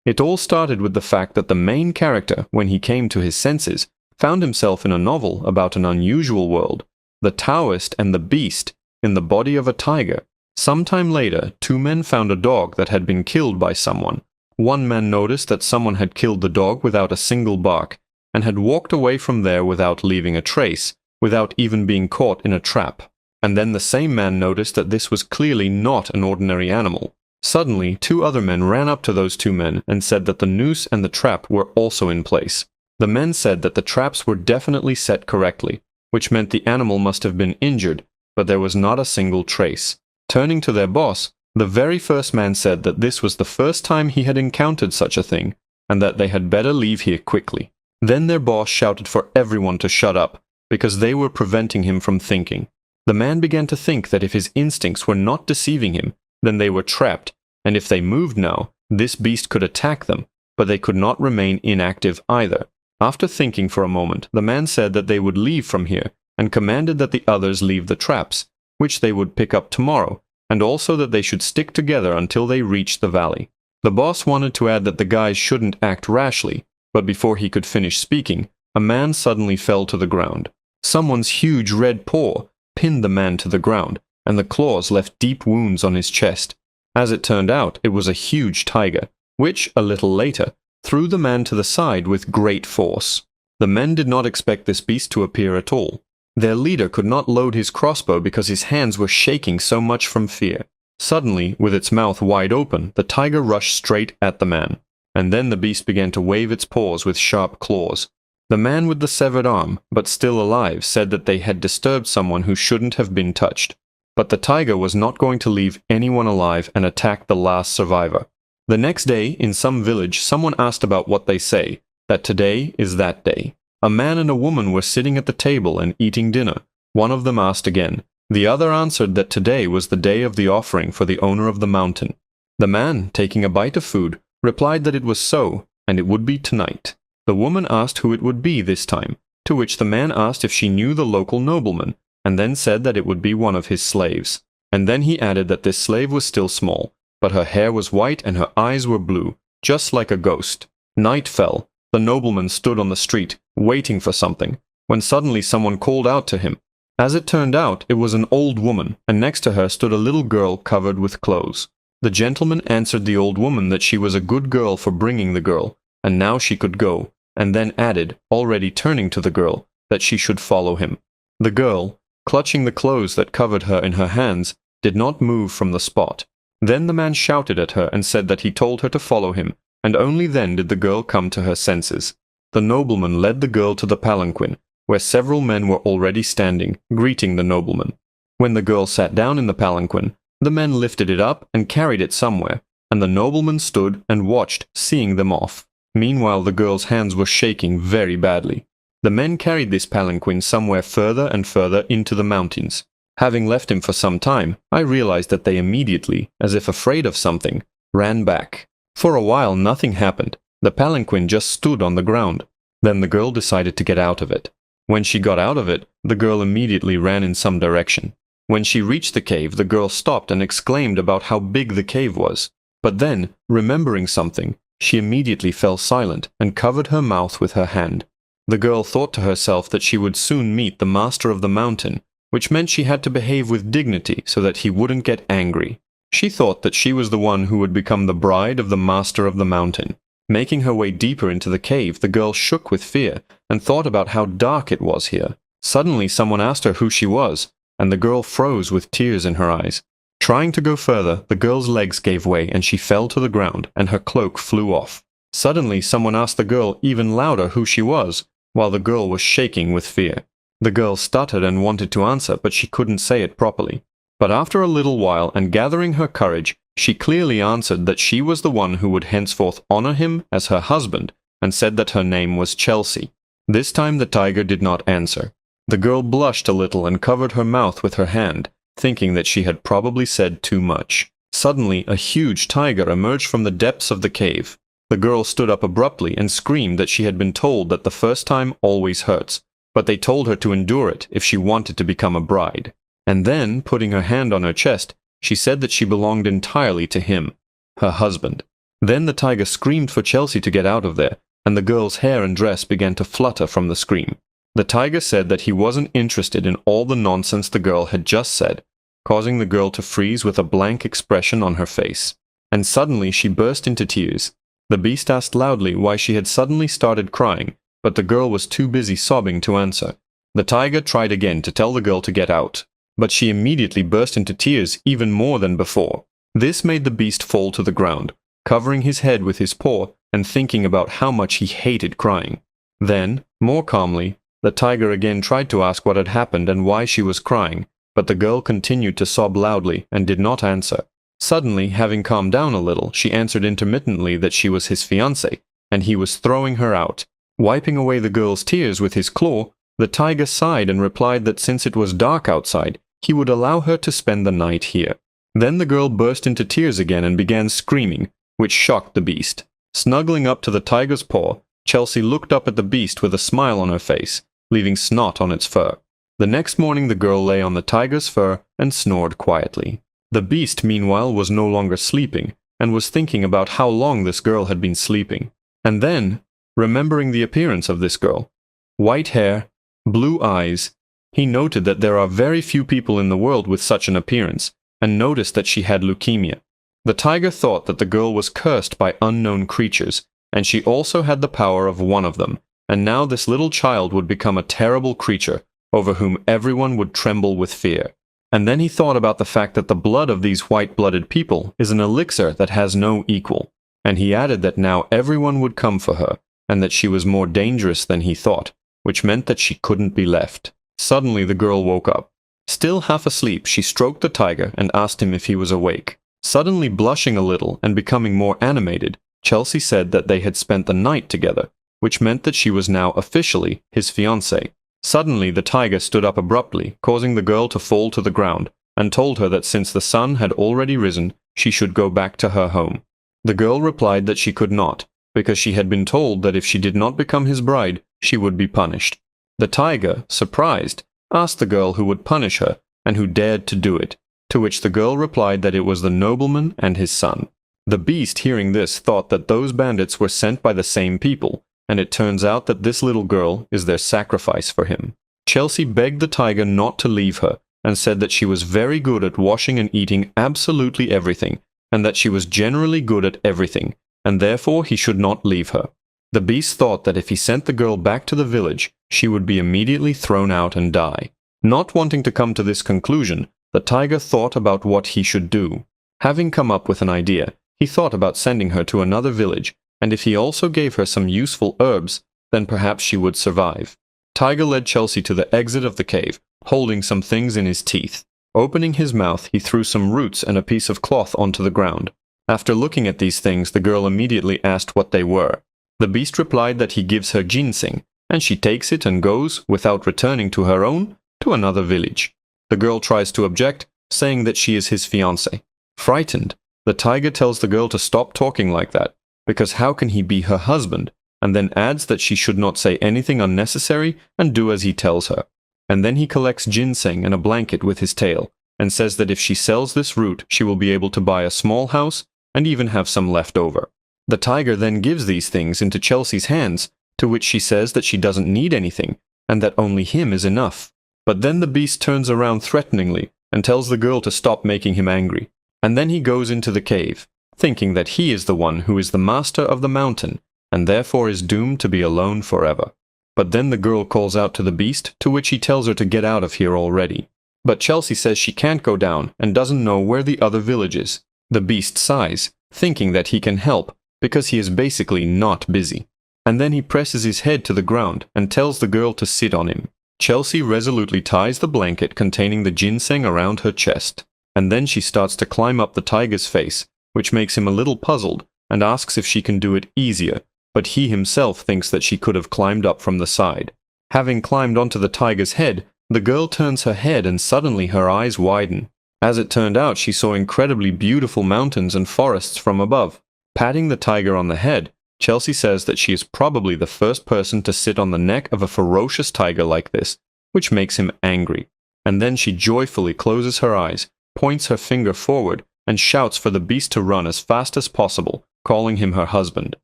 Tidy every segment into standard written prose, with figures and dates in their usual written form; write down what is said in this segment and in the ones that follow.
It all started with the fact that the main character, when he came to his senses, found himself in a novel about an unusual world, the Taoist and the Beast, in the body of a tiger. Sometime later, two men found a dog that had been killed by someone. One man noticed that someone had killed the dog without a single bark, and had walked away from there without leaving a trace, without even being caught in a trap. And then the same man noticed that this was clearly not an ordinary animal. Suddenly, two other men ran up to those two men and said that the noose and the trap were also in place. The men said that the traps were definitely set correctly, which meant the animal must have been injured, but there was not a single trace. Turning to their boss, the very first man said that this was the first time he had encountered such a thing, and that they had better leave here quickly. Then their boss shouted for everyone to shut up, because they were preventing him from thinking. The man began to think that if his instincts were not deceiving him, then they were trapped, and if they moved now, this beast could attack them, but they could not remain inactive either. After thinking for a moment, the man said that they would leave from here, and commanded that the others leave the traps, which they would pick up tomorrow, and also that they should stick together until they reached the valley. The boss wanted to add that the guys shouldn't act rashly, but before he could finish speaking, a man suddenly fell to the ground. Someone's huge red paw pinned the man to the ground, and the claws left deep wounds on his chest. As it turned out, it was a huge tiger, which, a little later, threw the man to the side with great force. The men did not expect this beast to appear at all. Their leader could not load his crossbow because his hands were shaking so much from fear. Suddenly, with its mouth wide open, the tiger rushed straight at the man, and then the beast began to wave its paws with sharp claws. The man with the severed arm, but still alive, said that they had disturbed someone who shouldn't have been touched. But the tiger was not going to leave anyone alive and attack the last survivor. The next day, in some village, someone asked about what they say, that today is that day. A man and a woman were sitting at the table and eating dinner. One of them asked again. The other answered that today was the day of the offering for the owner of the mountain. The man, taking a bite of food, replied that it was so, and it would be tonight. The woman asked who it would be this time, to which the man asked if she knew the local nobleman, and then said that it would be one of his slaves. And then he added that this slave was still small, but her hair was white and her eyes were blue, just like a ghost. Night fell. The nobleman stood on the street, waiting for something, when suddenly someone called out to him. As it turned out, it was an old woman, and next to her stood a little girl covered with clothes. The gentleman answered the old woman that she was a good girl for bringing the girl, and now she could go, and then added, already turning to the girl, that she should follow him. The girl, clutching the clothes that covered her in her hands, did not move from the spot. Then the man shouted at her and said that he told her to follow him, and only then did the girl come to her senses. The nobleman led the girl to the palanquin, where several men were already standing, greeting the nobleman. When the girl sat down in the palanquin, the men lifted it up and carried it somewhere, and the nobleman stood and watched, seeing them off. Meanwhile, the girl's hands were shaking very badly. The men carried this palanquin somewhere further and further into the mountains. Having left him for some time, I realized that they immediately, as if afraid of something, ran back. For a while nothing happened. The palanquin just stood on the ground. Then the girl decided to get out of it. When she got out of it, the girl immediately ran in some direction. When she reached the cave, the girl stopped and exclaimed about how big the cave was. But then, remembering something, she immediately fell silent and covered her mouth with her hand. The girl thought to herself that she would soon meet the master of the mountain, which meant she had to behave with dignity so that he wouldn't get angry. She thought that she was the one who would become the bride of the master of the mountain. Making her way deeper into the cave, the girl shook with fear and thought about how dark it was here. Suddenly someone asked her who she was, and the girl froze with tears in her eyes. Trying to go further, the girl's legs gave way and she fell to the ground, and her cloak flew off. Suddenly someone asked the girl even louder who she was, while the girl was shaking with fear. The girl stuttered and wanted to answer, but she couldn't say it properly. But after a little while, and gathering her courage, she clearly answered that she was the one who would henceforth honor him as her husband, and said that her name was Chelsea. This time the tiger did not answer. The girl blushed a little and covered her mouth with her hand, thinking that she had probably said too much. Suddenly, a huge tiger emerged from the depths of the cave. The girl stood up abruptly and screamed that she had been told that the first time always hurts, but they told her to endure it if she wanted to become a bride. And then, putting her hand on her chest, she said that she belonged entirely to him, her husband. Then the tiger screamed for Chelsea to get out of there, and the girl's hair and dress began to flutter from the scream. The tiger said that he wasn't interested in all the nonsense the girl had just said, causing the girl to freeze with a blank expression on her face. And suddenly she burst into tears. The beast asked loudly why she had suddenly started crying, but the girl was too busy sobbing to answer. The tiger tried again to tell the girl to get out, but she immediately burst into tears even more than before. This made the beast fall to the ground, covering his head with his paw and thinking about how much he hated crying. Then, more calmly, the tiger again tried to ask what had happened and why she was crying, but the girl continued to sob loudly and did not answer. Suddenly, having calmed down a little, she answered intermittently that she was his fiancé, and he was throwing her out. Wiping away the girl's tears with his claw, the tiger sighed and replied that since it was dark outside, he would allow her to spend the night here. Then the girl burst into tears again and began screaming, which shocked the beast. Snuggling up to the tiger's paw, Chelsea looked up at the beast with a smile on her face, leaving snot on its fur. The next morning the girl lay on the tiger's fur and snored quietly. The beast, meanwhile, was no longer sleeping, and was thinking about how long this girl had been sleeping. And then, remembering the appearance of this girl, white hair, blue eyes, he noted that there are very few people in the world with such an appearance, and noticed that she had leukemia. The tiger thought that the girl was cursed by unknown creatures, and she also had the power of one of them, and now this little child would become a terrible creature, over whom everyone would tremble with fear. And then he thought about the fact that the blood of these white-blooded people is an elixir that has no equal, and he added that now everyone would come for her, and that she was more dangerous than he thought, which meant that she couldn't be left. Suddenly the girl woke up. Still half asleep, she stroked the tiger and asked him if he was awake. Suddenly blushing a little and becoming more animated, Chelsea said that they had spent the night together, which meant that she was now officially his fiancée. Suddenly the tiger stood up abruptly, causing the girl to fall to the ground, and told her that since the sun had already risen, she should go back to her home. The girl replied that she could not, because she had been told that if she did not become his bride, she would be punished. The tiger, surprised, asked the girl who would punish her, and who dared to do it, to which the girl replied that it was the nobleman and his son. The beast, hearing this, thought that those bandits were sent by the same people, and it turns out that this little girl is their sacrifice for him. Chelsea begged the tiger not to leave her, and said that she was very good at washing and eating absolutely everything, and that she was generally good at everything, and therefore he should not leave her. The beast thought that if he sent the girl back to the village, she would be immediately thrown out and die. Not wanting to come to this conclusion, the tiger thought about what he should do. Having come up with an idea, he thought about sending her to another village, and if he also gave her some useful herbs, then perhaps she would survive. Tiger led Chelsea to the exit of the cave, holding some things in his teeth. Opening his mouth, he threw some roots and a piece of cloth onto the ground. After looking at these things, the girl immediately asked what they were. The beast replied that he gives her ginseng, and she takes it and goes, without returning to her own, to another village. The girl tries to object, saying that she is his fiancée. Frightened, the tiger tells the girl to stop talking like that, because how can he be her husband, and then adds that she should not say anything unnecessary and do as he tells her. And then he collects ginseng and a blanket with his tail, and says that if she sells this root, she will be able to buy a small house and even have some left over. The tiger then gives these things into Chelsea's hands, to which she says that she doesn't need anything, and that only him is enough. But then the beast turns around threateningly and tells the girl to stop making him angry. And then he goes into the cave, thinking that he is the one who is the master of the mountain, and therefore is doomed to be alone forever. But then the girl calls out to the beast, to which he tells her to get out of here already. But Chelsea says she can't go down and doesn't know where the other village is. The beast sighs, thinking that he can help, because he is basically not busy. And then he presses his head to the ground and tells the girl to sit on him. Chelsea resolutely ties the blanket containing the ginseng around her chest, and then she starts to climb up the tiger's face, which makes him a little puzzled, and asks if she can do it easier, but he himself thinks that she could have climbed up from the side. Having climbed onto the tiger's head, the girl turns her head and suddenly her eyes widen. As it turned out, she saw incredibly beautiful mountains and forests from above. Patting the tiger on the head, Chelsea says that she is probably the first person to sit on the neck of a ferocious tiger like this, which makes him angry. And then she joyfully closes her eyes, points her finger forward, and shouts for the beast to run as fast as possible, calling him her husband.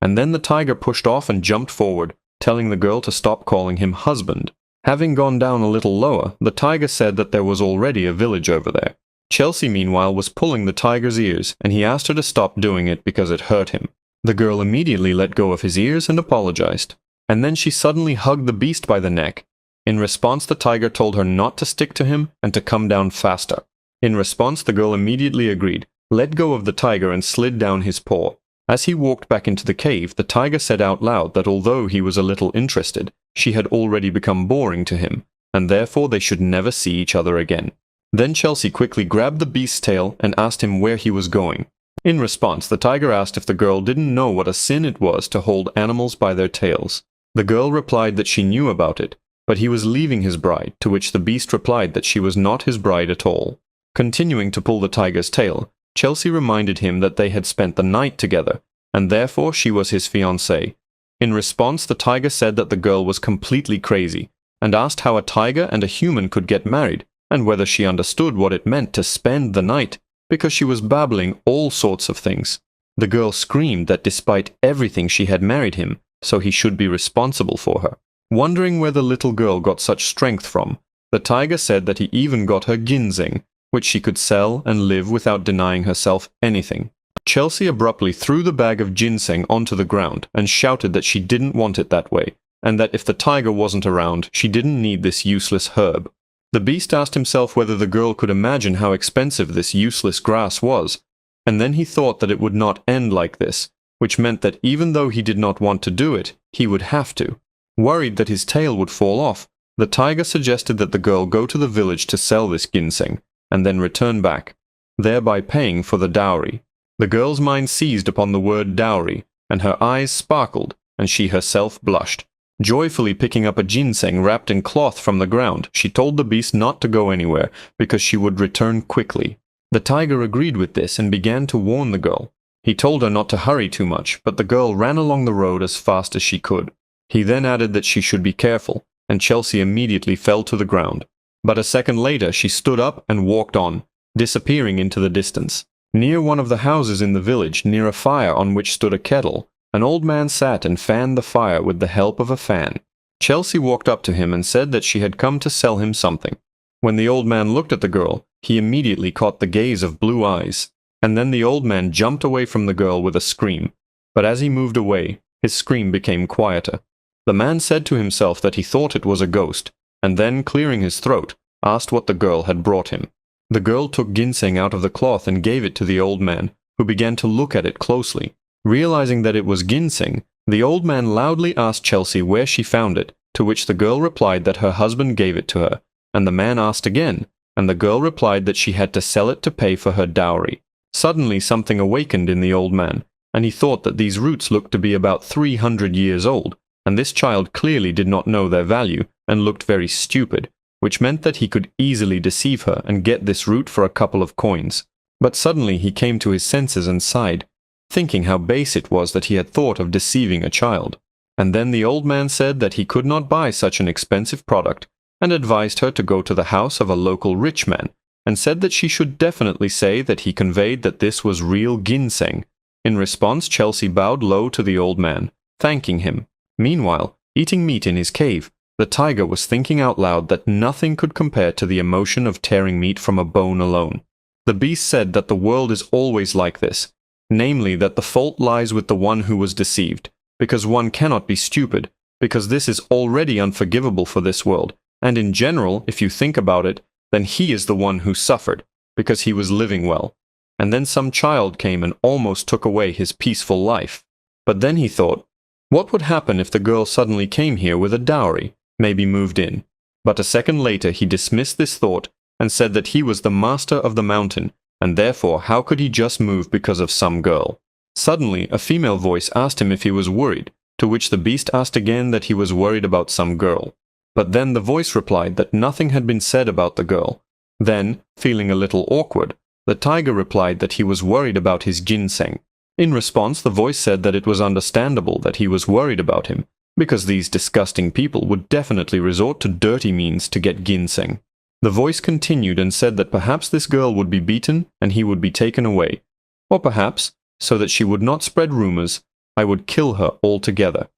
And then the tiger pushed off and jumped forward, telling the girl to stop calling him husband. Having gone down a little lower, the tiger said that there was already a village over there. Chelsea, meanwhile, was pulling the tiger's ears, and he asked her to stop doing it because it hurt him. The girl immediately let go of his ears and apologized. And then she suddenly hugged the beast by the neck. In response, the tiger told her not to stick to him and to come down faster. In response, the girl immediately agreed, let go of the tiger and slid down his paw. As he walked back into the cave, the tiger said out loud that although he was a little interested, she had already become boring to him, and therefore they should never see each other again. Then Chelsea quickly grabbed the beast's tail and asked him where he was going. In response, the tiger asked if the girl didn't know what a sin it was to hold animals by their tails. The girl replied that she knew about it, but he was leaving his bride, to which the beast replied that she was not his bride at all. Continuing to pull the tiger's tail, Chelsea reminded him that they had spent the night together, and therefore she was his fiancée. In response, the tiger said that the girl was completely crazy, and asked how a tiger and a human could get married, and whether she understood what it meant to spend the night, because she was babbling all sorts of things. The girl screamed that despite everything she had married him, so he should be responsible for her. Wondering where the little girl got such strength from, the tiger said that he even got her ginseng, which she could sell and live without denying herself anything. Chelsea abruptly threw the bag of ginseng onto the ground and shouted that she didn't want it that way, and that if the tiger wasn't around, she didn't need this useless herb. The beast asked himself whether the girl could imagine how expensive this useless grass was, and then he thought that it would not end like this, which meant that even though he did not want to do it, he would have to. Worried that his tail would fall off, the tiger suggested that the girl go to the village to sell this ginseng, and then return back, thereby paying for the dowry. The girl's mind seized upon the word dowry, and her eyes sparkled, and she herself blushed. Joyfully picking up a ginseng wrapped in cloth from the ground, she told the beast not to go anywhere, because she would return quickly. The tiger agreed with this and began to warn the girl. He told her not to hurry too much, but the girl ran along the road as fast as she could. He then added that she should be careful, and Chelsea immediately fell to the ground. But a second later she stood up and walked on, disappearing into the distance. Near one of the houses in the village, near a fire on which stood a kettle, an old man sat and fanned the fire with the help of a fan. Chelsea walked up to him and said that she had come to sell him something. When the old man looked at the girl, he immediately caught the gaze of blue eyes, and then the old man jumped away from the girl with a scream. But as he moved away, his scream became quieter. The man said to himself that he thought it was a ghost, and then, clearing his throat, asked what the girl had brought him. The girl took ginseng out of the cloth and gave it to the old man, who began to look at it closely. Realizing that it was ginseng, the old man loudly asked Chelsea where she found it, to which the girl replied that her husband gave it to her, and the man asked again, and the girl replied that she had to sell it to pay for her dowry. Suddenly something awakened in the old man, and he thought that these roots looked to be about 300 years old, and this child clearly did not know their value and looked very stupid, which meant that he could easily deceive her and get this root for a couple of coins. But suddenly he came to his senses and sighed, thinking how base it was that he had thought of deceiving a child. And then the old man said that he could not buy such an expensive product, and advised her to go to the house of a local rich man, and said that she should definitely say that he conveyed that this was real ginseng. In response, Chelsea bowed low to the old man, thanking him. Meanwhile, eating meat in his cave, the tiger was thinking out loud that nothing could compare to the emotion of tearing meat from a bone alone. The beast said that the world is always like this, namely that the fault lies with the one who was deceived, because one cannot be stupid, because this is already unforgivable for this world, and in general, if you think about it, then he is the one who suffered, because he was living well. And then some child came and almost took away his peaceful life. But then he thought, what would happen if the girl suddenly came here with a dowry, maybe moved in? But a second later he dismissed this thought and said that he was the master of the mountain, and therefore how could he just move because of some girl? Suddenly a female voice asked him if he was worried, to which the beast asked again that he was worried about some girl. But then the voice replied that nothing had been said about the girl. Then, feeling a little awkward, the tiger replied that he was worried about his ginseng. In response, the voice said that it was understandable that he was worried about him, because these disgusting people would definitely resort to dirty means to get ginseng. The voice continued and said that perhaps this girl would be beaten and he would be taken away. Or perhaps so that she would not spread rumors, I would kill her altogether."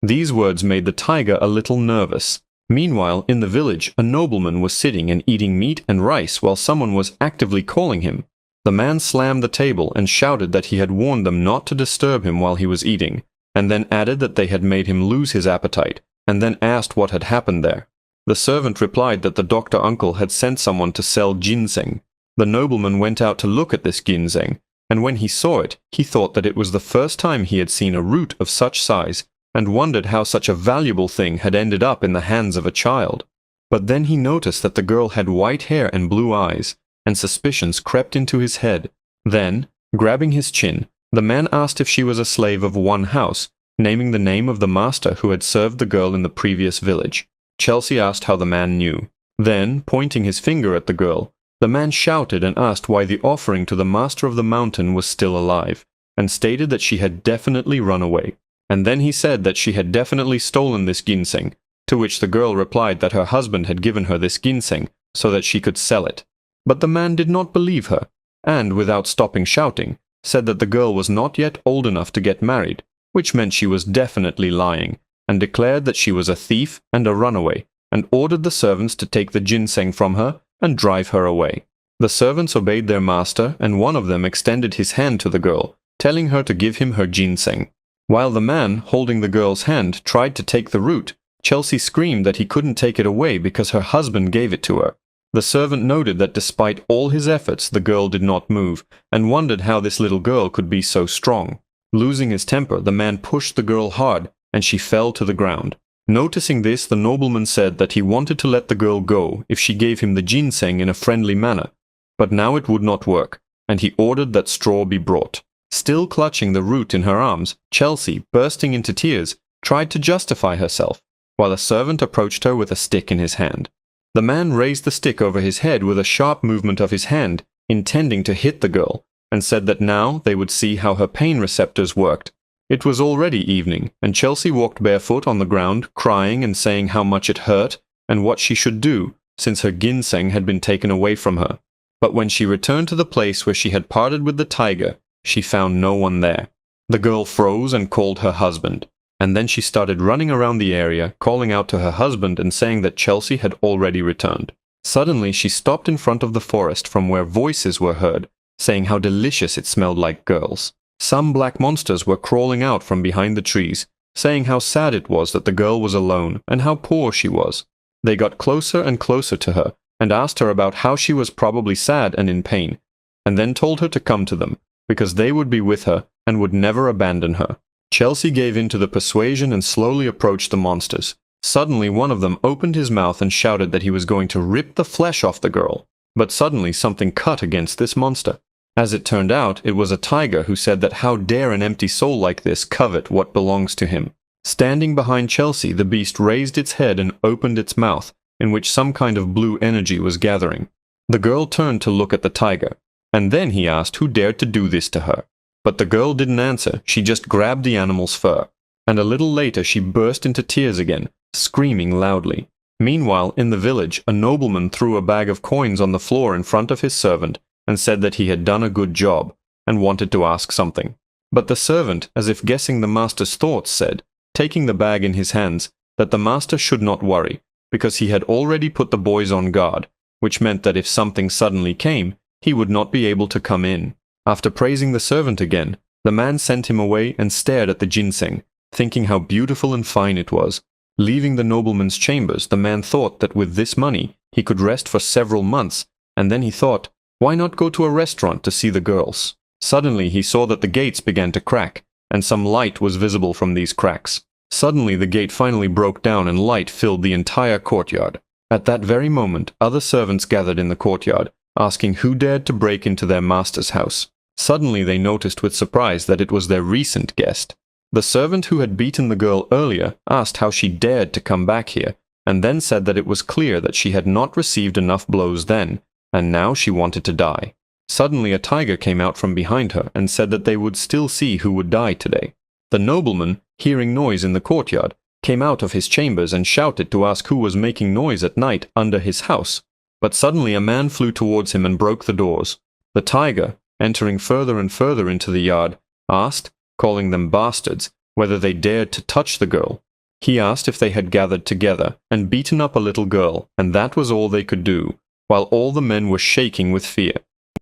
These words made the tiger a little nervous. Meanwhile, in the village, a nobleman was sitting and eating meat and rice while someone was actively calling him. The man slammed the table and shouted that he had warned them not to disturb him while he was eating, and then added that they had made him lose his appetite, and then asked what had happened there. The servant replied that the doctor uncle had sent someone to sell ginseng. The nobleman went out to look at this ginseng, and when he saw it, he thought that it was the first time he had seen a root of such size, and wondered how such a valuable thing had ended up in the hands of a child. But then he noticed that the girl had white hair and blue eyes, and suspicions crept into his head. Then, grabbing his chin, the man asked if she was a slave of one house, naming the name of the master who had served the girl in the previous village. Chelsea asked how the man knew. Then, pointing his finger at the girl, the man shouted and asked why the offering to the master of the mountain was still alive, and stated that she had definitely run away. And then he said that she had definitely stolen this ginseng, to which the girl replied that her husband had given her this ginseng so that she could sell it. But the man did not believe her, and, without stopping shouting, said that the girl was not yet old enough to get married, which meant she was definitely lying, and declared that she was a thief and a runaway, and ordered the servants to take the ginseng from her and drive her away. The servants obeyed their master, and one of them extended his hand to the girl, telling her to give him her ginseng. While the man, holding the girl's hand, tried to take the root, Chelsea screamed that he couldn't take it away because her husband gave it to her. The servant noted that despite all his efforts, the girl did not move, and wondered how this little girl could be so strong. Losing his temper, the man pushed the girl hard, and she fell to the ground. Noticing this, the nobleman said that he wanted to let the girl go if she gave him the ginseng in a friendly manner, but now it would not work, and he ordered that straw be brought. Still clutching the root in her arms, Chelsea, bursting into tears, tried to justify herself, while a servant approached her with a stick in his hand. The man raised the stick over his head with a sharp movement of his hand, intending to hit the girl, and said that now they would see how her pain receptors worked. It was already evening, and Chelsea walked barefoot on the ground, crying and saying how much it hurt, and what she should do, since her ginseng had been taken away from her. But when she returned to the place where she had parted with the tiger, she found no one there. The girl froze and called her husband, and then she started running around the area, calling out to her husband and saying that Chelsea had already returned. Suddenly she stopped in front of the forest from where voices were heard, saying how delicious it smelled like girls. Some black monsters were crawling out from behind the trees, saying how sad it was that the girl was alone and how poor she was. They got closer and closer to her and asked her about how she was probably sad and in pain, and then told her to come to them, because they would be with her and would never abandon her. Chelsea gave in to the persuasion and slowly approached the monsters. Suddenly one of them opened his mouth and shouted that he was going to rip the flesh off the girl. But suddenly something cut against this monster. As it turned out, it was a tiger who said that how dare an empty soul like this covet what belongs to him. Standing behind Chelsea, the beast raised its head and opened its mouth, in which some kind of blue energy was gathering. The girl turned to look at the tiger, and then he asked who dared to do this to her. But the girl didn't answer, she just grabbed the animal's fur. And a little later she burst into tears again, screaming loudly. Meanwhile, in the village, a nobleman threw a bag of coins on the floor in front of his servant and said that he had done a good job, and wanted to ask something. But the servant, as if guessing the master's thoughts, said, taking the bag in his hands, that the master should not worry, because he had already put the boys on guard, which meant that if something suddenly came, he would not be able to come in. After praising the servant again, the man sent him away and stared at the ginseng, thinking how beautiful and fine it was. Leaving the nobleman's chambers, the man thought that with this money he could rest for several months, and then he thought, why not go to a restaurant to see the girls? Suddenly he saw that the gates began to crack, and some light was visible from these cracks. Suddenly the gate finally broke down and light filled the entire courtyard. At that very moment, other servants gathered in the courtyard, asking who dared to break into their master's house. Suddenly they noticed with surprise that it was their recent guest. The servant who had beaten the girl earlier asked how she dared to come back here, and then said that it was clear that she had not received enough blows then, and now she wanted to die. Suddenly a tiger came out from behind her and said that they would still see who would die today. The nobleman, hearing noise in the courtyard, came out of his chambers and shouted to ask who was making noise at night under his house. But suddenly a man flew towards him and broke the doors. The tiger, entering further and further into the yard, asked, calling them bastards, whether they dared to touch the girl. He asked if they had gathered together and beaten up a little girl, and that was all they could do, while all the men were shaking with fear.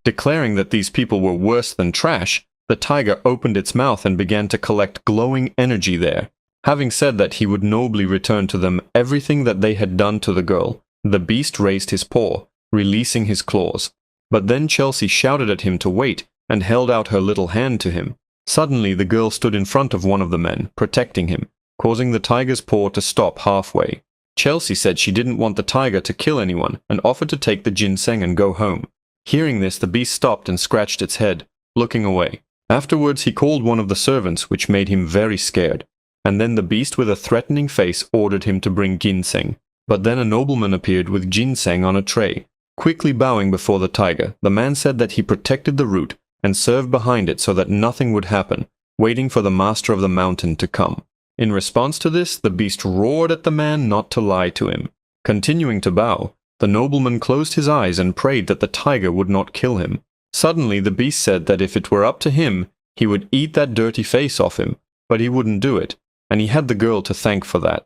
Declaring that these people were worse than trash, the tiger opened its mouth and began to collect glowing energy there. Having said that he would nobly return to them everything that they had done to the girl, the beast raised his paw, releasing his claws. But then Chelsea shouted at him to wait and held out her little hand to him. Suddenly the girl stood in front of one of the men, protecting him, causing the tiger's paw to stop halfway. Chelsea said she didn't want the tiger to kill anyone and offered to take the ginseng and go home. Hearing this, the beast stopped and scratched its head, looking away. Afterwards he called one of the servants, which made him very scared. And then the beast with a threatening face ordered him to bring ginseng. But then a nobleman appeared with ginseng on a tray. Quickly bowing before the tiger, the man said that he protected the root and served behind it so that nothing would happen, waiting for the master of the mountain to come. In response to this, the beast roared at the man not to lie to him. Continuing to bow, the nobleman closed his eyes and prayed that the tiger would not kill him. Suddenly the beast said that if it were up to him, he would eat that dirty face off him, but he wouldn't do it, and he had the girl to thank for that.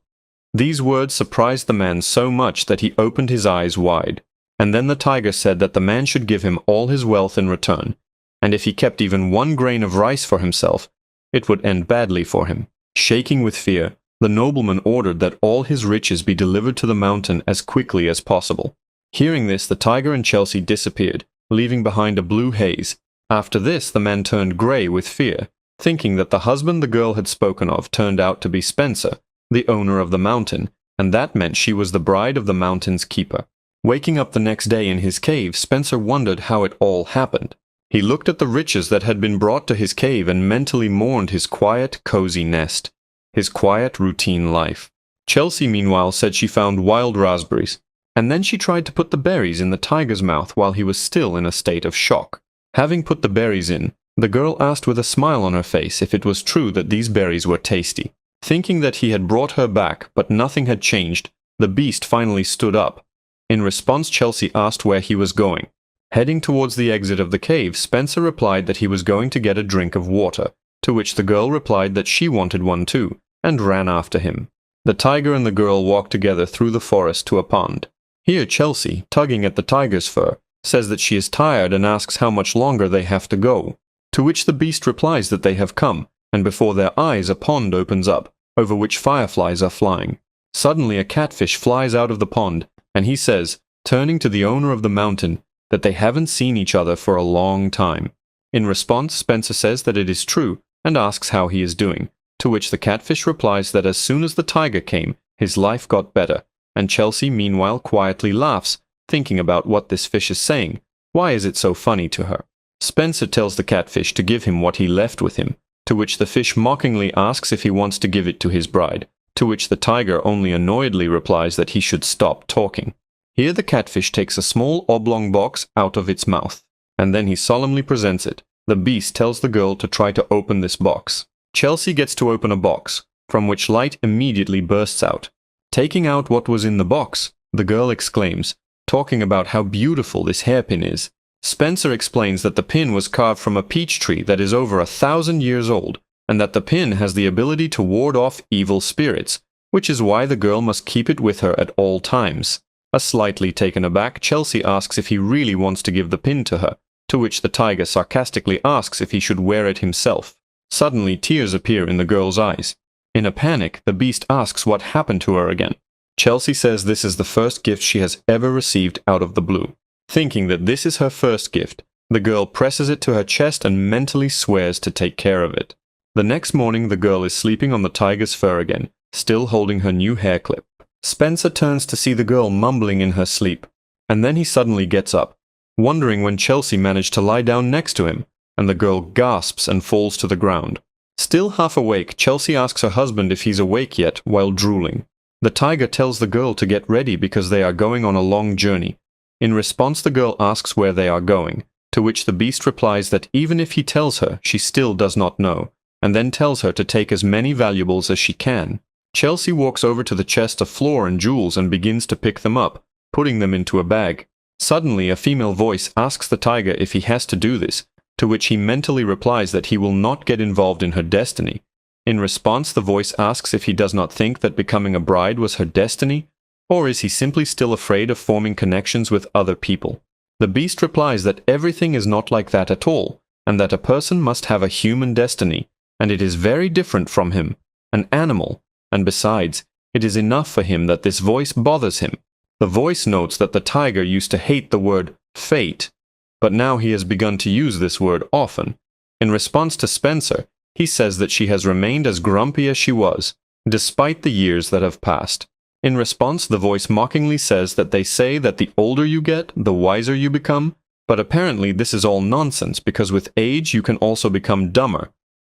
These words surprised the man so much that he opened his eyes wide. And then the tiger said that the man should give him all his wealth in return, and if he kept even one grain of rice for himself, it would end badly for him. Shaking with fear, the nobleman ordered that all his riches be delivered to the mountain as quickly as possible. Hearing this, the tiger and Chelsea disappeared, leaving behind a blue haze. After this, the man turned grey with fear, thinking that the husband the girl had spoken of turned out to be Spencer, the owner of the mountain, and that meant she was the bride of the mountain's keeper. Waking up the next day in his cave, Spencer wondered how it all happened. He looked at the riches that had been brought to his cave and mentally mourned his quiet, cozy nest, his quiet, routine life. Chelsea, meanwhile, said she found wild raspberries, and then she tried to put the berries in the tiger's mouth while he was still in a state of shock. Having put the berries in, the girl asked with a smile on her face if it was true that these berries were tasty. Thinking that he had brought her back, but nothing had changed, the beast finally stood up. In response, Chelsea asked where he was going. Heading towards the exit of the cave, Spencer replied that he was going to get a drink of water, to which the girl replied that she wanted one too, and ran after him. The tiger and the girl walked together through the forest to a pond. Here Chelsea, tugging at the tiger's fur, says that she is tired and asks how much longer they have to go, to which the beast replies that they have come, and before their eyes a pond opens up, over which fireflies are flying. Suddenly a catfish flies out of the pond, and he says, turning to the owner of the mountain, that they haven't seen each other for a long time. In response, Spencer says that it is true, and asks how he is doing, to which the catfish replies that as soon as the tiger came, his life got better, and Chelsea meanwhile quietly laughs, thinking about what this fish is saying. Why is it so funny to her? Spencer tells the catfish to give him what he left with him, to which the fish mockingly asks if he wants to give it to his bride, to which the tiger only annoyedly replies that he should stop talking. Here the catfish takes a small oblong box out of its mouth, and then he solemnly presents it. The beast tells the girl to try to open this box. Chelsea gets to open a box, from which light immediately bursts out. Taking out what was in the box, the girl exclaims, talking about how beautiful this hairpin is. Spencer explains that the pin was carved from a peach tree that is over 1,000 years old, and that the pin has the ability to ward off evil spirits, which is why the girl must keep it with her at all times. Slightly taken aback, Chelsea asks if he really wants to give the pin to her, to which the tiger sarcastically asks if he should wear it himself. Suddenly tears appear in the girl's eyes. In a panic, the beast asks what happened to her again. Chelsea says this is the first gift she has ever received out of the blue. Thinking that this is her first gift, the girl presses it to her chest and mentally swears to take care of it. The next morning, the girl is sleeping on the tiger's fur again, still holding her new hair clip. Spencer turns to see the girl mumbling in her sleep, and then he suddenly gets up, wondering when Chelsea managed to lie down next to him, and the girl gasps and falls to the ground. Still half awake, Chelsea asks her husband if he's awake yet while drooling. The tiger tells the girl to get ready because they are going on a long journey. In response, the girl asks where they are going, to which the beast replies that even if he tells her, she still does not know, and then tells her to take as many valuables as she can. Chelsea walks over to the chest of floor and jewels and begins to pick them up, putting them into a bag. Suddenly, a female voice asks the tiger if he has to do this, to which he mentally replies that he will not get involved in her destiny. In response, the voice asks if he does not think that becoming a bride was her destiny, or is he simply still afraid of forming connections with other people? The beast replies that everything is not like that at all, and that a person must have a human destiny, and it is very different from him, an animal, and besides, it is enough for him that this voice bothers him. The voice notes that the tiger used to hate the word fate, but now he has begun to use this word often. In response to Spencer, he says that she has remained as grumpy as she was, despite the years that have passed. In response, the voice mockingly says that they say that the older you get, the wiser you become, but apparently this is all nonsense because with age you can also become dumber.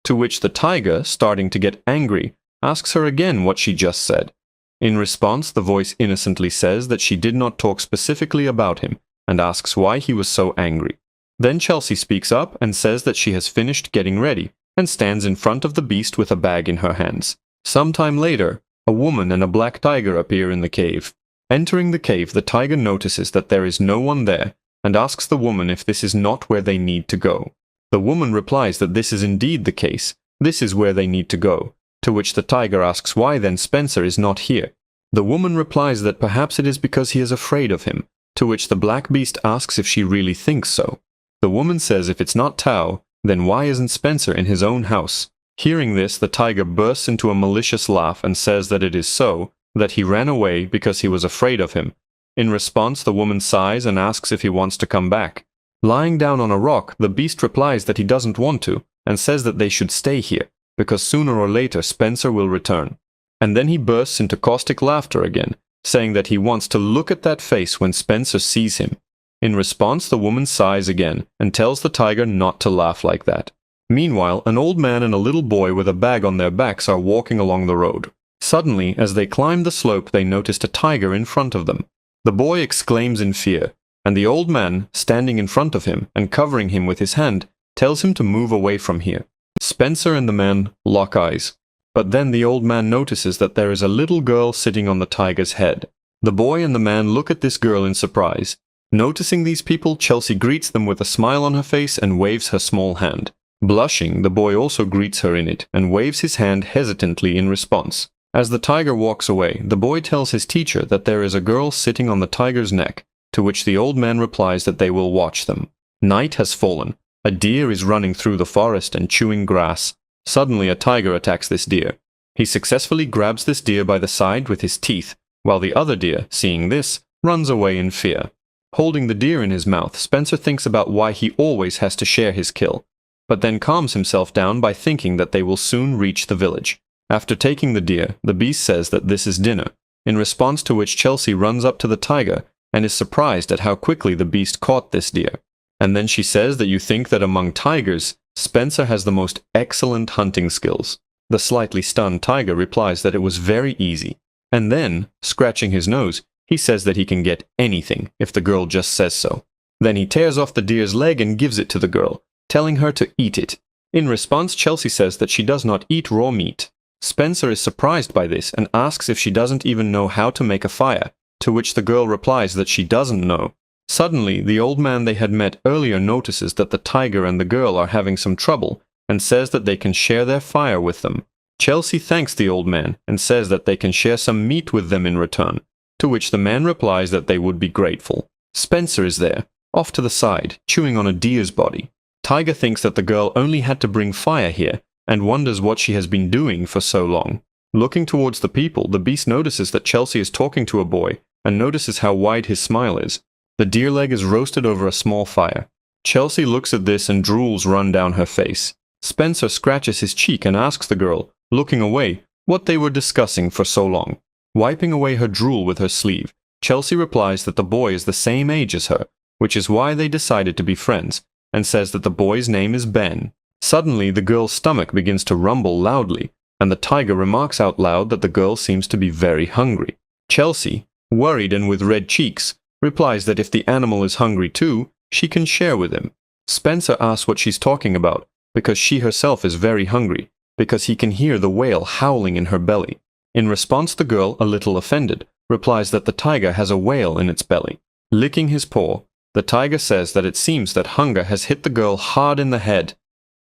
To which the tiger, starting to get angry, asks her again what she just said. In response, the voice innocently says that she did not talk specifically about him and asks why he was so angry. Then Chelsea speaks up and says that she has finished getting ready and stands in front of the beast with a bag in her hands. Sometime later, a woman and a black tiger appear in the cave. Entering the cave, the tiger notices that there is no one there and asks the woman if this is not where they need to go. The woman replies that this is indeed the case, this is where they need to go, to which the tiger asks why then Spencer is not here. The woman replies that perhaps it is because he is afraid of him, to which the black beast asks if she really thinks so. The woman says if it's not Tao, then why isn't Spencer in his own house? Hearing this, the tiger bursts into a malicious laugh and says that it is so, that he ran away because he was afraid of him. In response, the woman sighs and asks if he wants to come back. Lying down on a rock, the beast replies that he doesn't want to, and says that they should stay here, because sooner or later Spencer will return. And then he bursts into caustic laughter again, saying that he wants to look at that face when Spencer sees him. In response, the woman sighs again and tells the tiger not to laugh like that. Meanwhile, an old man and a little boy with a bag on their backs are walking along the road. Suddenly, as they climb the slope, they noticed a tiger in front of them. The boy exclaims in fear, and the old man, standing in front of him and covering him with his hand, tells him to move away from here. Spencer and the man lock eyes. But then the old man notices that there is a little girl sitting on the tiger's head. The boy and the man look at this girl in surprise. Noticing these people, Chelsea greets them with a smile on her face and waves her small hand. Blushing, the boy also greets her in it and waves his hand hesitantly in response. As the tiger walks away, the boy tells his teacher that there is a girl sitting on the tiger's neck, to which the old man replies that they will watch them. Night has fallen. A deer is running through the forest and chewing grass. Suddenly a tiger attacks this deer. He successfully grabs this deer by the side with his teeth, while the other deer, seeing this, runs away in fear. Holding the deer in his mouth, Spencer thinks about why he always has to share his kill, but then calms himself down by thinking that they will soon reach the village. After taking the deer, the beast says that this is dinner, in response to which Chelsea runs up to the tiger and is surprised at how quickly the beast caught this deer. And then she says that you think that among tigers, Spencer has the most excellent hunting skills. The slightly stunned tiger replies that it was very easy. And then, scratching his nose, he says that he can get anything if the girl just says so. Then he tears off the deer's leg and gives it to the girl, telling her to eat it. In response, Chelsea says that she does not eat raw meat. Spencer is surprised by this and asks if she doesn't even know how to make a fire, to which the girl replies that she doesn't know. Suddenly, the old man they had met earlier notices that the tiger and the girl are having some trouble and says that they can share their fire with them. Chelsea thanks the old man and says that they can share some meat with them in return, to which the man replies that they would be grateful. Spencer is there, off to the side, chewing on a deer's body. Tiger thinks that the girl only had to bring fire here and wonders what she has been doing for so long. Looking towards the people, the beast notices that Chelsea is talking to a boy and notices how wide his smile is. The deer leg is roasted over a small fire. Chelsea looks at this and drools run down her face. Spencer scratches his cheek and asks the girl, looking away, what they were discussing for so long. Wiping away her drool with her sleeve, Chelsea replies that the boy is the same age as her, which is why they decided to be friends, and says that the boy's name is Ben. Suddenly, the girl's stomach begins to rumble loudly, and the tiger remarks out loud that the girl seems to be very hungry. Chelsea, worried and with red cheeks, replies that if the animal is hungry too, she can share with him. Spencer asks what she's talking about, because she herself is very hungry, because he can hear the whale howling in her belly. In response, the girl, a little offended, replies that the tiger has a whale in its belly. Licking his paw, The tiger says that it seems that hunger has hit the girl hard in the head,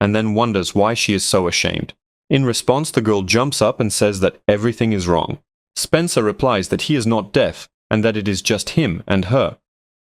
and then wonders why she is so ashamed. In response, the girl jumps up and says that everything is wrong. Spencer replies that he is not deaf, and that it is just him and her,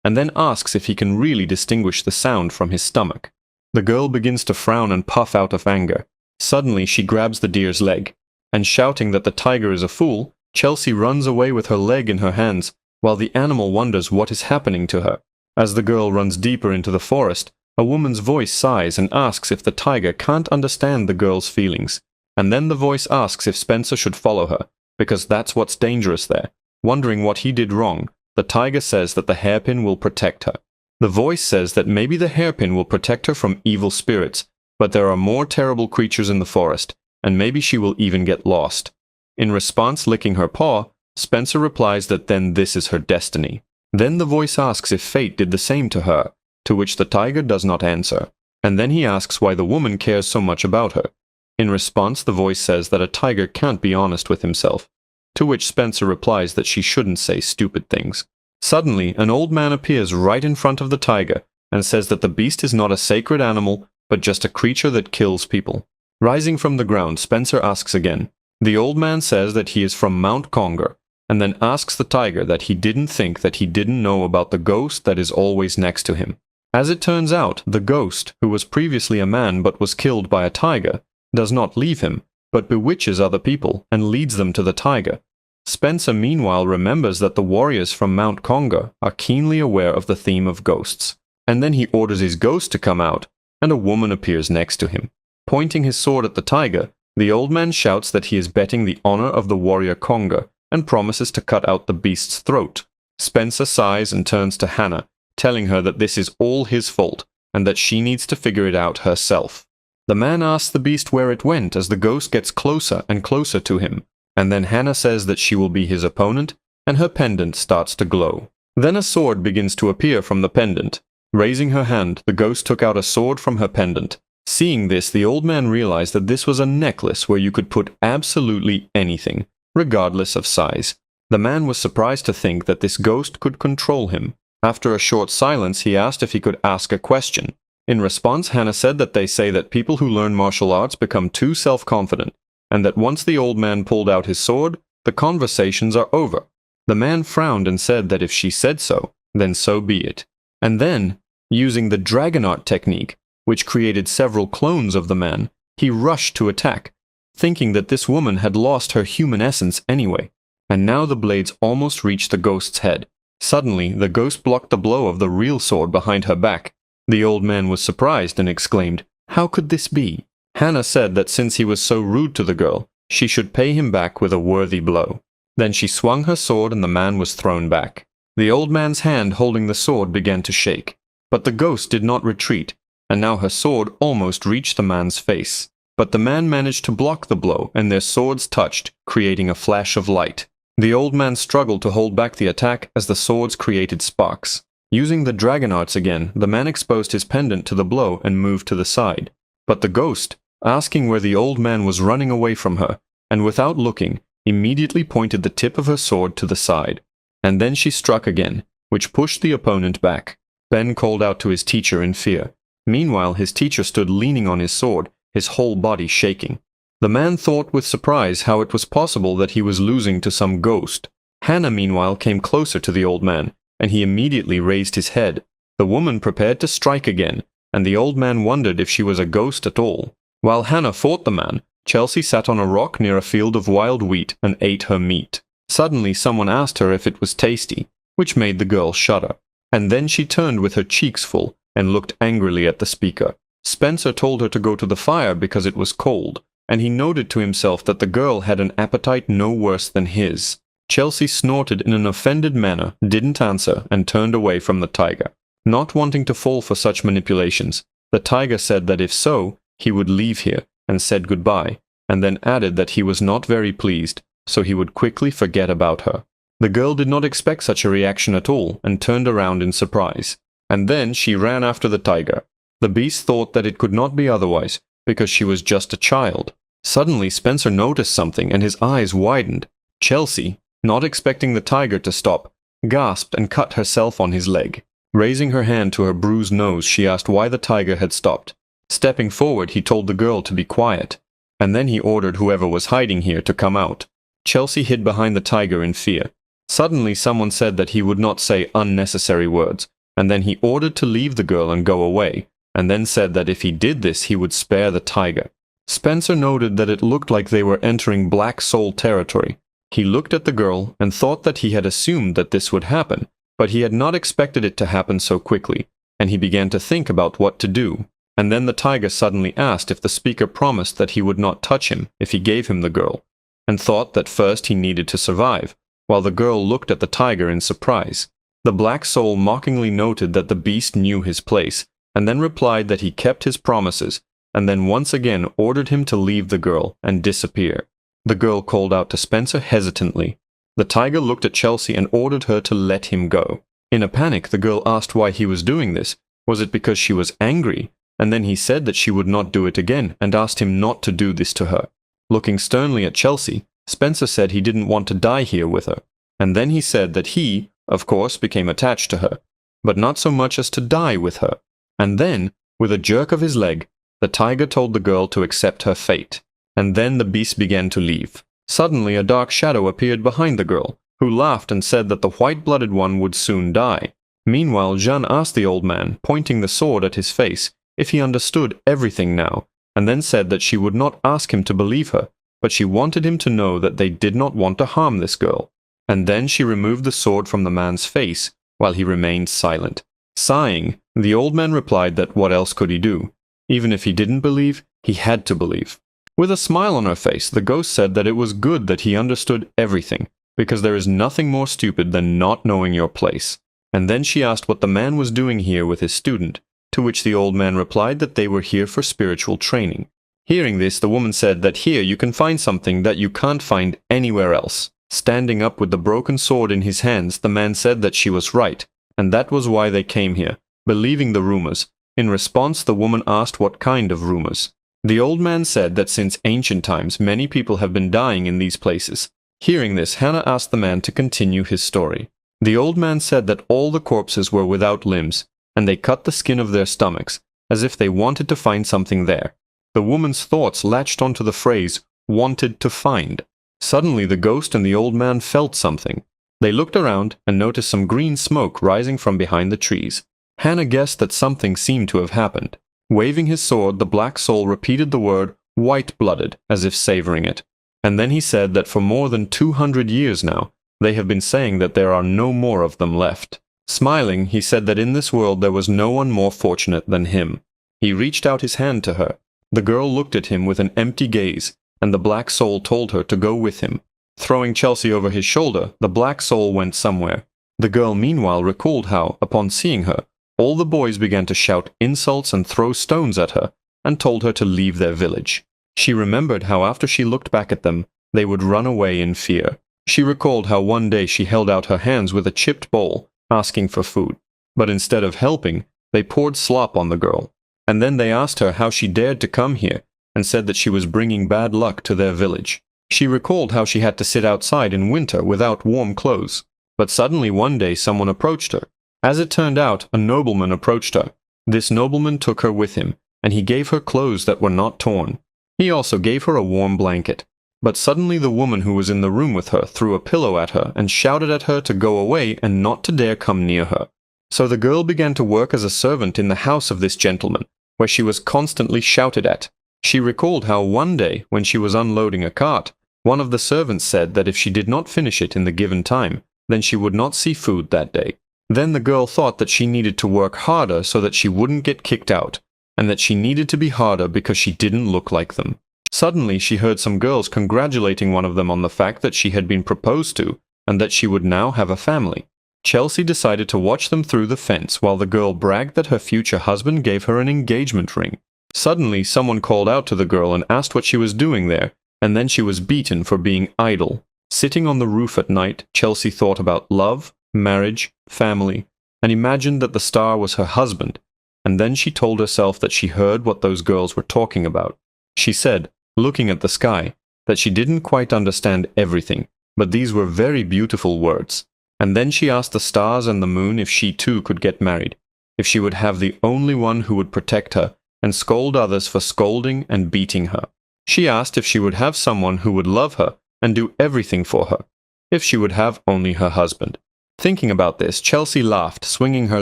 and then asks if he can really distinguish the sound from his stomach. The girl begins to frown and puff out of anger. Suddenly she grabs the deer's leg, and shouting that the tiger is a fool, Chelsea runs away with her leg in her hands, while the animal wonders what is happening to her. As the girl runs deeper into the forest, a woman's voice sighs and asks if the tiger can't understand the girl's feelings, and then the voice asks if Spencer should follow her, because that's what's dangerous there. Wondering what he did wrong, the tiger says that the hairpin will protect her. The voice says that maybe the hairpin will protect her from evil spirits, but there are more terrible creatures in the forest, and maybe she will even get lost. In response, licking her paw, Spencer replies that then this is her destiny. Then the voice asks if fate did the same to her, to which the tiger does not answer, and then he asks why the woman cares so much about her. In response, the voice says that a tiger can't be honest with himself, to which Spencer replies that she shouldn't say stupid things. Suddenly, an old man appears right in front of the tiger and says that the beast is not a sacred animal, but just a creature that kills people. Rising from the ground, Spencer asks again. The old man says that he is from Mount Conger, and then asks the tiger that he didn't think that he didn't know about the ghost that is always next to him. As it turns out, the ghost, who was previously a man but was killed by a tiger, does not leave him, but bewitches other people and leads them to the tiger. Spencer meanwhile remembers that the warriors from Mount Conger are keenly aware of the theme of ghosts, and then he orders his ghost to come out, and a woman appears next to him. Pointing his sword at the tiger, the old man shouts that he is betting the honor of the warrior Conger, and promises to cut out the beast's throat. Spencer sighs and turns to Hannah, telling her that this is all his fault, and that she needs to figure it out herself. The man asks the beast where it went as the ghost gets closer and closer to him, and then Hannah says that she will be his opponent, and her pendant starts to glow. Then a sword begins to appear from the pendant. Raising her hand, the ghost took out a sword from her pendant. Seeing this, the old man realized that this was a necklace where you could put absolutely anything, regardless of size. The man was surprised to think that this ghost could control him. After a short silence, he asked if he could ask a question. In response, Hannah said that they say that people who learn martial arts become too self-confident, and that once the old man pulled out his sword, the conversations are over. The man frowned and said that if she said so, then so be it. And then, using the dragon art technique, which created several clones of the man, he rushed to attack, thinking that this woman had lost her human essence anyway, and now the blades almost reached the ghost's head. Suddenly, the ghost blocked the blow of the real sword behind her back. The old man was surprised and exclaimed, "How could this be?" Hannah said that since he was so rude to the girl, she should pay him back with a worthy blow. Then she swung her sword and the man was thrown back. The old man's hand holding the sword began to shake, but the ghost did not retreat, and now her sword almost reached the man's face. But the man managed to block the blow, and their swords touched, creating a flash of light. The old man struggled to hold back the attack as the swords created sparks. Using the dragon arts again, the man exposed his pendant to the blow and moved to the side. But the ghost, asking where the old man was running away from her, and without looking, immediately pointed the tip of her sword to the side. And then she struck again, which pushed the opponent back. Ben called out to his teacher in fear. Meanwhile, his teacher stood leaning on his sword, his whole body shaking. The man thought with surprise how it was possible that he was losing to some ghost. Hannah, meanwhile, came closer to the old man, and he immediately raised his head. The woman prepared to strike again, and the old man wondered if she was a ghost at all. While Hannah fought the man, Chelsea sat on a rock near a field of wild wheat and ate her meat. Suddenly someone asked her if it was tasty, which made the girl shudder. And then she turned with her cheeks full and looked angrily at the speaker. Spencer told her to go to the fire because it was cold, and he noted to himself that the girl had an appetite no worse than his. Chelsea snorted in an offended manner, didn't answer, and turned away from the tiger. Not wanting to fall for such manipulations, the tiger said that if so, he would leave here, and said goodbye, and then added that he was not very pleased, so he would quickly forget about her. The girl did not expect such a reaction at all, and turned around in surprise. And then she ran after the tiger. The beast thought that it could not be otherwise, because she was just a child. Suddenly Spencer noticed something, and his eyes widened. Chelsea, not expecting the tiger to stop, gasped and cut herself on his leg. Raising her hand to her bruised nose, she asked why the tiger had stopped. Stepping forward, he told the girl to be quiet, and then he ordered whoever was hiding here to come out. Chelsea hid behind the tiger in fear. Suddenly, someone said that he would not say unnecessary words, and then he ordered to leave the girl and go away, and then said that if he did this, he would spare the tiger. Spencer noted that it looked like they were entering Black Soul territory. He looked at the girl and thought that he had assumed that this would happen, but he had not expected it to happen so quickly, and he began to think about what to do. And then the tiger suddenly asked if the speaker promised that he would not touch him if he gave him the girl, and thought that first he needed to survive, while the girl looked at the tiger in surprise. The Black Soul mockingly noted that the beast knew his place, and then replied that he kept his promises, and then once again ordered him to leave the girl and disappear. The girl called out to Spencer hesitantly. The tiger looked at Chelsea and ordered her to let him go. In a panic, the girl asked why he was doing this. Was it because she was angry? And then he said that she would not do it again and asked him not to do this to her. Looking sternly at Chelsea, Spencer said he didn't want to die here with her. And then he said that he, of course, became attached to her, but not so much as to die with her. And then, with a jerk of his leg, the tiger told the girl to accept her fate. And then the beast began to leave. Suddenly, a dark shadow appeared behind the girl, who laughed and said that the white-blooded one would soon die. Meanwhile, Jeanne asked the old man, pointing the sword at his face, if he understood everything now, and then said that she would not ask him to believe her, but she wanted him to know that they did not want to harm this girl. And then she removed the sword from the man's face, while he remained silent. Sighing, the old man replied that what else could he do? Even if he didn't believe, he had to believe. With a smile on her face, the ghost said that it was good that he understood everything, because there is nothing more stupid than not knowing your place. And then she asked what the man was doing here with his student, to which the old man replied that they were here for spiritual training. Hearing this, the woman said that here you can find something that you can't find anywhere else. Standing up with the broken sword in his hands, the man said that she was right, and that was why they came here, believing the rumors. In response, the woman asked what kind of rumors. The old man said that since ancient times, many people have been dying in these places. Hearing this, Hannah asked the man to continue his story. The old man said that all the corpses were without limbs, and they cut the skin of their stomachs, as if they wanted to find something there. The woman's thoughts latched onto the phrase, wanted to find. Suddenly the ghost and the old man felt something. They looked around and noticed some green smoke rising from behind the trees. Hannah guessed that something seemed to have happened. Waving his sword, the Black Soul repeated the word white-blooded, as if savoring it. And then he said that for more than 200 years now, they have been saying that there are no more of them left. Smiling, he said that in this world there was no one more fortunate than him. He reached out his hand to her. The girl looked at him with an empty gaze, and the Black Soul told her to go with him. Throwing Chelsea over his shoulder, the Black Soul went somewhere. The girl meanwhile recalled how, upon seeing her, all the boys began to shout insults and throw stones at her, and told her to leave their village. She remembered how after she looked back at them, they would run away in fear. She recalled how one day she held out her hands with a chipped bowl, asking for food. But instead of helping, they poured slop on the girl. And then they asked her how she dared to come here, and said that she was bringing bad luck to their village. She recalled how she had to sit outside in winter without warm clothes. But suddenly one day someone approached her. As it turned out, a nobleman approached her. This nobleman took her with him, and he gave her clothes that were not torn. He also gave her a warm blanket. But suddenly the woman who was in the room with her threw a pillow at her and shouted at her to go away and not to dare come near her. So the girl began to work as a servant in the house of this gentleman, where she was constantly shouted at. She recalled how one day, when she was unloading a cart, one of the servants said that if she did not finish it in the given time, then she would not see food that day. Then the girl thought that she needed to work harder so that she wouldn't get kicked out, and that she needed to be harder because she didn't look like them. Suddenly she heard some girls congratulating one of them on the fact that she had been proposed to, and that she would now have a family. Chelsea decided to watch them through the fence while the girl bragged that her future husband gave her an engagement ring. Suddenly someone called out to the girl and asked what she was doing there, and then she was beaten for being idle. Sitting on the roof at night, Chelsea thought about love, marriage, family, and imagined that the star was her husband, and then she told herself that she heard what those girls were talking about. She said, looking at the sky, that she didn't quite understand everything, but these were very beautiful words. And then she asked the stars and the moon if she too could get married, if she would have the only one who would protect her and scold others for scolding and beating her. She asked if she would have someone who would love her and do everything for her, if she would have only her husband. Thinking about this, Chelsea laughed, swinging her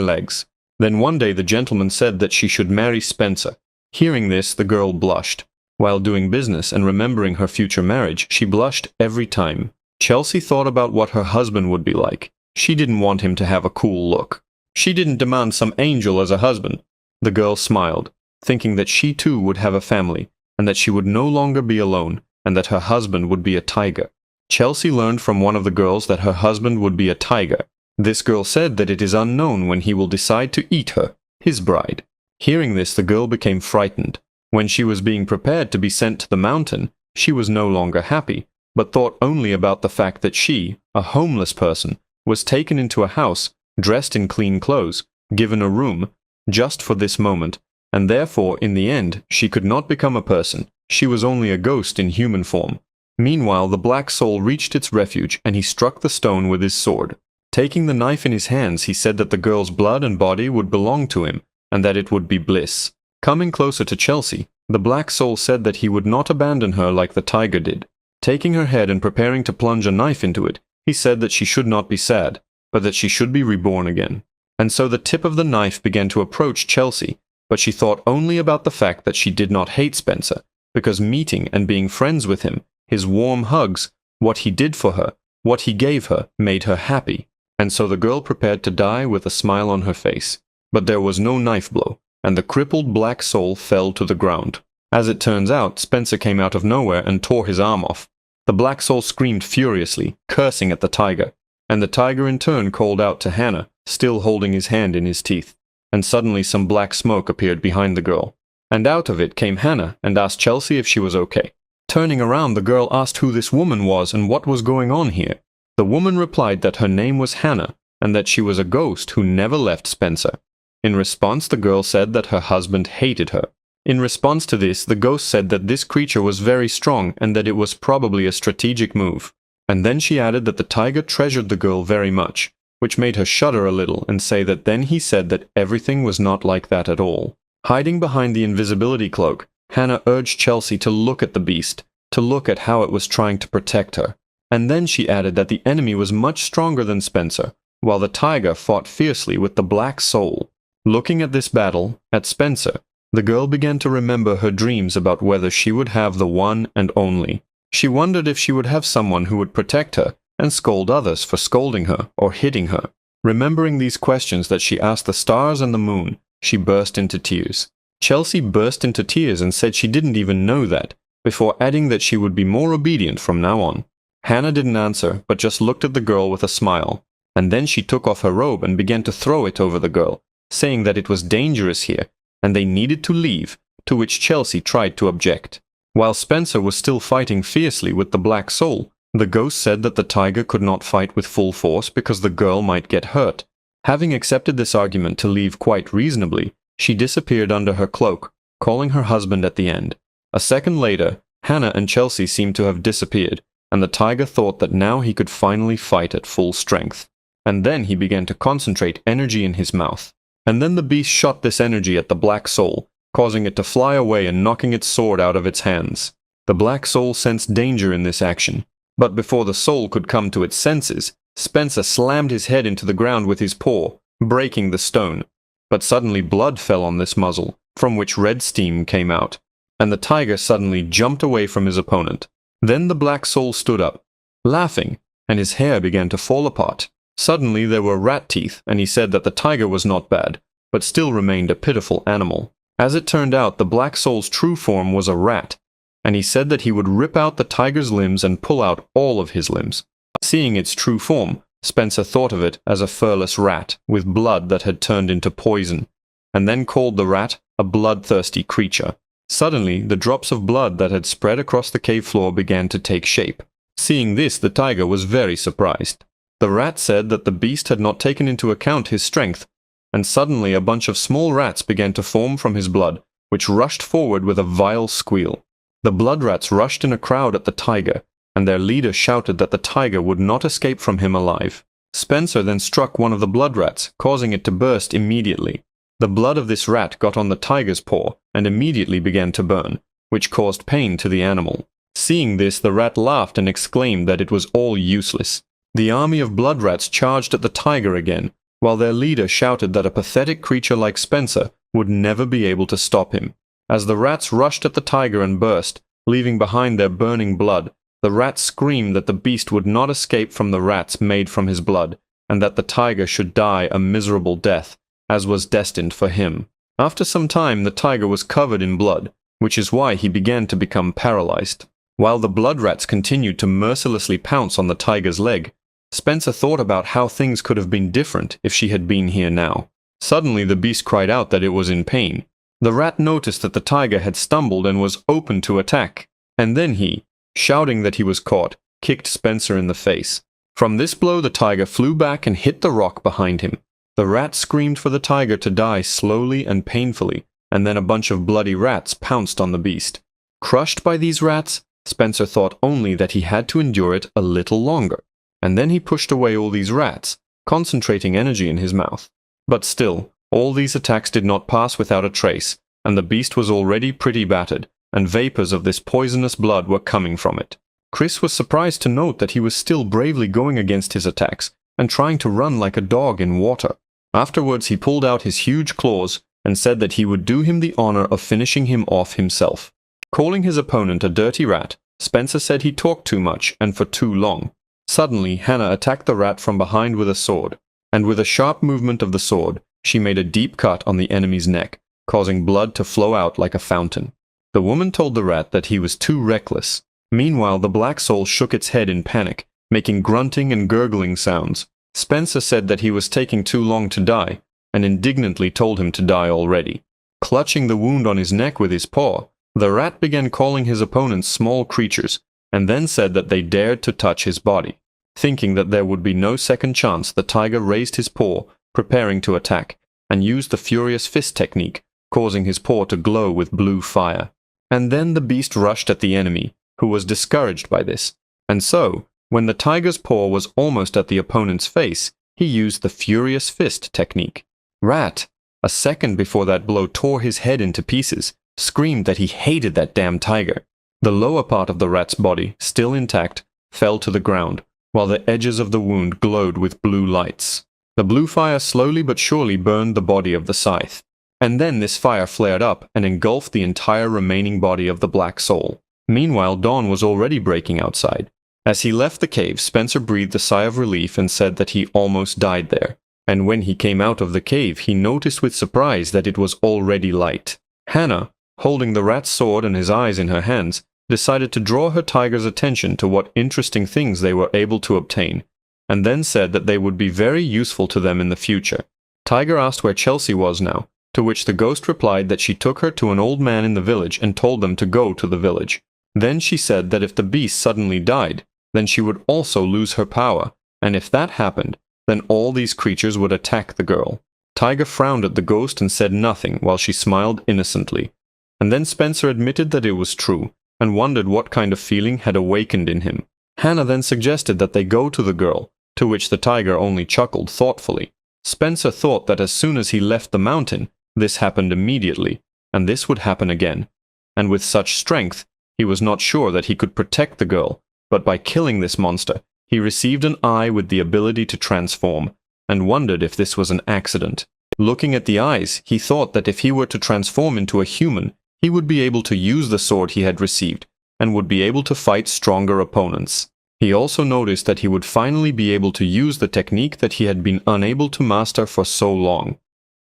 legs. Then one day the gentleman said that she should marry Spencer. Hearing this, the girl blushed. While doing business and remembering her future marriage, she blushed every time. Chelsea thought about what her husband would be like. She didn't want him to have a cool look. She didn't demand some angel as a husband. The girl smiled, thinking that she too would have a family, and that she would no longer be alone, and that her husband would be a tiger. Chelsea learned from one of the girls that her husband would be a tiger. This girl said that it is unknown when he will decide to eat her, his bride. Hearing this, the girl became frightened. When she was being prepared to be sent to the mountain, she was no longer happy, but thought only about the fact that she, a homeless person, was taken into a house, dressed in clean clothes, given a room, just for this moment, and therefore, in the end, she could not become a person. She was only a ghost in human form. Meanwhile, the black soul reached its refuge, and he struck the stone with his sword. Taking the knife in his hands, he said that the girl's blood and body would belong to him, and that it would be bliss. Coming closer to Chelsea, the black soul said that he would not abandon her like the tiger did. Taking her head and preparing to plunge a knife into it, he said that she should not be sad, but that she should be reborn again. And so the tip of the knife began to approach Chelsea, but she thought only about the fact that she did not hate Spencer, because meeting and being friends with him, his warm hugs, what he did for her, what he gave her, made her happy. And so the girl prepared to die with a smile on her face. But there was no knife blow, and the crippled black soul fell to the ground. As it turns out, Spencer came out of nowhere and tore his arm off. The black soul screamed furiously, cursing at the tiger, and the tiger in turn called out to Hannah, still holding his hand in his teeth. And suddenly some black smoke appeared behind the girl, and out of it came Hannah and asked Chelsea if she was okay. Turning around, the girl asked who this woman was and what was going on here. The woman replied that her name was Hannah, and that she was a ghost who never left Spencer. In response, the girl said that her husband hated her. In response to this, the ghost said that this creature was very strong and that it was probably a strategic move. And then she added that the tiger treasured the girl very much, which made her shudder a little and say that then he said that everything was not like that at all. Hiding behind the invisibility cloak, Hannah urged Chelsea to look at the beast, to look at how it was trying to protect her. And then she added that the enemy was much stronger than Spencer, while the tiger fought fiercely with the black soul. Looking at this battle, at Spencer, the girl began to remember her dreams about whether she would have the one and only. She wondered if she would have someone who would protect her and scold others for scolding her or hitting her. Remembering these questions that she asked the stars and the moon, she burst into tears. Chelsea burst into tears and said she didn't even know that, before adding that she would be more obedient from now on. Hannah didn't answer, but just looked at the girl with a smile, and then she took off her robe and began to throw it over the girl, saying that it was dangerous here, and they needed to leave, to which Chelsea tried to object. While Spencer was still fighting fiercely with the black soul, the ghost said that the tiger could not fight with full force because the girl might get hurt. Having accepted this argument to leave quite reasonably, she disappeared under her cloak, calling her husband at the end. A second later, Hannah and Chelsea seemed to have disappeared, and the tiger thought that now he could finally fight at full strength. And then he began to concentrate energy in his mouth. And then the beast shot this energy at the black soul, causing it to fly away and knocking its sword out of its hands. The black soul sensed danger in this action, but before the soul could come to its senses, Spencer slammed his head into the ground with his paw, breaking the stone. But suddenly blood fell on this muzzle, from which red steam came out, and the tiger suddenly jumped away from his opponent. Then the black soul stood up, laughing, and his hair began to fall apart. Suddenly there were rat teeth, and he said that the tiger was not bad, but still remained a pitiful animal. As it turned out, the black soul's true form was a rat, and he said that he would rip out the tiger's limbs and pull out all of his limbs. Seeing its true form, Spencer thought of it as a furless rat with blood that had turned into poison, and then called the rat a bloodthirsty creature. Suddenly, the drops of blood that had spread across the cave floor began to take shape. Seeing this, the tiger was very surprised. The rat said that the beast had not taken into account his strength, and suddenly a bunch of small rats began to form from his blood, which rushed forward with a vile squeal. The blood rats rushed in a crowd at the tiger, and their leader shouted that the tiger would not escape from him alive. Spencer then struck one of the blood rats, causing it to burst immediately. The blood of this rat got on the tiger's paw and immediately began to burn, which caused pain to the animal. Seeing this, the rat laughed and exclaimed that it was all useless. The army of blood rats charged at the tiger again, while their leader shouted that a pathetic creature like Spencer would never be able to stop him. As the rats rushed at the tiger and burst, leaving behind their burning blood, the rat screamed that the beast would not escape from the rats made from his blood, and that the tiger should die a miserable death, as was destined for him. After some time, the tiger was covered in blood, which is why he began to become paralyzed. While the blood rats continued to mercilessly pounce on the tiger's leg, Spencer thought about how things could have been different if she had been here now. Suddenly the beast cried out that it was in pain. The rat noticed that the tiger had stumbled and was open to attack, and then he, shouting that he was caught, kicked Spencer in the face. From this blow the tiger flew back and hit the rock behind him. The rat screamed for the tiger to die slowly and painfully, and then a bunch of bloody rats pounced on the beast. Crushed by these rats, Spencer thought only that he had to endure it a little longer, and then he pushed away all these rats, concentrating energy in his mouth. But still, all these attacks did not pass without a trace, and the beast was already pretty battered, and vapors of this poisonous blood were coming from it. Chris was surprised to note that he was still bravely going against his attacks, and trying to run like a dog in water. Afterwards he pulled out his huge claws, and said that he would do him the honor of finishing him off himself. Calling his opponent a dirty rat, Spencer said he talked too much and for too long. Suddenly, Hannah attacked the rat from behind with a sword, and with a sharp movement of the sword, she made a deep cut on the enemy's neck, causing blood to flow out like a fountain. The woman told the rat that he was too reckless. Meanwhile, the black soul shook its head in panic, making grunting and gurgling sounds. Spencer said that he was taking too long to die, and indignantly told him to die already. Clutching the wound on his neck with his paw, the rat began calling his opponents small creatures, and then said that they dared to touch his body. Thinking that there would be no second chance, the tiger raised his paw, preparing to attack, and used the furious fist technique, causing his paw to glow with blue fire. And then the beast rushed at the enemy, who was discouraged by this. And so, when the tiger's paw was almost at the opponent's face, he used the furious fist technique. Rat, a second before that blow tore his head into pieces, screamed that he hated that damn tiger. The lower part of the rat's body, still intact, fell to the ground, while the edges of the wound glowed with blue lights. The blue fire slowly but surely burned the body of the scythe, and then this fire flared up and engulfed the entire remaining body of the black soul. Meanwhile, dawn was already breaking outside. As he left the cave, Spencer breathed a sigh of relief and said that he almost died there, and when he came out of the cave, he noticed with surprise that it was already light. Hannah, holding the rat's sword and his eyes in her hands, decided to draw her tiger's attention to what interesting things they were able to obtain, and then said that they would be very useful to them in the future. Tiger asked where Chelsea was now, to which the ghost replied that she took her to an old man in the village and told them to go to the village. Then she said that if the beast suddenly died, then she would also lose her power, and if that happened, then all these creatures would attack the girl. Tiger frowned at the ghost and said nothing while she smiled innocently. And then Spencer admitted that it was true, and wondered what kind of feeling had awakened in him. Hannah then suggested that they go to the girl, to which the tiger only chuckled thoughtfully. Spencer thought that as soon as he left the mountain, this happened immediately, and this would happen again. And with such strength, he was not sure that he could protect the girl, but by killing this monster, he received an eye with the ability to transform, and wondered if this was an accident. Looking at the eyes, he thought that if he were to transform into a human, he would be able to use the sword he had received, and would be able to fight stronger opponents. He also noticed that he would finally be able to use the technique that he had been unable to master for so long.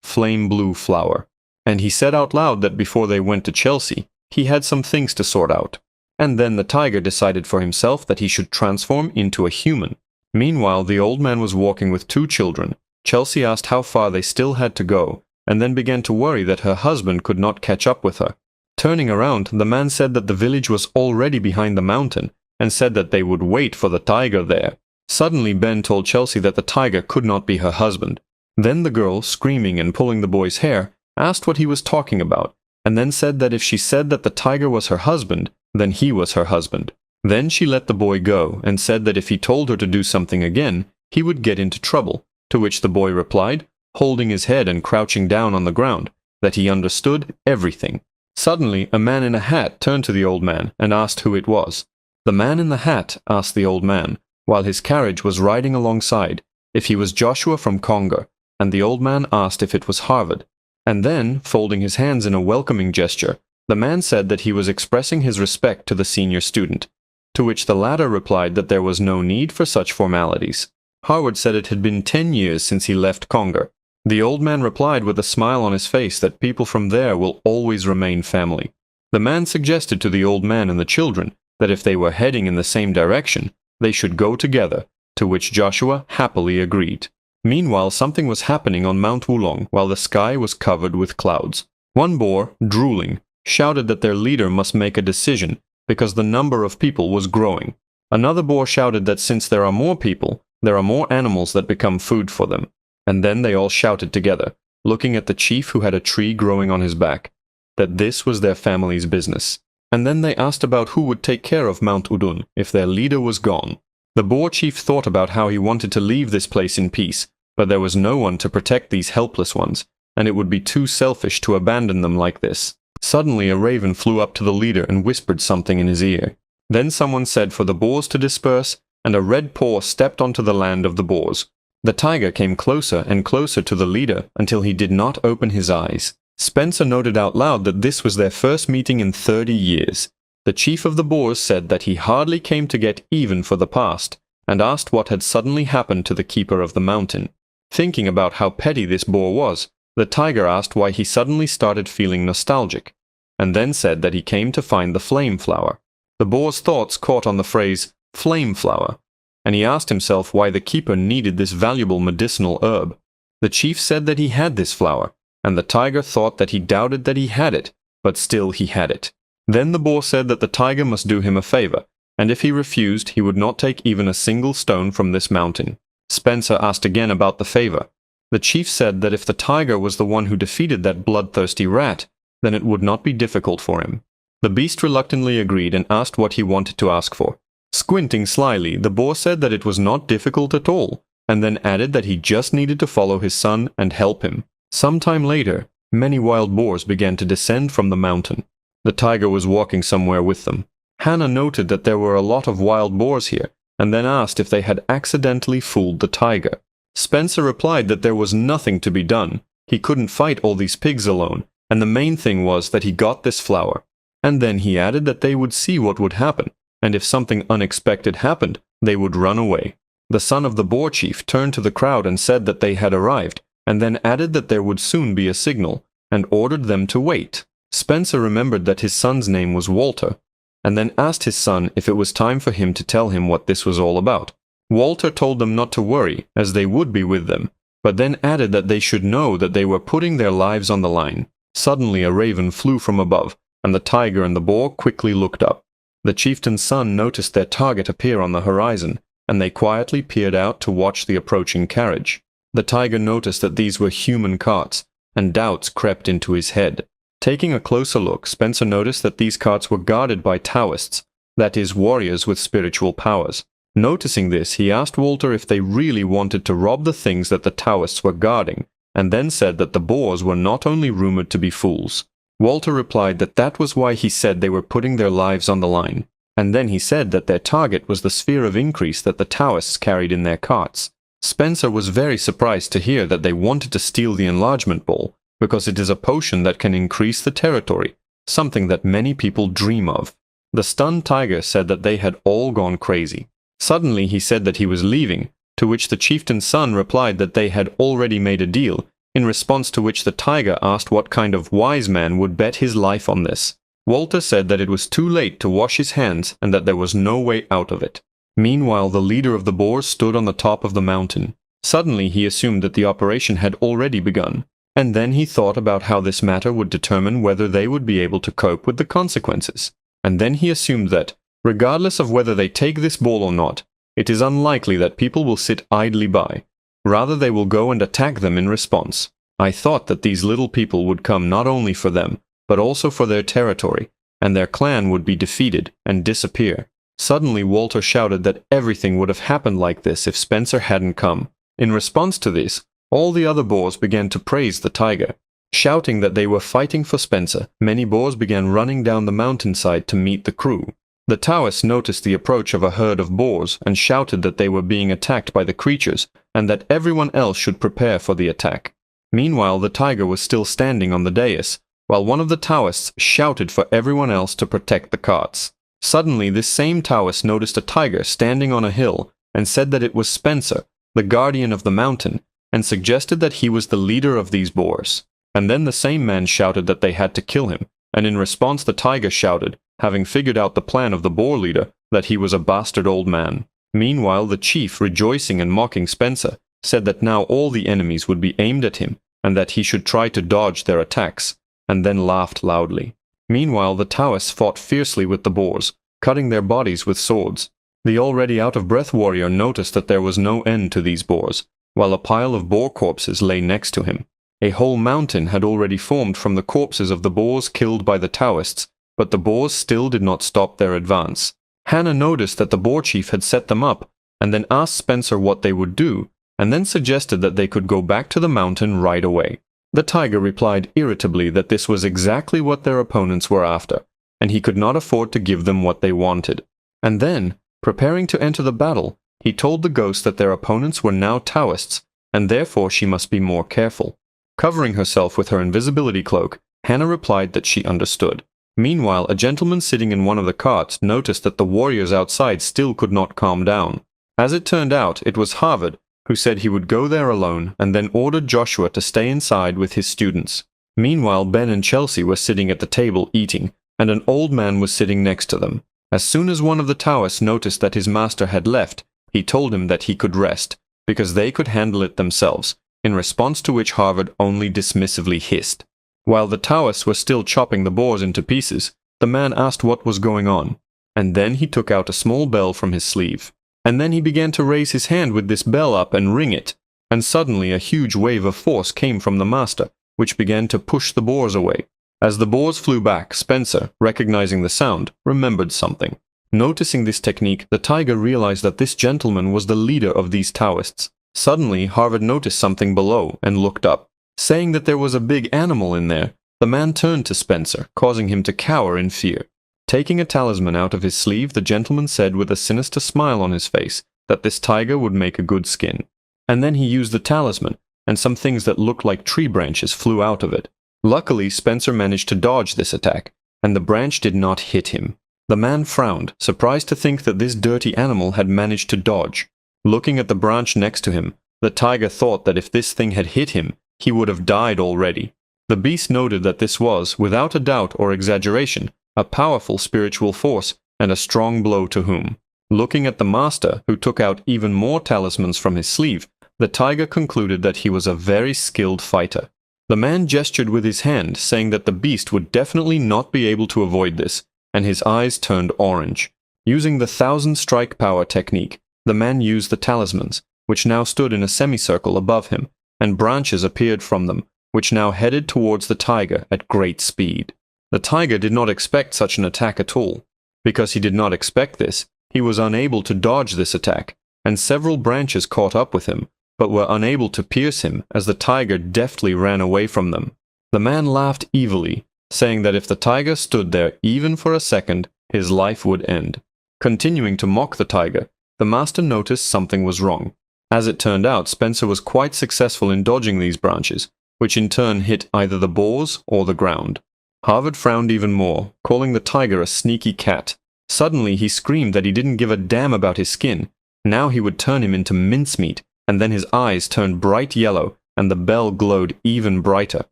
Flame blue flower. And he said out loud that before they went to Chelsea, he had some things to sort out. And then the tiger decided for himself that he should transform into a human. Meanwhile, the old man was walking with two children. Chelsea asked how far they still had to go, and then began to worry that her husband could not catch up with her. Turning around, the man said that the village was already behind the mountain, and said that they would wait for the tiger there. Suddenly Ben told Chelsea that the tiger could not be her husband. Then the girl, screaming and pulling the boy's hair, asked what he was talking about, and then said that if she said that the tiger was her husband, then he was her husband. Then she let the boy go, and said that if he told her to do something again, he would get into trouble, to which the boy replied, holding his head and crouching down on the ground, that he understood everything. Suddenly, a man in a hat turned to the old man and asked who it was. The man in the hat asked the old man, while his carriage was riding alongside, if he was Joshua from Conga, and the old man asked if it was Harvard. And then, folding his hands in a welcoming gesture, the man said that he was expressing his respect to the senior student, to which the latter replied that there was no need for such formalities. Harvard said it had been 10 years since he left Conga. The old man replied with a smile on his face that people from there will always remain family. The man suggested to the old man and the children that if they were heading in the same direction, they should go together, to which Joshua happily agreed. Meanwhile, something was happening on Mount Wulong while the sky was covered with clouds. One boar, drooling, shouted that their leader must make a decision because the number of people was growing. Another boar shouted that since there are more people, there are more animals that become food for them. And then they all shouted together, looking at the chief who had a tree growing on his back, that this was their family's business. And then they asked about who would take care of Mount Udun if their leader was gone. The boar chief thought about how he wanted to leave this place in peace, but there was no one to protect these helpless ones, and it would be too selfish to abandon them like this. Suddenly a raven flew up to the leader and whispered something in his ear. Then someone said for the boars to disperse, and a red paw stepped onto the land of the boars. The tiger came closer and closer to the leader until he did not open his eyes. Spencer noted out loud that this was their first meeting in 30 years. The chief of the boars said that he hardly came to get even for the past, and asked what had suddenly happened to the keeper of the mountain. Thinking about how petty this boar was, the tiger asked why he suddenly started feeling nostalgic, and then said that he came to find the flame flower. The boar's thoughts caught on the phrase, flame flower, and he asked himself why the keeper needed this valuable medicinal herb. The chief said that he had this flower, and the tiger thought that he doubted that he had it, but still he had it. Then the boar said that the tiger must do him a favor, and if he refused, he would not take even a single stone from this mountain. Spencer asked again about the favor. The chief said that if the tiger was the one who defeated that bloodthirsty rat, then it would not be difficult for him. The beast reluctantly agreed and asked what he wanted to ask for. Squinting slyly, the boar said that it was not difficult at all, and then added that he just needed to follow his son and help him. Some time later, many wild boars began to descend from the mountain. The tiger was walking somewhere with them. Hannah noted that there were a lot of wild boars here, and then asked if they had accidentally fooled the tiger. Spencer replied that there was nothing to be done. He couldn't fight all these pigs alone, and the main thing was that he got this flower. And then he added that they would see what would happen, and if something unexpected happened, they would run away. The son of the boar chief turned to the crowd and said that they had arrived, and then added that there would soon be a signal, and ordered them to wait. Spencer remembered that his son's name was Walter, and then asked his son if it was time for him to tell him what this was all about. Walter told them not to worry, as they would be with them, but then added that they should know that they were putting their lives on the line. Suddenly a raven flew from above, and the tiger and the boar quickly looked up. The chieftain's son noticed their target appear on the horizon, and they quietly peered out to watch the approaching carriage. The tiger noticed that these were human carts, and doubts crept into his head. Taking a closer look, Spencer noticed that these carts were guarded by Taoists, that is, warriors with spiritual powers. Noticing this, he asked Walter if they really wanted to rob the things that the Taoists were guarding, and then said that the boars were not only rumored to be fools. Walter replied that that was why he said they were putting their lives on the line, and then he said that their target was the sphere of increase that the Taoists carried in their carts. Spencer was very surprised to hear that they wanted to steal the enlargement ball, because it is a potion that can increase the territory, something that many people dream of. The stunned tiger said that they had all gone crazy. Suddenly he said that he was leaving, to which the chieftain's son replied that they had already made a deal, in response to which the tiger asked what kind of wise man would bet his life on this. Walter said that it was too late to wash his hands and that there was no way out of it. Meanwhile, the leader of the boars stood on the top of the mountain. Suddenly he assumed that the operation had already begun, and then he thought about how this matter would determine whether they would be able to cope with the consequences. And then he assumed that, regardless of whether they take this ball or not, it is unlikely that people will sit idly by. Rather, they will go and attack them in response. I thought that these little people would come not only for them, but also for their territory, and their clan would be defeated and disappear. Suddenly Walter shouted that everything would have happened like this if Spencer hadn't come. In response to this, all the other boars began to praise the tiger. Shouting that they were fighting for Spencer, many boars began running down the mountainside to meet the crew. The Taoists noticed the approach of a herd of boars and shouted that they were being attacked by the creatures and that everyone else should prepare for the attack. Meanwhile, the tiger was still standing on the dais, while one of the Taoists shouted for everyone else to protect the carts. Suddenly, this same Taoist noticed a tiger standing on a hill and said that it was Spencer, the guardian of the mountain, and suggested that he was the leader of these boars. And then the same man shouted that they had to kill him, and in response the tiger shouted, having figured out the plan of the boar leader, that he was a bastard old man. Meanwhile, the chief, rejoicing and mocking Spencer, said that now all the enemies would be aimed at him, and that he should try to dodge their attacks, and then laughed loudly. Meanwhile, the Taoists fought fiercely with the boars, cutting their bodies with swords. The already out-of-breath warrior noticed that there was no end to these boars, while a pile of boar corpses lay next to him. A whole mountain had already formed from the corpses of the boars killed by the Taoists, but the boars still did not stop their advance. Hannah noticed that the boar chief had set them up, and then asked Spencer what they would do, and then suggested that they could go back to the mountain right away. The tiger replied irritably that this was exactly what their opponents were after, and he could not afford to give them what they wanted. And then, preparing to enter the battle, he told the ghost that their opponents were now Taoists, and therefore she must be more careful. Covering herself with her invisibility cloak, Hannah replied that she understood. Meanwhile, a gentleman sitting in one of the carts noticed that the warriors outside still could not calm down. As it turned out, it was Harvard, who said he would go there alone and then ordered Joshua to stay inside with his students. Meanwhile, Ben and Chelsea were sitting at the table eating, and an old man was sitting next to them. As soon as one of the Taoists noticed that his master had left, he told him that he could rest, because they could handle it themselves, in response to which Harvard only dismissively hissed. While the Taoists were still chopping the boars into pieces, the man asked what was going on, and then he took out a small bell from his sleeve. And then he began to raise his hand with this bell up and ring it, and suddenly a huge wave of force came from the master, which began to push the boars away. As the boars flew back, Spencer, recognizing the sound, remembered something. Noticing this technique, the tiger realized that this gentleman was the leader of these Taoists. Suddenly, Harvard noticed something below and looked up. Saying that there was a big animal in there, the man turned to Spencer, causing him to cower in fear. Taking a talisman out of his sleeve, the gentleman said with a sinister smile on his face that this tiger would make a good skin. And then he used the talisman, and some things that looked like tree branches flew out of it. Luckily, Spencer managed to dodge this attack, and the branch did not hit him. The man frowned, surprised to think that this dirty animal had managed to dodge. Looking at the branch next to him, the tiger thought that if this thing had hit him, he would have died already. The beast noted that this was, without a doubt or exaggeration, a powerful spiritual force and a strong blow to whom. Looking at the master, who took out even more talismans from his sleeve, the tiger concluded that he was a very skilled fighter. The man gestured with his hand, saying that the beast would definitely not be able to avoid this, and his eyes turned orange. Using the 1,000 strike power technique, the man used the talismans, which now stood in a semicircle above him, and branches appeared from them, which now headed towards the tiger at great speed. The tiger did not expect such an attack at all. Because he did not expect this, he was unable to dodge this attack, and several branches caught up with him, but were unable to pierce him as the tiger deftly ran away from them. The man laughed evilly, saying that if the tiger stood there even for a second, his life would end. Continuing to mock the tiger, the master noticed something was wrong. As it turned out, Spencer was quite successful in dodging these branches, which in turn hit either the boars or the ground. Harvard frowned even more, calling the tiger a sneaky cat. Suddenly he screamed that he didn't give a damn about his skin. Now he would turn him into mincemeat, and then his eyes turned bright yellow, and the bell glowed even brighter.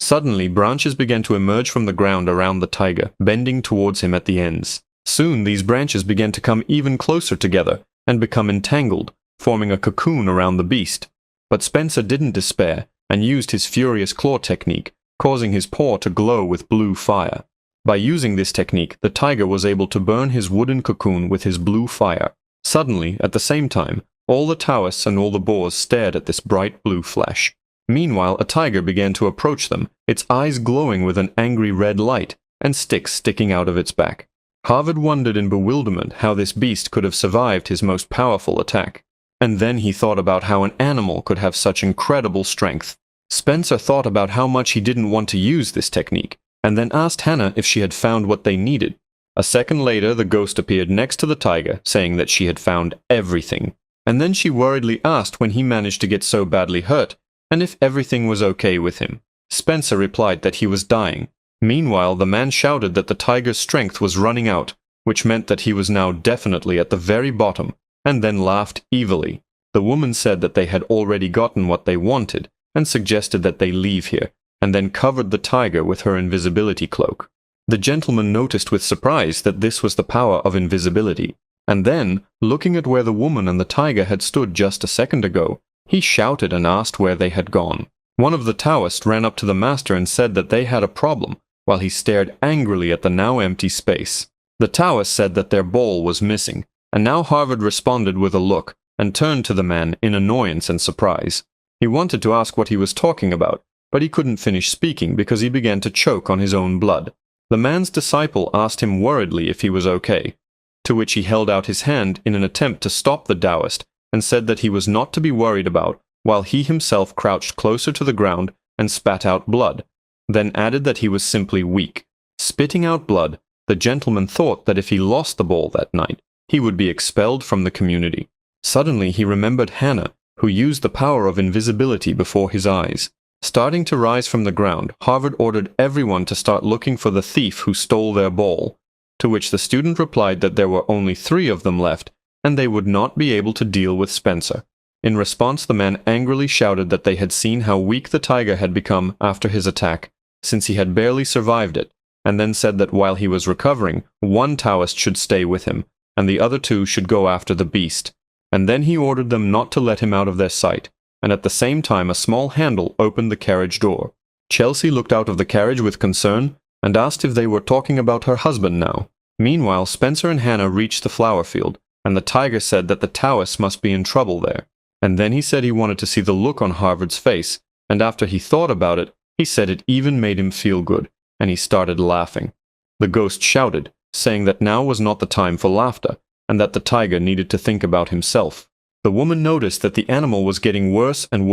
Suddenly branches began to emerge from the ground around the tiger, bending towards him at the ends. Soon these branches began to come even closer together, and become entangled, forming a cocoon around the beast. But Spencer didn't despair, and used his furious claw technique, causing his paw to glow with blue fire. By using this technique, the tiger was able to burn his wooden cocoon with his blue fire. Suddenly, at the same time, all the Taoists and all the boars stared at this bright blue flash. Meanwhile, a tiger began to approach them, its eyes glowing with an angry red light, and sticks sticking out of its back. Harvard wondered in bewilderment how this beast could have survived his most powerful attack. And then he thought about how an animal could have such incredible strength. Spencer thought about how much he didn't want to use this technique, and then asked Hannah if she had found what they needed. A second later, the ghost appeared next to the tiger, saying that she had found everything. And then she worriedly asked when he managed to get so badly hurt, and if everything was okay with him. Spencer replied that he was dying. Meanwhile, the man shouted that the tiger's strength was running out, which meant that he was now definitely at the very bottom, and then laughed evilly. The woman said that they had already gotten what they wanted, and suggested that they leave here, and then covered the tiger with her invisibility cloak. The gentleman noticed with surprise that this was the power of invisibility, and then, looking at where the woman and the tiger had stood just a second ago, he shouted and asked where they had gone. One of the Taoists ran up to the master and said that they had a problem, while he stared angrily at the now empty space. The Taoist said that their ball was missing, and now Harvard responded with a look, and turned to the man in annoyance and surprise. He wanted to ask what he was talking about, but he couldn't finish speaking because he began to choke on his own blood. The man's disciple asked him worriedly if he was okay, to which he held out his hand in an attempt to stop the Taoist, and said that he was not to be worried about, while he himself crouched closer to the ground and spat out blood, then added that he was simply weak. Spitting out blood, the gentleman thought that if he lost the ball that night, he would be expelled from the community. Suddenly he remembered Hannah, who used the power of invisibility before his eyes. Starting to rise from the ground, Harvard ordered everyone to start looking for the thief who stole their ball, to which the student replied that there were only 3 of them left, and they would not be able to deal with Spencer. In response, the man angrily shouted that they had seen how weak the tiger had become after his attack, since he had barely survived it, and then said that while he was recovering, 1 Taoist should stay with him, and the other 2 should go after the beast. And then he ordered them not to let him out of their sight, and at the same time a small handle opened the carriage door. Chelsea looked out of the carriage with concern, and asked if they were talking about her husband now. Meanwhile, Spencer and Hannah reached the flower field, and the tiger said that the Taoists must be in trouble there. And then he said he wanted to see the look on Harvard's face, and after he thought about it, he said it even made him feel good, and he started laughing. The ghost shouted, saying that now was not the time for laughter, and that the tiger needed to think about himself. The woman noticed that the animal was getting worse, and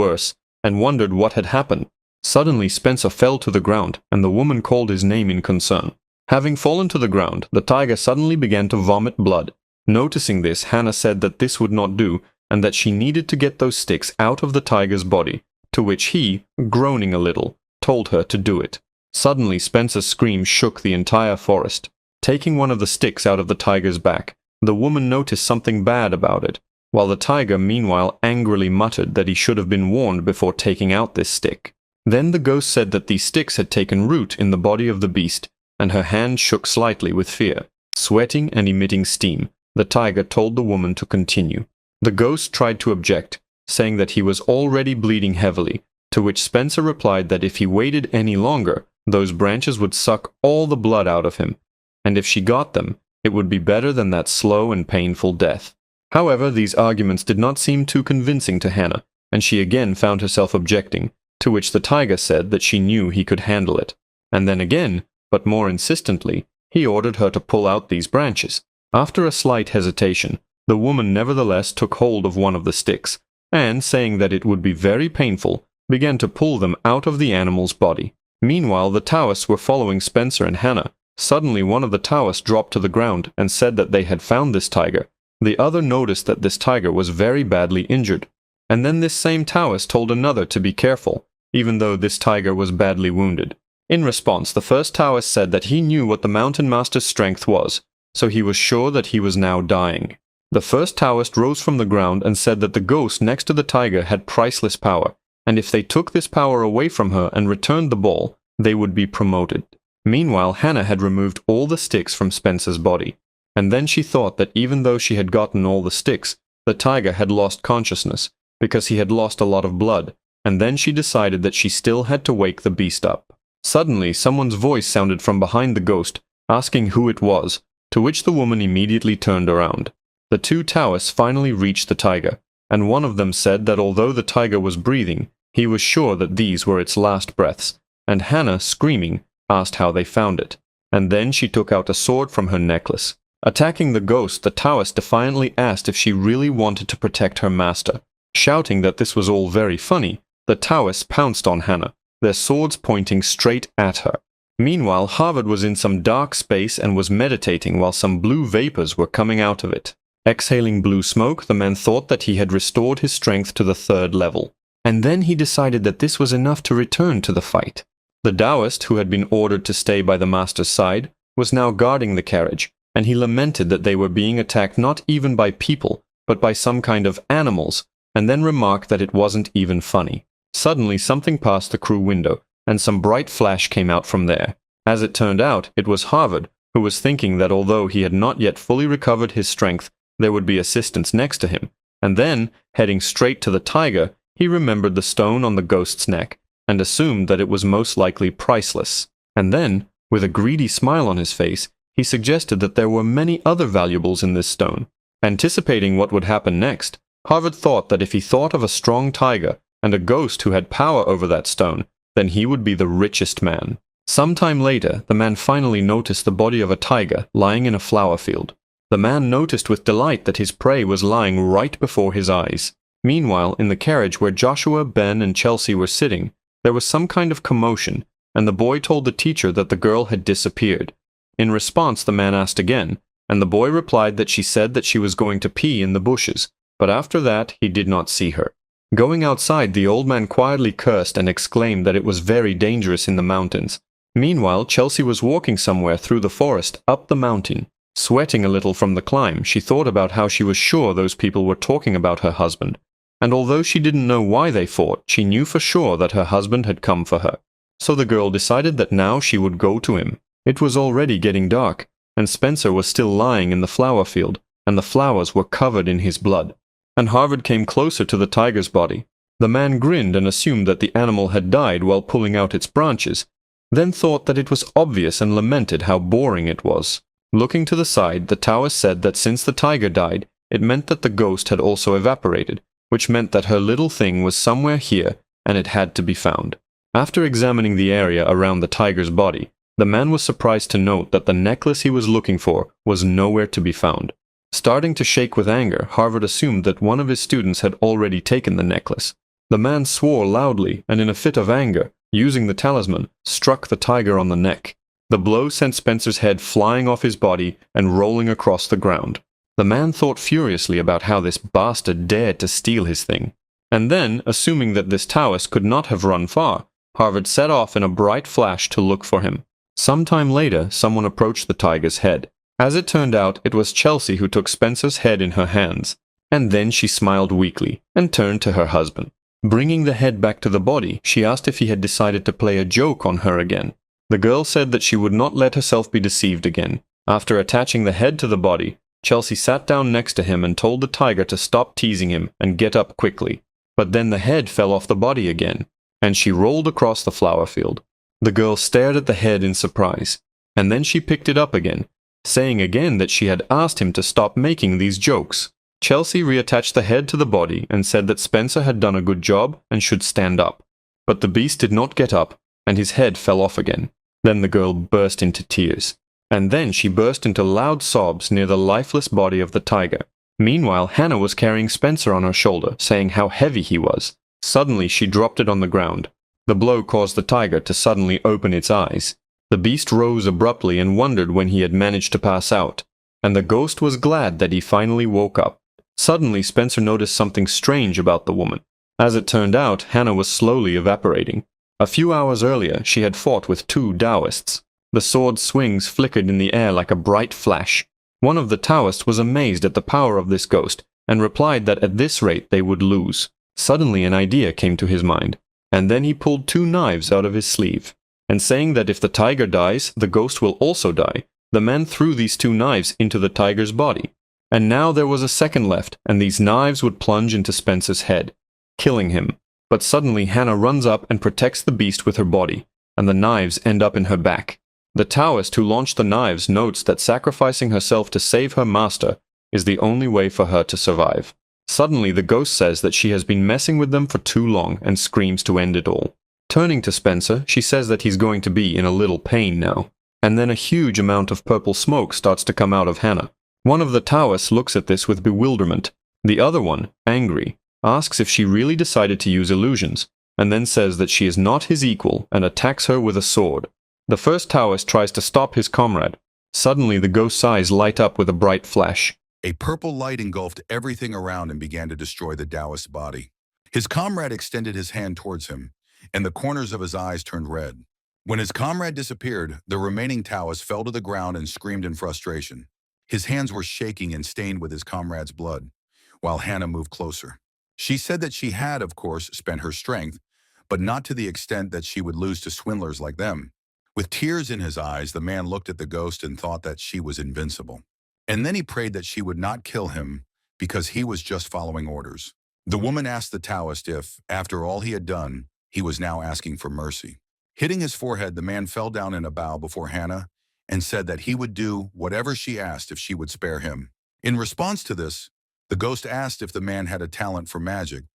wondered what had happened. Suddenly Spencer fell to the ground, and the woman called his name in concern. Having fallen to the ground, the tiger suddenly began to vomit blood. Noticing this, Hannah said that this would not do, and that she needed to get those sticks out of the tiger's body, to which he, groaning a little, told her to do it. Suddenly Spencer's scream shook the entire forest. Taking one of the sticks out of the tiger's back, the woman noticed something bad about it, while the tiger meanwhile angrily muttered that he should have been warned before taking out this stick. Then the ghost said that these sticks had taken root in the body of the beast, and her hand shook slightly with fear. Sweating and emitting steam, the tiger told the woman to continue. The ghost tried to object, saying that he was already bleeding heavily, to which Spencer replied that if he waited any longer, those branches would suck all the blood out of him, and if she got them, it would be better than that slow and painful death. However, these arguments did not seem too convincing to Hannah, and she again found herself objecting, to which the tiger said that she knew he could handle it. And then again, but more insistently, he ordered her to pull out these branches. After a slight hesitation, the woman nevertheless took hold of one of the sticks, and, saying that it would be very painful, began to pull them out of the animal's body. Meanwhile, the Taoists were following Spencer and Hannah. Suddenly one of the Taoists dropped to the ground and said that they had found this tiger. The other noticed that this tiger was very badly injured. And then this same Taoist told another to be careful, even though this tiger was badly wounded. In response, the first Taoist said that he knew what the mountain master's strength was, so he was sure that he was now dying. The first Taoist rose from the ground and said that the ghost next to the tiger had priceless power, and if they took this power away from her and returned the ball, they would be promoted. Meanwhile, Hannah had removed all the sticks from Spencer's body, and then she thought that even though she had gotten all the sticks, the tiger had lost consciousness, because he had lost a lot of blood, and then she decided that she still had to wake the beast up. Suddenly, someone's voice sounded from behind the ghost, asking who it was, to which the woman immediately turned around. The two Taoists finally reached the tiger, and one of them said that although the tiger was breathing, he was sure that these were its last breaths, and Hannah, screaming, asked how they found it. and then she took out a sword from her necklace. Attacking the ghost, the Taoist defiantly asked if she really wanted to protect her master. Shouting that this was all very funny, the Taoists pounced on Hannah, their swords pointing straight at her. Meanwhile, Harvard was in some dark space and was meditating while some blue vapors were coming out of it. Exhaling blue smoke, the man thought that he had restored his strength to the 3rd level. And then he decided that this was enough to return to the fight. The Taoist, who had been ordered to stay by the master's side, was now guarding the carriage, and he lamented that they were being attacked not even by people, but by some kind of animals, and then remarked that it wasn't even funny. Suddenly something passed the crew window, and some bright flash came out from there. As it turned out, it was Harvard, who was thinking that although he had not yet fully recovered his strength, there would be assistance next to him, and then, heading straight to the tiger, he remembered the stone on the ghost's neck, and assumed that it was most likely priceless. And then, with a greedy smile on his face, he suggested that there were many other valuables in this stone. Anticipating what would happen next, Harvard thought that if he thought of a strong tiger and a ghost who had power over that stone, then he would be the richest man. Sometime later, the man finally noticed the body of a tiger lying in a flower field. The man noticed with delight that his prey was lying right before his eyes. Meanwhile, in the carriage where Joshua, Ben, and Chelsea were sitting, there was some kind of commotion, and the boy told the teacher that the girl had disappeared. In response, the man asked again, and the boy replied that she said that she was going to pee in the bushes, but after that he did not see her. Going outside, the old man quietly cursed and exclaimed that it was very dangerous in the mountains. Meanwhile, Chelsea was walking somewhere through the forest, up the mountain. Sweating a little from the climb, she thought about how she was sure those people were talking about her husband, and although she didn't know why they fought, she knew for sure that her husband had come for her. So the girl decided that now she would go to him. It was already getting dark, and Spencer was still lying in the flower field, and the flowers were covered in his blood. And Harvard came closer to the tiger's body. The man grinned and assumed that the animal had died while pulling out its branches, then thought that it was obvious and lamented how boring it was. Looking to the side, the Taoist said that since the tiger died, it meant that the ghost had also evaporated, which meant that her little thing was somewhere here, and it had to be found. After examining the area around the tiger's body, the man was surprised to note that the necklace he was looking for was nowhere to be found. Starting to shake with anger, Harvard assumed that one of his students had already taken the necklace. The man swore loudly, and in a fit of anger, using the talisman, struck the tiger on the neck. The blow sent Spencer's head flying off his body and rolling across the ground. The man thought furiously about how this bastard dared to steal his thing. And then, assuming that this Taoist could not have run far, Harvard set off in a bright flash to look for him. Sometime later, someone approached the tiger's head. As it turned out, it was Chelsea who took Spencer's head in her hands. And then she smiled weakly and turned to her husband. Bringing the head back to the body, she asked if he had decided to play a joke on her again. The girl said that she would not let herself be deceived again. After attaching the head to the body, Chelsea sat down next to him and told the tiger to stop teasing him and get up quickly. But then the head fell off the body again, and she rolled across the flower field. The girl stared at the head in surprise, and then she picked it up again, saying again that she had asked him to stop making these jokes. Chelsea reattached the head to the body and said that Spencer had done a good job and should stand up. But the beast did not get up, and his head fell off again. Then the girl burst into tears. And then she burst into loud sobs near the lifeless body of the tiger. Meanwhile, Hannah was carrying Spencer on her shoulder, saying how heavy he was. Suddenly, she dropped it on the ground. The blow caused the tiger to suddenly open its eyes. The beast rose abruptly and wondered when he had managed to pass out. And the ghost was glad that he finally woke up. Suddenly, Spencer noticed something strange about the woman. As it turned out, Hannah was slowly evaporating. A few hours earlier, she had fought with 2 Taoists. The sword swings flickered in the air like a bright flash. One of the Taoists was amazed at the power of this ghost, and replied that at this rate they would lose. Suddenly an idea came to his mind, and then he pulled 2 knives out of his sleeve. And saying that if the tiger dies, the ghost will also die, the man threw these 2 knives into the tiger's body. And now there was a second left, and these knives would plunge into Spencer's head, killing him. But suddenly Hannah runs up and protects the beast with her body, and the knives end up in her back. The Taoist who launched the knives notes that sacrificing herself to save her master is the only way for her to survive. Suddenly the ghost says that she has been messing with them for too long and screams to end it all. Turning to Spencer, she says that he's going to be in a little pain now. and then a huge amount of purple smoke starts to come out of Hannah. One of the Taoists looks at this with bewilderment. The other one, angry, asks if she really decided to use illusions, and then says that she is not his equal and attacks her with a sword. The first Taoist tries to stop his comrade. Suddenly the ghost's eyes light up with a bright flash. A purple light engulfed everything around and began to destroy the Taoist's body. His comrade extended his hand towards him, and the corners of his eyes turned red. When his comrade disappeared, the remaining Taoist fell to the ground and screamed in frustration. His hands were shaking and stained with his comrade's blood, while Hannah moved closer. She said that she had, of course, spent her strength, but not to the extent that she would lose to swindlers like them. With tears in his eyes, the man looked at the ghost and thought that she was invincible. And then he prayed that she would not kill him because he was just following orders. The woman asked the Taoist if, after all he had done, he was now asking for mercy. Hitting his forehead, the man fell down in a bow before Hannah and said that he would do whatever she asked if she would spare him. In response to this, the ghost asked if the man had a talent for magic,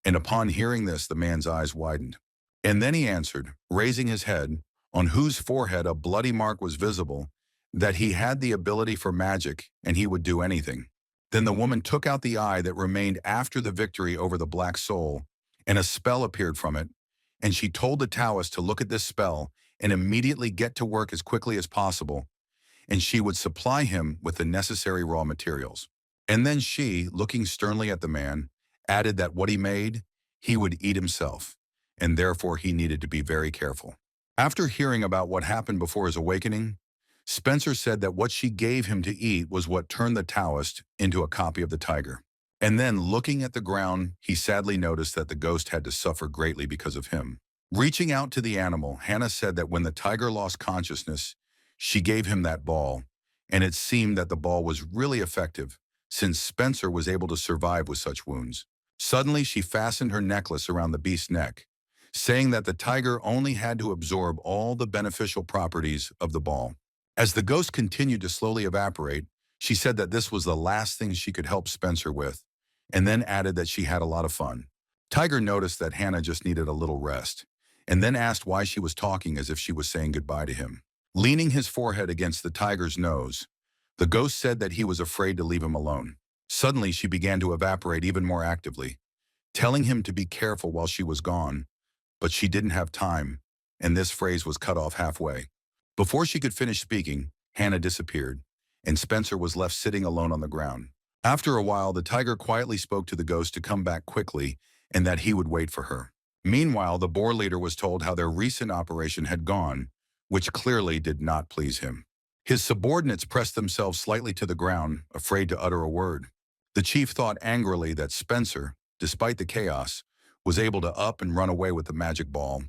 and upon hearing this, the man's eyes widened. And then he answered, raising his head, on whose forehead a bloody mark was visible, that he had the ability for magic and he would do anything. Then the woman took out the eye that remained after the victory over the black soul, and a spell appeared from it, and she told the Taoist to look at this spell and immediately get to work as quickly as possible, and she would supply him with the necessary raw materials. And then she, looking sternly at the man, added that what he made, he would eat himself, and therefore he needed to be very careful. After hearing about what happened before his awakening, Spencer said that what she gave him to eat was what turned the Taoist into a copy of the tiger. And then, looking at the ground, he sadly noticed that the ghost had to suffer greatly because of him. Reaching out to the animal, Hannah said that when the tiger lost consciousness, she gave him that ball, and it seemed that the ball was really effective, since Spencer was able to survive with such wounds. Suddenly, she fastened her necklace around the beast's neck, saying that the tiger only had to absorb all the beneficial properties of the ball. As the ghost continued to slowly evaporate, she said that this was the last thing she could help Spencer with, and then added that she had a lot of fun. Tiger noticed that Hannah just needed a little rest, and then asked why she was talking as if she was saying goodbye to him. Leaning his forehead against the tiger's nose, the ghost said that he was afraid to leave him alone. Suddenly, she began to evaporate even more actively, telling him to be careful while she was gone, but she didn't have time, and this phrase was cut off halfway. Before she could finish speaking, Hannah disappeared, and Spencer was left sitting alone on the ground. After a while, the tiger quietly spoke to the ghost to come back quickly and that he would wait for her. Meanwhile, the boar leader was told how their recent operation had gone, which clearly did not please him. His subordinates pressed themselves slightly to the ground, afraid to utter a word. The chief thought angrily that Spencer, despite the chaos, was able to up and run away with the magic ball,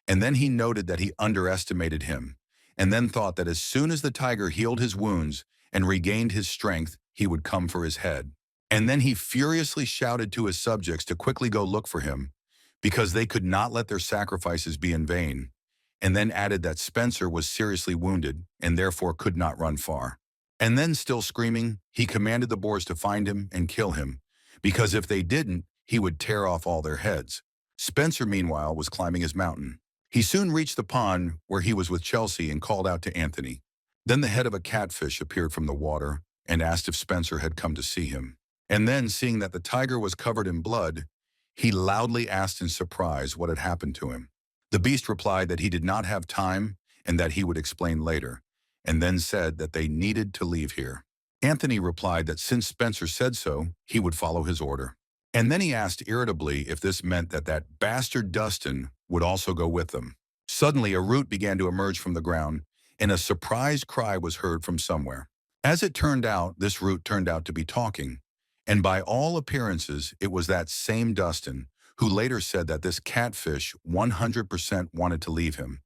and then he noted that he underestimated him, and then thought that as soon as the tiger healed his wounds and regained his strength, he would come for his head. And then he furiously shouted to his subjects to quickly go look for him, because they could not let their sacrifices be in vain, and then added that Spencer was seriously wounded and therefore could not run far. And then, still screaming, he commanded the boars to find him and kill him, because if they didn't, he would tear off all their heads. Spencer, meanwhile, was climbing his mountain. He soon reached the pond where he was with Chelsea and called out to Anthony. Then the head of a catfish appeared from the water and asked if Spencer had come to see him. And then, seeing that the tiger was covered in blood, he loudly asked in surprise what had happened to him. The beast replied that he did not have time and that he would explain later, and then said that they needed to leave here. Anthony replied that since Spencer said so, he would follow his order. And then he asked irritably if this meant that that bastard Dustin would also go with them. Suddenly, a root began to emerge from the ground, and a surprised cry was heard from somewhere. As it turned out, this root turned out to be talking, and by all appearances, it was that same Dustin, who later said that this catfish 100% wanted to leave him,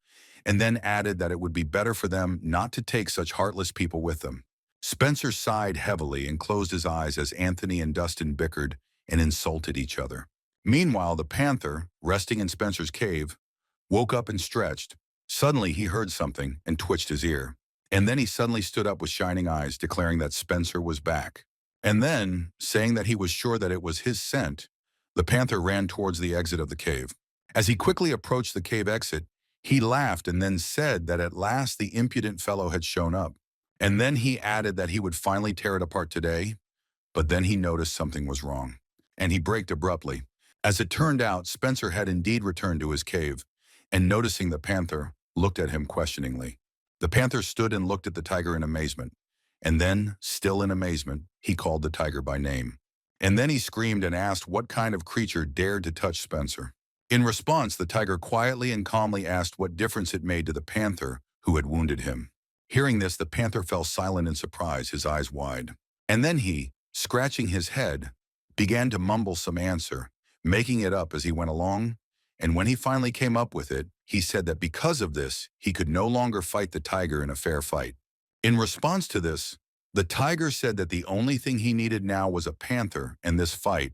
and then added that it would be better for them not to take such heartless people with them. Spencer sighed heavily and closed his eyes as Anthony and Dustin bickered and insulted each other. Meanwhile, the panther, resting in Spencer's cave, woke up and stretched. Suddenly, he heard something and twitched his ear. And then he suddenly stood up with shining eyes, declaring that Spencer was back. And then, saying that he was sure that it was his scent, the panther ran towards the exit of the cave. As he quickly approached the cave exit, He laughed and then said that at last the impudent fellow had shown up. And then he added that he would finally tear it apart today, but then he noticed something was wrong. And he braked abruptly. As it turned out, Spencer had indeed returned to his cave, and noticing the panther, looked at him questioningly. The panther stood and looked at the tiger in amazement. And then, still in amazement, he called the tiger by name. And then he screamed and asked what kind of creature dared to touch Spencer. In response, the tiger quietly and calmly asked what difference it made to the panther who had wounded him. Hearing this, the panther fell silent in surprise, his eyes wide. And then he, scratching his head, began to mumble some answer, making it up as he went along. And when he finally came up with it, he said that because of this, he could no longer fight the tiger in a fair fight. In response to this, the tiger said that the only thing he needed now was a panther in this fight,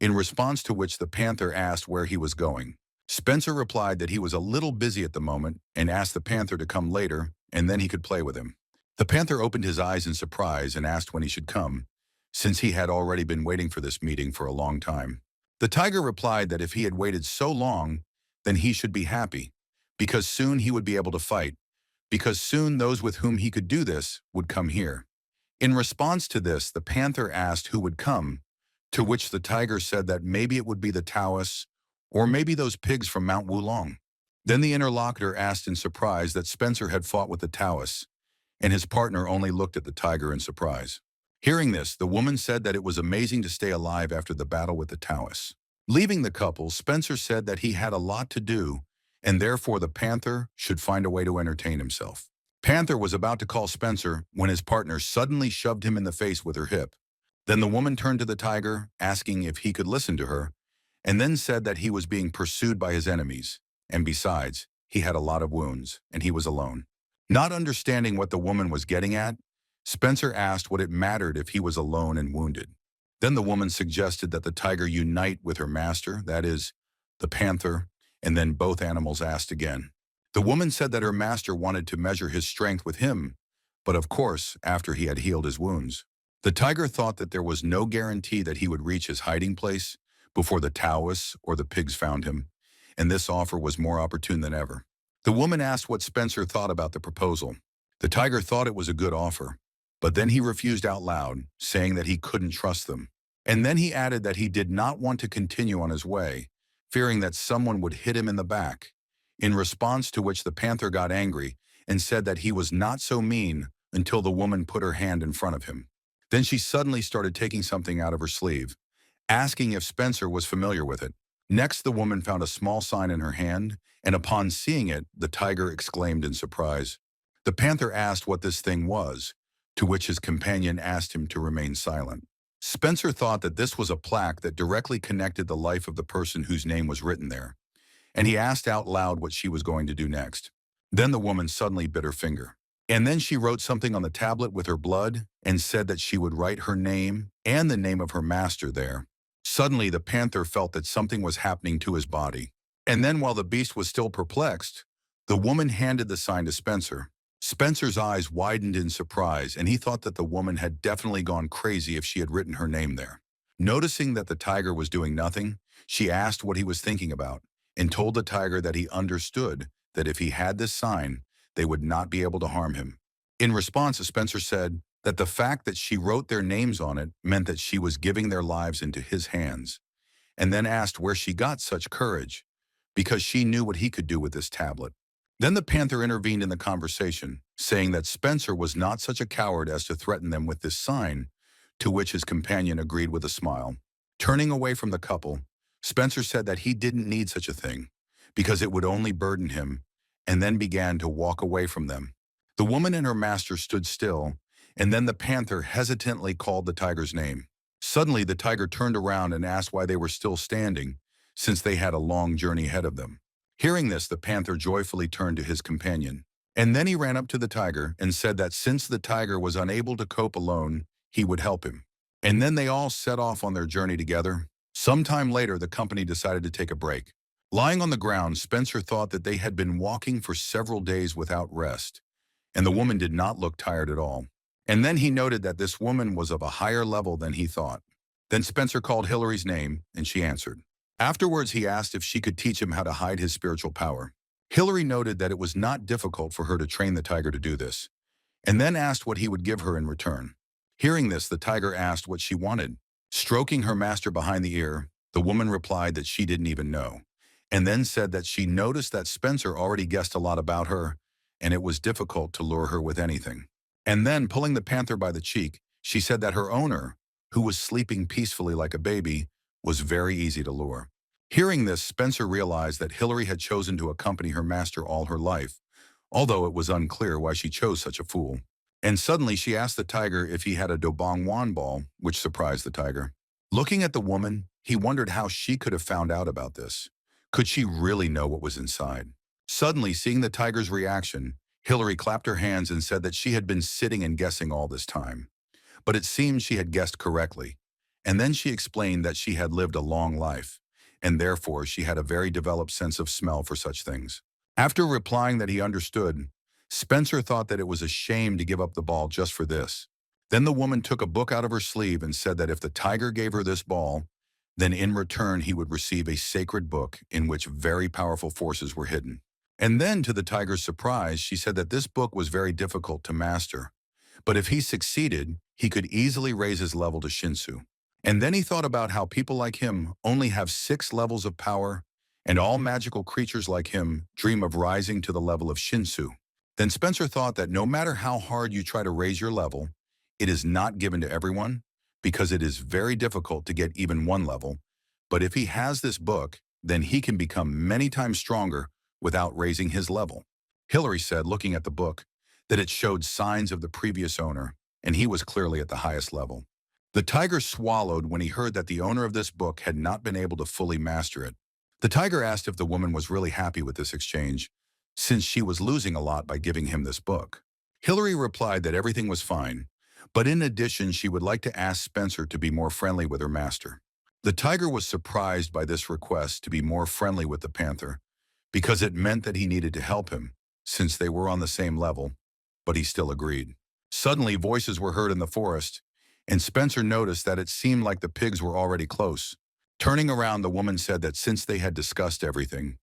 in response to which the panther asked where he was going. Spencer replied that he was a little busy at the moment and asked the panther to come later, and then he could play with him. The panther opened his eyes in surprise and asked when he should come, since he had already been waiting for this meeting for a long time. The tiger replied that if he had waited so long, then he should be happy, because soon he would be able to fight, because soon those with whom he could do this would come here. In response to this, the panther asked who would come, to which the tiger said that maybe it would be the Taoists, or maybe those pigs from Mount Wulong. Then the interlocutor asked in surprise that Spencer had fought with the Taoists, and his partner only looked at the tiger in surprise. Hearing this, the woman said that it was amazing to stay alive after the battle with the Taoists. Leaving the couple, Spencer said that he had a lot to do, and therefore the panther should find a way to entertain himself. Panther was about to call Spencer when his partner suddenly shoved him in the face with her hip. Then the woman turned to the tiger, asking if he could listen to her, and then said that he was being pursued by his enemies, and besides, he had a lot of wounds, and he was alone. Not understanding what the woman was getting at, Spencer asked what it mattered if he was alone and wounded. Then the woman suggested that the tiger unite with her master, that is, the panther, and then both animals asked again. The woman said that her master wanted to measure his strength with him, but of course, after he had healed his wounds. The tiger thought that there was no guarantee that he would reach his hiding place before the Taoists or the pigs found him, and this offer was more opportune than ever. The woman asked what Spencer thought about the proposal. The tiger thought it was a good offer, but then he refused out loud, saying that he couldn't trust them. And then he added that he did not want to continue on his way, fearing that someone would hit him in the back, in response to which the panther got angry and said that he was not so mean until the woman put her hand in front of him. Then she suddenly started taking something out of her sleeve, asking if Spencer was familiar with it. Next, the woman found a small sign in her hand, and upon seeing it, the tiger exclaimed in surprise. The panther asked what this thing was, to which his companion asked him to remain silent. Spencer thought that this was a plaque that directly connected the life of the person whose name was written there, and he asked out loud what she was going to do next. Then the woman suddenly bit her finger. And then she wrote something on the tablet with her blood and said that she would write her name and the name of her master there. Suddenly, the panther felt that something was happening to his body. And then while the beast was still perplexed, the woman handed the sign to Spencer. Spencer's eyes widened in surprise, and he thought that the woman had definitely gone crazy if she had written her name there. Noticing that the tiger was doing nothing, she asked what he was thinking about, and told the tiger that he understood that if he had this sign, they would not be able to harm him. In response, Spencer said that the fact that she wrote their names on it meant that she was giving their lives into his hands, and then asked where she got such courage, because she knew what he could do with this tablet. Then the panther intervened in the conversation, saying that Spencer was not such a coward as to threaten them with this sign, to which his companion agreed with a smile. Turning away from the couple, Spencer said that he didn't need such a thing, because it would only burden him, and then began to walk away from them. The woman and her master stood still, and then the panther hesitantly called the tiger's name. Suddenly, the tiger turned around and asked why they were still standing, since they had a long journey ahead of them. Hearing this, the panther joyfully turned to his companion. And then he ran up to the tiger and said that since the tiger was unable to cope alone, he would help him. And then they all set off on their journey together. Sometime later, the company decided to take a break. Lying on the ground, Spencer thought that they had been walking for several days without rest, and the woman did not look tired at all. And then he noted that this woman was of a higher level than he thought. Then Spencer called Hillary's name, and she answered. Afterwards, he asked if she could teach him how to hide his spiritual power. Hillary noted that it was not difficult for her to train the tiger to do this, and then asked what he would give her in return. Hearing this, the tiger asked what she wanted. Stroking her master behind the ear, the woman replied that she didn't even know, and then said that she noticed that Spencer already guessed a lot about her, and it was difficult to lure her with anything. And then, pulling the panther by the cheek, she said that her owner, who was sleeping peacefully like a baby, was very easy to lure. Hearing this, Spencer realized that Hillary had chosen to accompany her master all her life, although it was unclear why she chose such a fool. And suddenly she asked the tiger if he had a Dobong Wan ball, which surprised the tiger. Looking at the woman, he wondered how she could have found out about this. Could she really know what was inside? Suddenly, seeing the tiger's reaction, Hillary clapped her hands and said that she had been sitting and guessing all this time. But it seemed she had guessed correctly. And then she explained that she had lived a long life, and therefore she had a very developed sense of smell for such things. After replying that he understood, Spencer thought that it was a shame to give up the ball just for this. Then the woman took a book out of her sleeve and said that if the tiger gave her this ball, then in return he would receive a sacred book in which very powerful forces were hidden. And then, to the tiger's surprise, she said that this book was very difficult to master, but if he succeeded, he could easily raise his level to Shinsu. And then he thought about how people like him only have 6 levels of power, and all magical creatures like him dream of rising to the level of Shinsu. Then Spencer thought that no matter how hard you try to raise your level, it is not given to everyone, because it is very difficult to get even 1 level. But if he has this book, then he can become many times stronger without raising his level. Hillary said, looking at the book, that it showed signs of the previous owner, and he was clearly at the highest level. The tiger swallowed when he heard that the owner of this book had not been able to fully master it. The tiger asked if the woman was really happy with this exchange, since she was losing a lot by giving him this book. Hillary replied that everything was fine, but in addition she would like to ask Spencer to be more friendly with her master. The tiger was surprised by this request to be more friendly with the panther, because it meant that he needed to help him, since they were on the same level, but he still agreed. Suddenly, voices were heard in the forest, and Spencer noticed that it seemed like the pigs were already close. Turning around, the woman said that since they had discussed everything,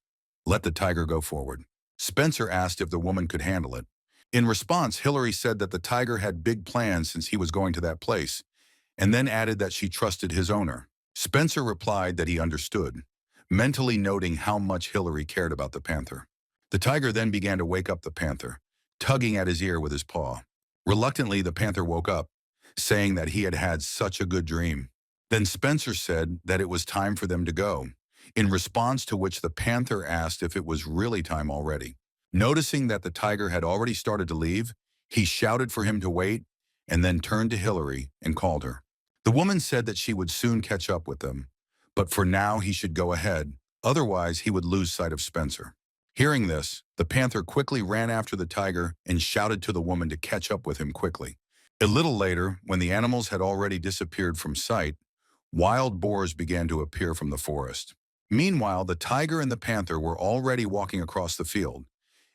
let the tiger go forward. Spencer asked if the woman could handle it. In response, Hillary said that the tiger had big plans since he was going to that place, and then added that she trusted his owner. Spencer replied that he understood, mentally noting how much Hillary cared about the panther. The tiger then began to wake up the panther, tugging at his ear with his paw. Reluctantly, the panther woke up, saying that he had had such a good dream. Then Spencer said that it was time for them to go, in response to which the panther asked if it was really time already. Noticing that the tiger had already started to leave, he shouted for him to wait, and then turned to Hillary and called her. The woman said that she would soon catch up with them, but for now he should go ahead, otherwise he would lose sight of Spencer. Hearing this, the panther quickly ran after the tiger and shouted to the woman to catch up with him quickly. A little later, when the animals had already disappeared from sight, wild boars began to appear from the forest. Meanwhile, the tiger and the panther were already walking across the field,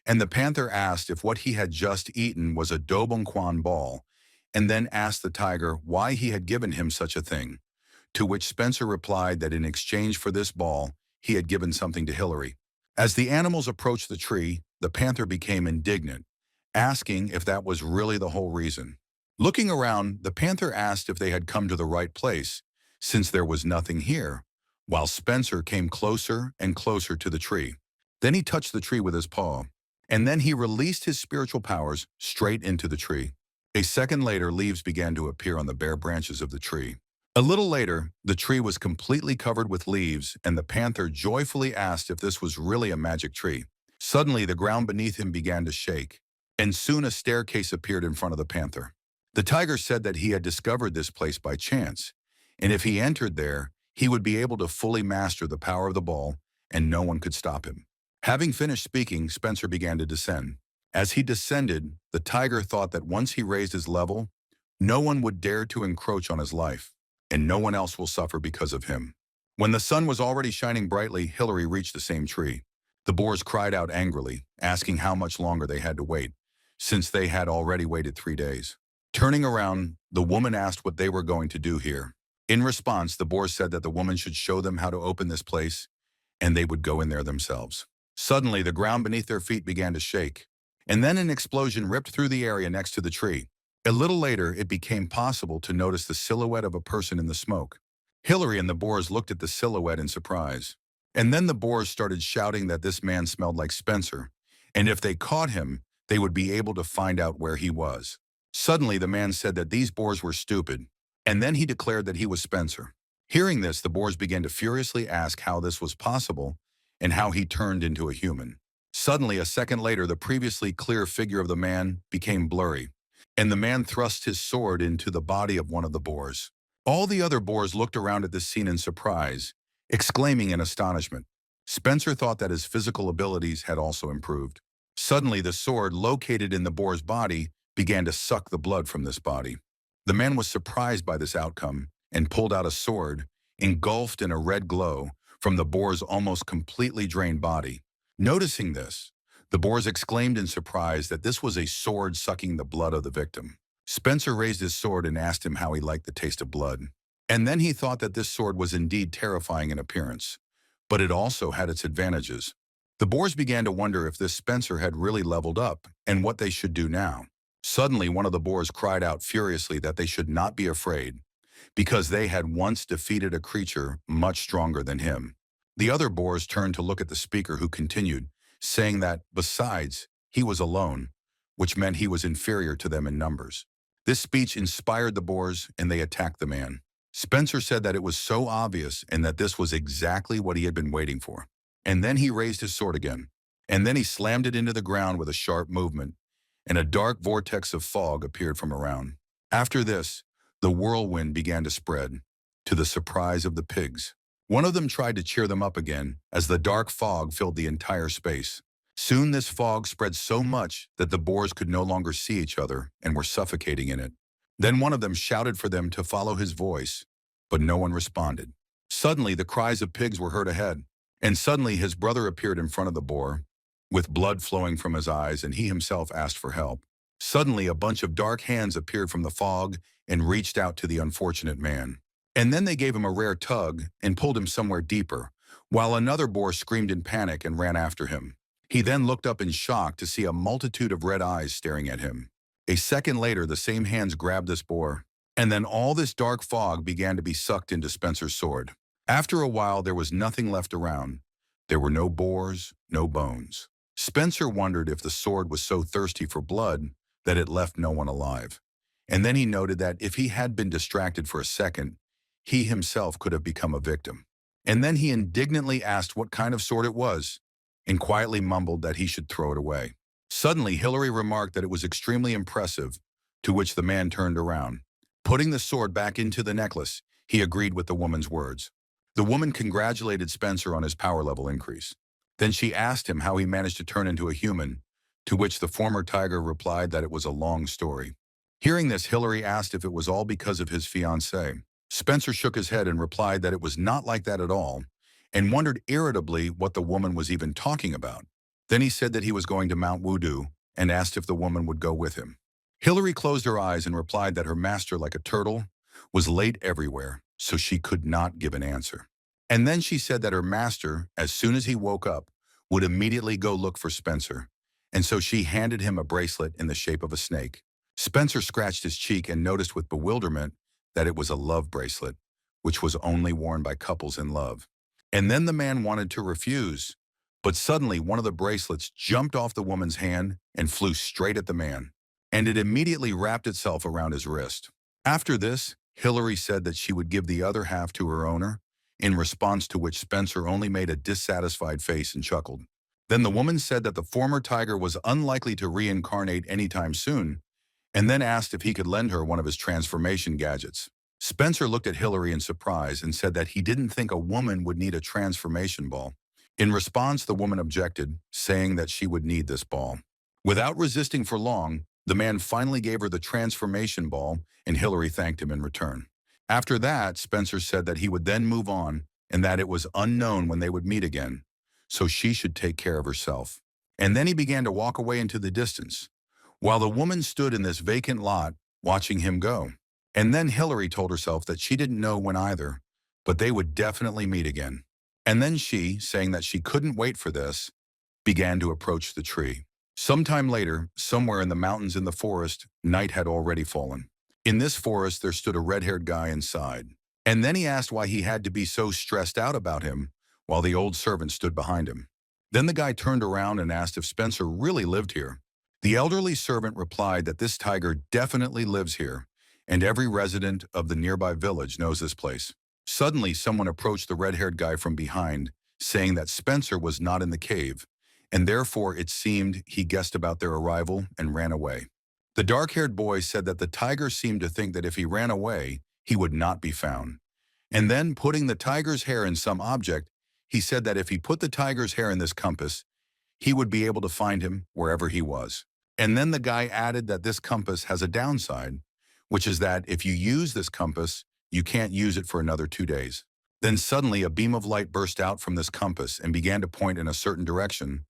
and the panther asked if what he had just eaten was a Dobongkwan ball, and then asked the tiger why he had given him such a thing, to which Spencer replied that in exchange for this ball, he had given something to Hillary. As the animals approached the tree, the panther became indignant, asking if that was really the whole reason. Looking around, the panther asked if they had come to the right place, since there was nothing here, while Spencer came closer and closer to the tree. Then he touched the tree with his paw, and then he released his spiritual powers straight into the tree. A second later, leaves began to appear on the bare branches of the tree. A little later, the tree was completely covered with leaves, and the panther joyfully asked if this was really a magic tree. Suddenly, the ground beneath him began to shake, and soon a staircase appeared in front of the panther. The tiger said that he had discovered this place by chance, and if he entered there, he would be able to fully master the power of the ball, and no one could stop him. Having finished speaking, Spencer began to descend. As he descended, the tiger thought that once he raised his level, no one would dare to encroach on his life, and no one else will suffer because of him. When the sun was already shining brightly, Hillary reached the same tree. The boars cried out angrily, asking how much longer they had to wait, since they had already waited 3 days. Turning around, the woman asked what they were going to do here. In response, the boars said that the woman should show them how to open this place, and they would go in there themselves. Suddenly, the ground beneath their feet began to shake, and then an explosion ripped through the area next to the tree. A little later, it became possible to notice the silhouette of a person in the smoke. Hillary and the boars looked at the silhouette in surprise. And then the boars started shouting that this man smelled like Spencer, and if they caught him, they would be able to find out where he was. Suddenly, the man said that these boars were stupid, and then he declared that he was Spencer. Hearing this, the boars began to furiously ask how this was possible and how he turned into a human. Suddenly, a second later, the previously clear figure of the man became blurry, and the man thrust his sword into the body of one of the boars. All the other boars looked around at this scene in surprise, exclaiming in astonishment. Spencer thought that his physical abilities had also improved. Suddenly, the sword located in the boar's body began to suck the blood from this body. The man was surprised by this outcome and pulled out a sword, engulfed in a red glow, from the boar's almost completely drained body. Noticing this, the boars exclaimed in surprise that this was a sword sucking the blood of the victim. Spencer raised his sword and asked him how he liked the taste of blood. And then he thought that this sword was indeed terrifying in appearance, but it also had its advantages. The boars began to wonder if this Spencer had really leveled up and what they should do now. Suddenly, one of the boars cried out furiously that they should not be afraid, because they had once defeated a creature much stronger than him. The other boars turned to look at the speaker, who continued, saying that, besides, he was alone, which meant he was inferior to them in numbers. This speech inspired the boars, and they attacked the man. Spencer said that it was so obvious and that this was exactly what he had been waiting for. And then he raised his sword again, and then he slammed it into the ground with a sharp movement, and a dark vortex of fog appeared from around. After this, the whirlwind began to spread, to the surprise of the pigs. One of them tried to cheer them up again as the dark fog filled the entire space. Soon this fog spread so much that the boars could no longer see each other and were suffocating in it. Then one of them shouted for them to follow his voice, but no one responded. Suddenly the cries of pigs were heard ahead, and suddenly his brother appeared in front of the boar, with blood flowing from his eyes, and he himself asked for help. Suddenly a bunch of dark hands appeared from the fog and reached out to the unfortunate man. And then they gave him a rare tug and pulled him somewhere deeper, while another boar screamed in panic and ran after him. He then looked up in shock to see a multitude of red eyes staring at him. A second later, the same hands grabbed this boar, and then all this dark fog began to be sucked into Spencer's sword. After a while, there was nothing left around. There were no boars, no bones. Spencer wondered if the sword was so thirsty for blood that it left no one alive. And then he noted that if he had been distracted for a second, he himself could have become a victim. And then he indignantly asked what kind of sword it was, and quietly mumbled that he should throw it away. Suddenly, Hillary remarked that it was extremely impressive, to which the man turned around. Putting the sword back into the necklace, he agreed with the woman's words. The woman congratulated Spencer on his power level increase. Then she asked him how he managed to turn into a human, to which the former tiger replied that it was a long story. Hearing this, Hillary asked if it was all because of his fiancée. Spencer shook his head and replied that it was not like that at all, and wondered irritably what the woman was even talking about. Then he said that he was going to Mount Wudu and asked if the woman would go with him. Hillary closed her eyes and replied that her master, like a turtle, was late everywhere, so she could not give an answer. And then she said that her master, as soon as he woke up, would immediately go look for Spencer, and so she handed him a bracelet in the shape of a snake. Spencer scratched his cheek and noticed with bewilderment that it was a love bracelet, which was only worn by couples in love. And then the man wanted to refuse, but suddenly one of the bracelets jumped off the woman's hand and flew straight at the man, and it immediately wrapped itself around his wrist. After this, Hillary said that she would give the other half to her owner, in response to which Spencer only made a dissatisfied face and chuckled. Then the woman said that the former tiger was unlikely to reincarnate anytime soon, and then asked if he could lend her one of his transformation gadgets. Spencer looked at Hillary in surprise and said that he didn't think a woman would need a transformation ball. In response, the woman objected, saying that she would need this ball. Without resisting for long, the man finally gave her the transformation ball, and Hillary thanked him in return. After that, Spencer said that he would then move on and that it was unknown when they would meet again, so she should take care of herself. And then he began to walk away into the distance, while the woman stood in this vacant lot watching him go. And then Hillary told herself that she didn't know when either, but they would definitely meet again. And then she, saying that she couldn't wait for this, began to approach the tree. Sometime later, somewhere in the mountains in the forest, night had already fallen. In this forest, there stood a red-haired guy inside. And then he asked why he had to be so stressed out about him, while the old servant stood behind him. Then the guy turned around and asked if Spencer really lived here. The elderly servant replied that this tiger definitely lives here, and every resident of the nearby village knows this place. Suddenly, someone approached the red-haired guy from behind, saying that Spencer was not in the cave, and therefore it seemed he guessed about their arrival and ran away. The dark-haired boy said that the tiger seemed to think that if he ran away, he would not be found. And then, putting the tiger's hair in some object, he said that if he put the tiger's hair in this compass, he would be able to find him wherever he was. And then the guy added that this compass has a downside, which is that if you use this compass, you can't use it for another 2 days. Then suddenly a beam of light burst out from this compass and began to point in a certain direction.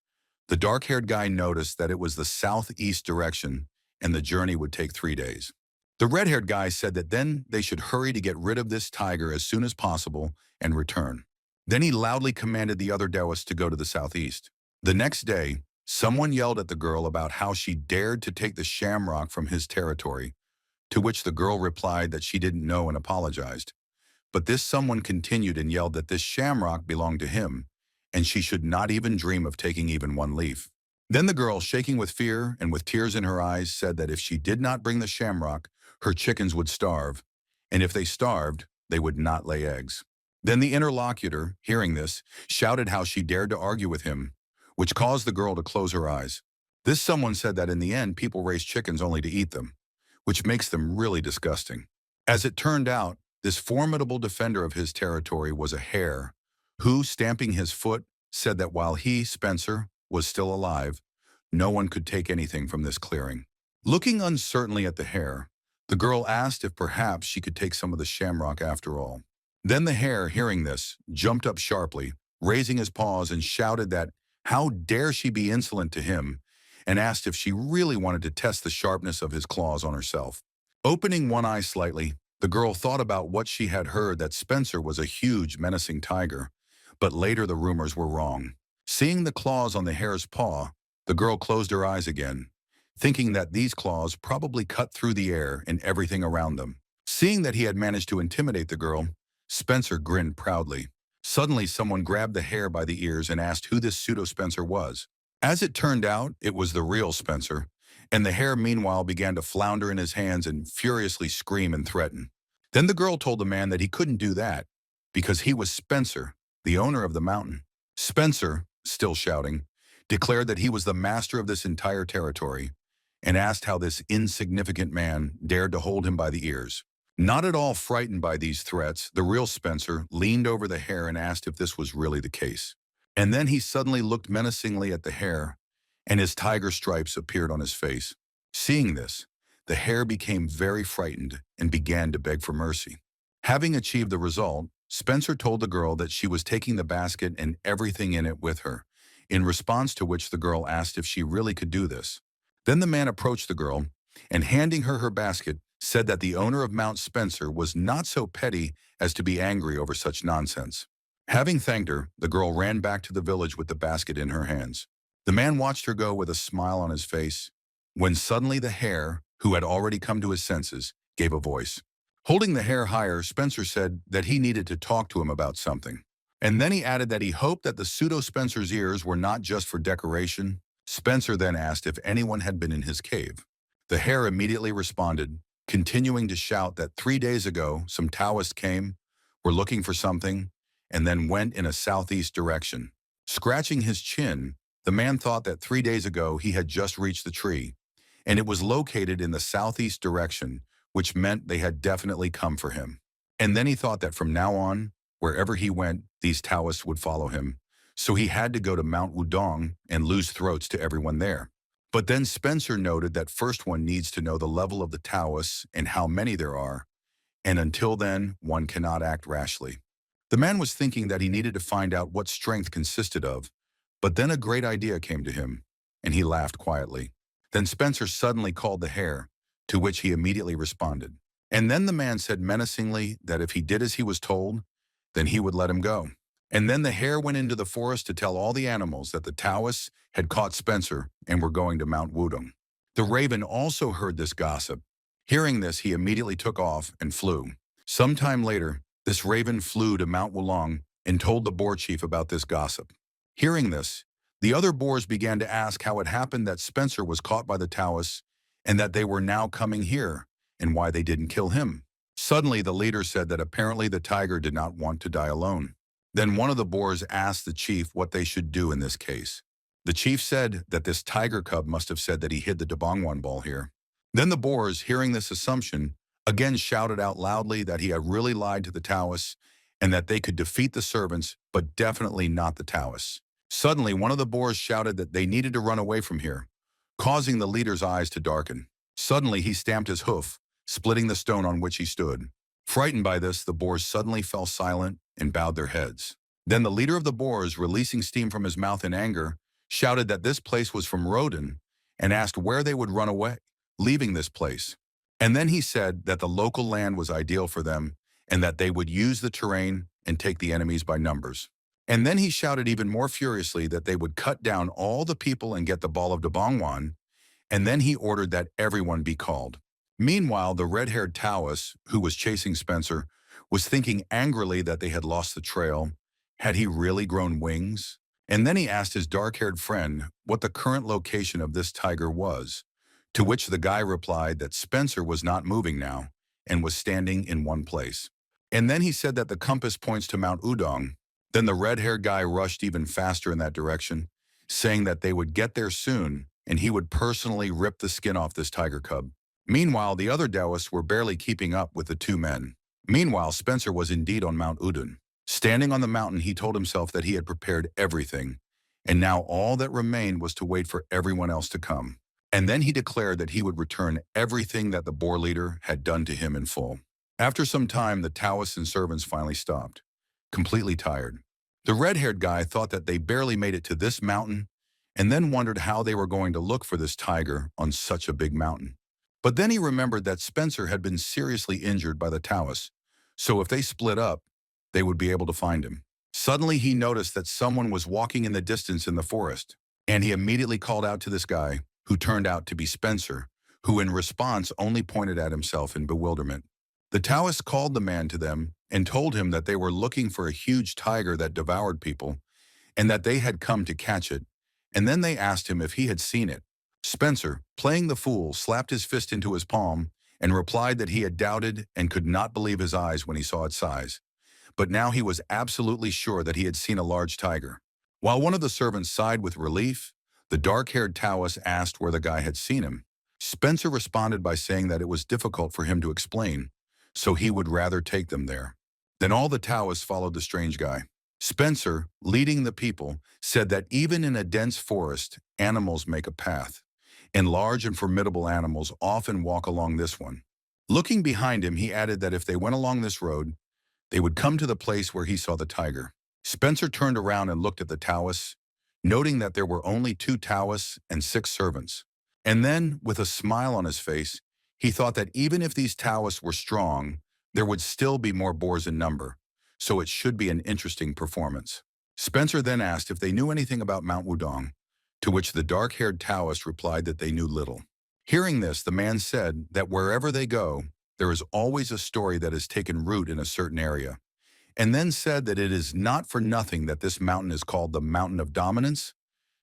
The dark-haired guy noticed that it was the southeast direction, and the journey would take 3 days. The red-haired guy said that then they should hurry to get rid of this tiger as soon as possible and return. Then he loudly commanded the other Taoists to go to the southeast. The next day, someone yelled at the girl about how she dared to take the shamrock from his territory, to which the girl replied that she didn't know and apologized. But this someone continued and yelled that this shamrock belonged to him, and she should not even dream of taking even one leaf. Then the girl, shaking with fear and with tears in her eyes, said that if she did not bring the shamrock, her chickens would starve, and if they starved, they would not lay eggs. Then the interlocutor, hearing this, shouted how she dared to argue with him, which caused the girl to close her eyes. This someone said that in the end, people raise chickens only to eat them, which makes them really disgusting. As it turned out, this formidable defender of his territory was a hare, who, stamping his foot, said that while he, Spencer, was still alive, no one could take anything from this clearing. Looking uncertainly at the hare, the girl asked if perhaps she could take some of the shamrock after all. Then the hare, hearing this, jumped up sharply, raising his paws, and shouted that how dare she be insolent to him, and asked if she really wanted to test the sharpness of his claws on herself. Opening one eye slightly, the girl thought about what she had heard, that Spencer was a huge, menacing tiger, but later the rumors were wrong. Seeing the claws on the hare's paw, the girl closed her eyes again, thinking that these claws probably cut through the air and everything around them. Seeing that he had managed to intimidate the girl, Spencer grinned proudly. Suddenly, someone grabbed the hare by the ears and asked who this pseudo-Spencer was. As it turned out, it was the real Spencer, and the hare meanwhile began to flounder in his hands and furiously scream and threaten. Then the girl told the man that he couldn't do that, because he was Spencer, the owner of the mountain. Spencer, still shouting, declared that he was the master of this entire territory, and asked how this insignificant man dared to hold him by the ears. Not at all frightened by these threats, the real Spencer leaned over the hare and asked if this was really the case. And then he suddenly looked menacingly at the hare, and his tiger stripes appeared on his face. Seeing this, the hare became very frightened and began to beg for mercy. Having achieved the result, Spencer told the girl that she was taking the basket and everything in it with her, in response to which the girl asked if she really could do this. Then the man approached the girl, and handing her her basket, said that the owner of Mount Spencer was not so petty as to be angry over such nonsense. Having thanked her, the girl ran back to the village with the basket in her hands. The man watched her go with a smile on his face, when suddenly the hare, who had already come to his senses, gave a voice. Holding the hare higher, Spencer said that he needed to talk to him about something. And then he added that he hoped that the pseudo-Spencer's ears were not just for decoration. Spencer then asked if anyone had been in his cave. The hare immediately responded, continuing to shout that 3 days ago some Taoists came, were looking for something, and then went in a southeast direction. Scratching his chin, the man thought that 3 days ago he had just reached the tree, and it was located in the southeast direction, which meant they had definitely come for him. And then he thought that from now on, wherever he went, these Taoists would follow him, so he had to go to Mount Wudong and lose throats to everyone there. But then Spencer noted that first one needs to know the level of the Taoists and how many there are, and until then, one cannot act rashly. The man was thinking that he needed to find out what strength consisted of, but then a great idea came to him, and he laughed quietly. Then Spencer suddenly called the hare, to which he immediately responded. And then the man said menacingly that if he did as he was told, then he would let him go. And then the hare went into the forest to tell all the animals that the Taoists had caught Spencer and were going to Mount Wudong. The raven also heard this gossip. Hearing this, he immediately took off and flew. Sometime later, this raven flew to Mount Wulong and told the boar chief about this gossip. Hearing this, the other boars began to ask how it happened that Spencer was caught by the Taoists and that they were now coming here, and why they didn't kill him. Suddenly, the leader said that apparently the tiger did not want to die alone. Then one of the boars asked the chief what they should do in this case. The chief said that this tiger cub must have said that he hid the Dabangwan ball here. Then the boars, hearing this assumption, again shouted out loudly that he had really lied to the Taoists and that they could defeat the servants, but definitely not the Taoists. Suddenly, one of the boars shouted that they needed to run away from here, causing the leader's eyes to darken. Suddenly, he stamped his hoof, splitting the stone on which he stood. Frightened by this, the boars suddenly fell silent and bowed their heads. Then the leader of the boars, releasing steam from his mouth in anger, shouted that this place was from Rodan and asked where they would run away, leaving this place. And then he said that the local land was ideal for them and that they would use the terrain and take the enemies by numbers. And then he shouted even more furiously that they would cut down all the people and get the ball of Dabangwan, and then he ordered that everyone be called. Meanwhile, the red-haired Taoist, who was chasing Spencer, was thinking angrily that they had lost the trail. Had he really grown wings? And then he asked his dark-haired friend what the current location of this tiger was, to which the guy replied that Spencer was not moving now and was standing in one place. And then he said that the compass points to Mount Udong. Then the red-haired guy rushed even faster in that direction, saying that they would get there soon and he would personally rip the skin off this tiger cub. Meanwhile, the other Taoists were barely keeping up with the two men. Meanwhile, Spencer was indeed on Mount Udon. Standing on the mountain, he told himself that he had prepared everything, and now all that remained was to wait for everyone else to come. And then he declared that he would return everything that the boar leader had done to him in full. After some time, the Taoists and servants finally stopped, completely tired. The red-haired guy thought that they barely made it to this mountain and then wondered how they were going to look for this tiger on such a big mountain. But then he remembered that Spencer had been seriously injured by the Taoists, so if they split up, they would be able to find him. Suddenly, he noticed that someone was walking in the distance in the forest, and he immediately called out to this guy, who turned out to be Spencer, who in response only pointed at himself in bewilderment. The Taoists called the man to them and told him that they were looking for a huge tiger that devoured people, and that they had come to catch it, and then they asked him if he had seen it. Spencer, playing the fool, slapped his fist into his palm and replied that he had doubted and could not believe his eyes when he saw its size. But now he was absolutely sure that he had seen a large tiger. While one of the servants sighed with relief, the dark-haired Taoist asked where the guy had seen him. Spencer responded by saying that it was difficult for him to explain, so he would rather take them there. Then all the Taoists followed the strange guy. Spencer, leading the people, said that even in a dense forest, animals make a path, and large and formidable animals often walk along this one. Looking behind him, he added that if they went along this road, they would come to the place where he saw the tiger. Spencer turned around and looked at the Taoists, noting that there were only 2 Taoists and 6 servants. And then, with a smile on his face, he thought that even if these Taoists were strong, there would still be more boars in number, so it should be an interesting performance. Spencer then asked if they knew anything about Mount Wudong, to which the dark-haired Taoist replied that they knew little. Hearing this, the man said that wherever they go, there is always a story that has taken root in a certain area, and then said that it is not for nothing that this mountain is called the Mountain of Dominance,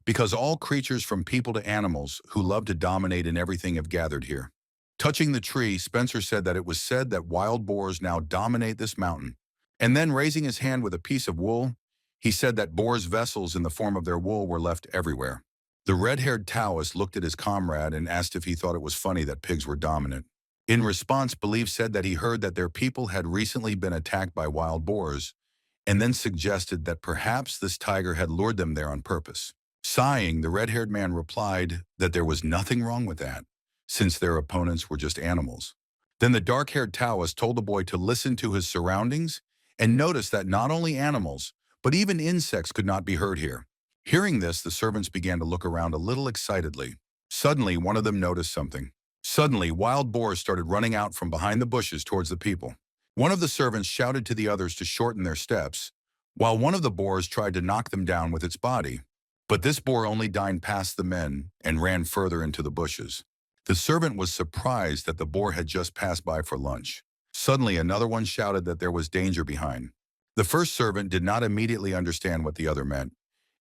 because all creatures from people to animals who love to dominate in everything have gathered here. Touching the tree, Spencer said that it was said that wild boars now dominate this mountain, and then raising his hand with a piece of wool, he said that boars' vessels in the form of their wool were left everywhere. The red-haired Taoist looked at his comrade and asked if he thought it was funny that pigs were dominant. In response, Believe said that he heard that their people had recently been attacked by wild boars, and then suggested that perhaps this tiger had lured them there on purpose. Sighing, the red-haired man replied that there was nothing wrong with that, since their opponents were just animals. Then the dark-haired Taoist told the boy to listen to his surroundings and notice that not only animals, but even insects could not be heard here. Hearing this, the servants began to look around a little excitedly. Suddenly, one of them noticed something. Suddenly, wild boars started running out from behind the bushes towards the people. One of the servants shouted to the others to shorten their steps, while one of the boars tried to knock them down with its body. But this boar only dined past the men and ran further into the bushes. The servant was surprised that the boar had just passed by for lunch. Suddenly, another one shouted that there was danger behind. The first servant did not immediately understand what the other meant,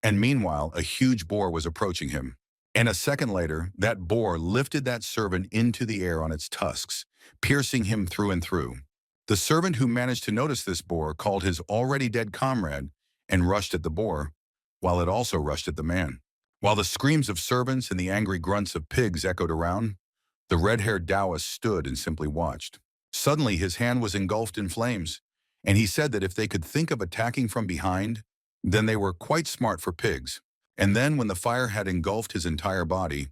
and meanwhile, a huge boar was approaching him. And a second later, that boar lifted that servant into the air on its tusks, piercing him through and through. The servant who managed to notice this boar called his already dead comrade and rushed at the boar, while it also rushed at the man. While the screams of servants and the angry grunts of pigs echoed around, the red-haired Taoist stood and simply watched. Suddenly, his hand was engulfed in flames, and he said that if they could think of attacking from behind, then they were quite smart for pigs. And then, when the fire had engulfed his entire body,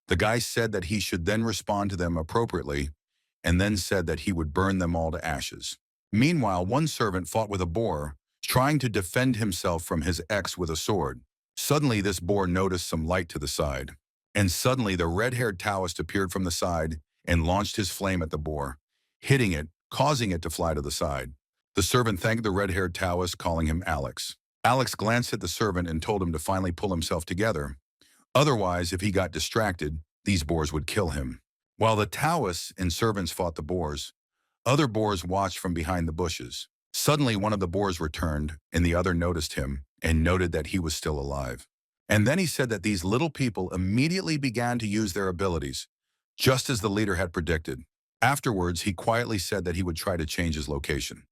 the guy said that he should then respond to them appropriately, and then said that he would burn them all to ashes. Meanwhile, one servant fought with a boar, trying to defend himself from his ex with a sword. Suddenly, this boar noticed some light to the side, and suddenly the red-haired Taoist appeared from the side and launched his flame at the boar, hitting it, causing it to fly to the side. The servant thanked the red-haired Taoist, calling him Alex. Alex glanced at the servant and told him to finally pull himself together. Otherwise, if he got distracted, these boars would kill him. While the Taoists and servants fought the boars, other boars watched from behind the bushes. Suddenly, one of the boars returned, and the other noticed him and noted that he was still alive. And then he said that these little people immediately began to use their abilities, just as the leader had predicted. Afterwards, he quietly said that he would try to change his location.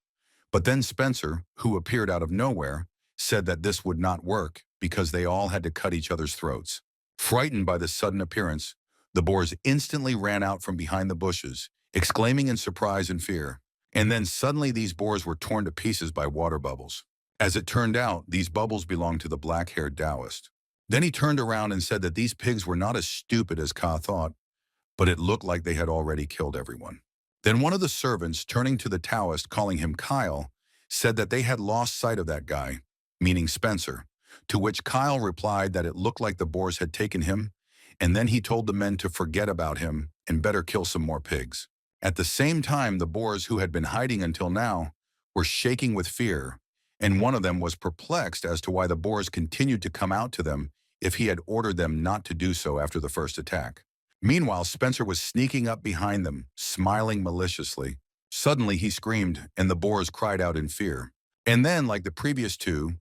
But then Spencer, who appeared out of nowhere, said that this would not work because they all had to cut each other's throats. Frightened by this sudden appearance, the boars instantly ran out from behind the bushes, exclaiming in surprise and fear. And then suddenly these boars were torn to pieces by water bubbles. As it turned out, these bubbles belonged to the black-haired Taoist. Then he turned around and said that these pigs were not as stupid as Ka thought, but it looked like they had already killed everyone. Then one of the servants, turning to the Taoist, calling him Kyle, said that they had lost sight of that guy, meaning Spencer, to which Kyle replied that it looked like the boars had taken him, and then he told the men to forget about him and better kill some more pigs. At the same time, the boars who had been hiding until now were shaking with fear, and one of them was perplexed as to why the boars continued to come out to them if he had ordered them not to do so after the first attack. Meanwhile, Spencer was sneaking up behind them, smiling maliciously. Suddenly, he screamed, and the boars cried out in fear. And then, like the previous two,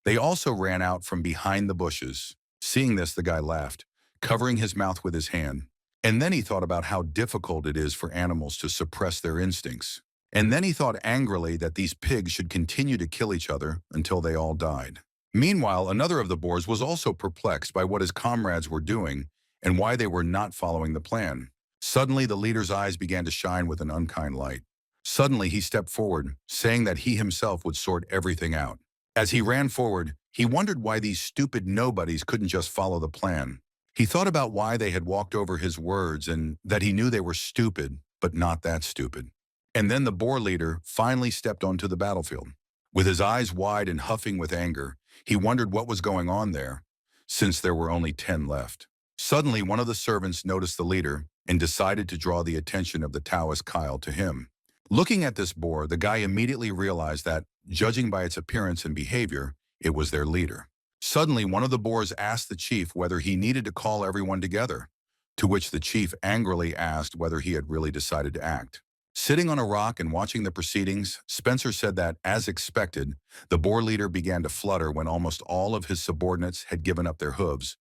they also ran out from behind the bushes. Seeing this, the guy laughed, covering his mouth with his hand. And then he thought about how difficult it is for animals to suppress their instincts. And then he thought angrily that these pigs should continue to kill each other until they all died. Meanwhile, another of the boars was also perplexed by what his comrades were doing and why they were not following the plan. Suddenly, the leader's eyes began to shine with an unkind light. Suddenly, he stepped forward, saying that he himself would sort everything out. As he ran forward, he wondered why these stupid nobodies couldn't just follow the plan. He thought about why they had walked over his words and that he knew they were stupid, but not that stupid. And then the boar leader finally stepped onto the battlefield. With his eyes wide and huffing with anger, he wondered what was going on there, since there were only 10 left. Suddenly, one of the servants noticed the leader and decided to draw the attention of the Taoist Kyle to him. Looking at this boar, the guy immediately realized that, judging by its appearance and behavior, it was their leader. Suddenly, one of the boars asked the chief whether he needed to call everyone together, to which the chief angrily asked whether he had really decided to act. Sitting on a rock and watching the proceedings, Spencer said that, as expected, the boar leader began to flutter when almost all of his subordinates had given up their hooves,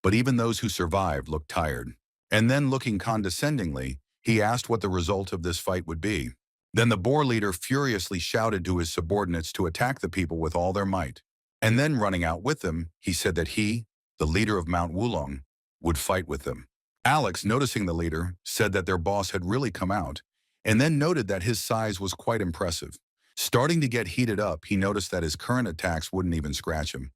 but even those who survived looked tired. And then, looking condescendingly, he asked what the result of this fight would be. Then the boar leader furiously shouted to his subordinates to attack the people with all their might. And then, running out with them, he said that he, the leader of Mount Wulong, would fight with them. Alex, noticing the leader, said that their boss had really come out, and then noted that his size was quite impressive. Starting to get heated up, he noticed that his current attacks wouldn't even scratch him,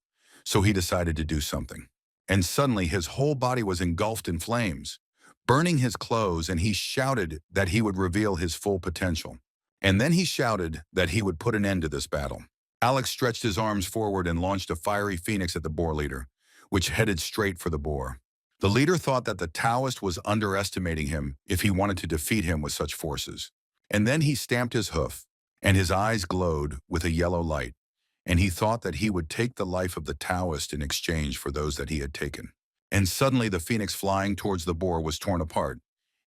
so he decided to do something. And suddenly, his whole body was engulfed in flames, burning his clothes, and he shouted that he would reveal his full potential. And then he shouted that he would put an end to this battle. Alex stretched his arms forward and launched a fiery phoenix at the boar leader, which headed straight for the boar. The leader thought that the Taoist was underestimating him if he wanted to defeat him with such forces. And then he stamped his hoof, and his eyes glowed with a yellow light. and he thought that he would take the life of the Taoist in exchange for those that he had taken. And suddenly the phoenix flying towards the boar was torn apart,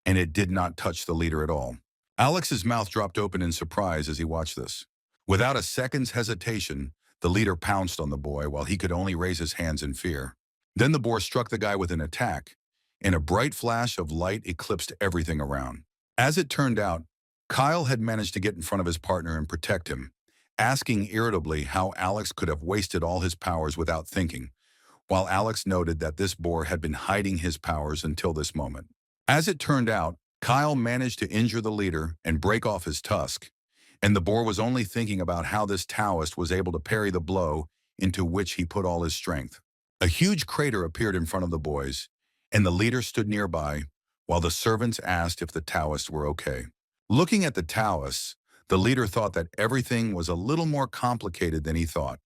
and it did not touch the leader at all. Alex's mouth dropped open in surprise as he watched this. Without a second's hesitation, the leader pounced on the boy while he could only raise his hands in fear. Then the boar struck the guy with an attack, and a bright flash of light eclipsed everything around. As it turned out, Kyle had managed to get in front of his partner and protect him, asking irritably how Alex could have wasted all his powers without thinking, while Alex noted that this boar had been hiding his powers until this moment. As it turned out, Kyle managed to injure the leader and break off his tusk, and the boar was only thinking about how this Taoist was able to parry the blow into which he put all his strength. A huge crater appeared in front of the boys, and the leader stood nearby, while the servants asked if the Taoists were okay. Looking at the Taoists, the leader thought that everything was a little more complicated than he thought,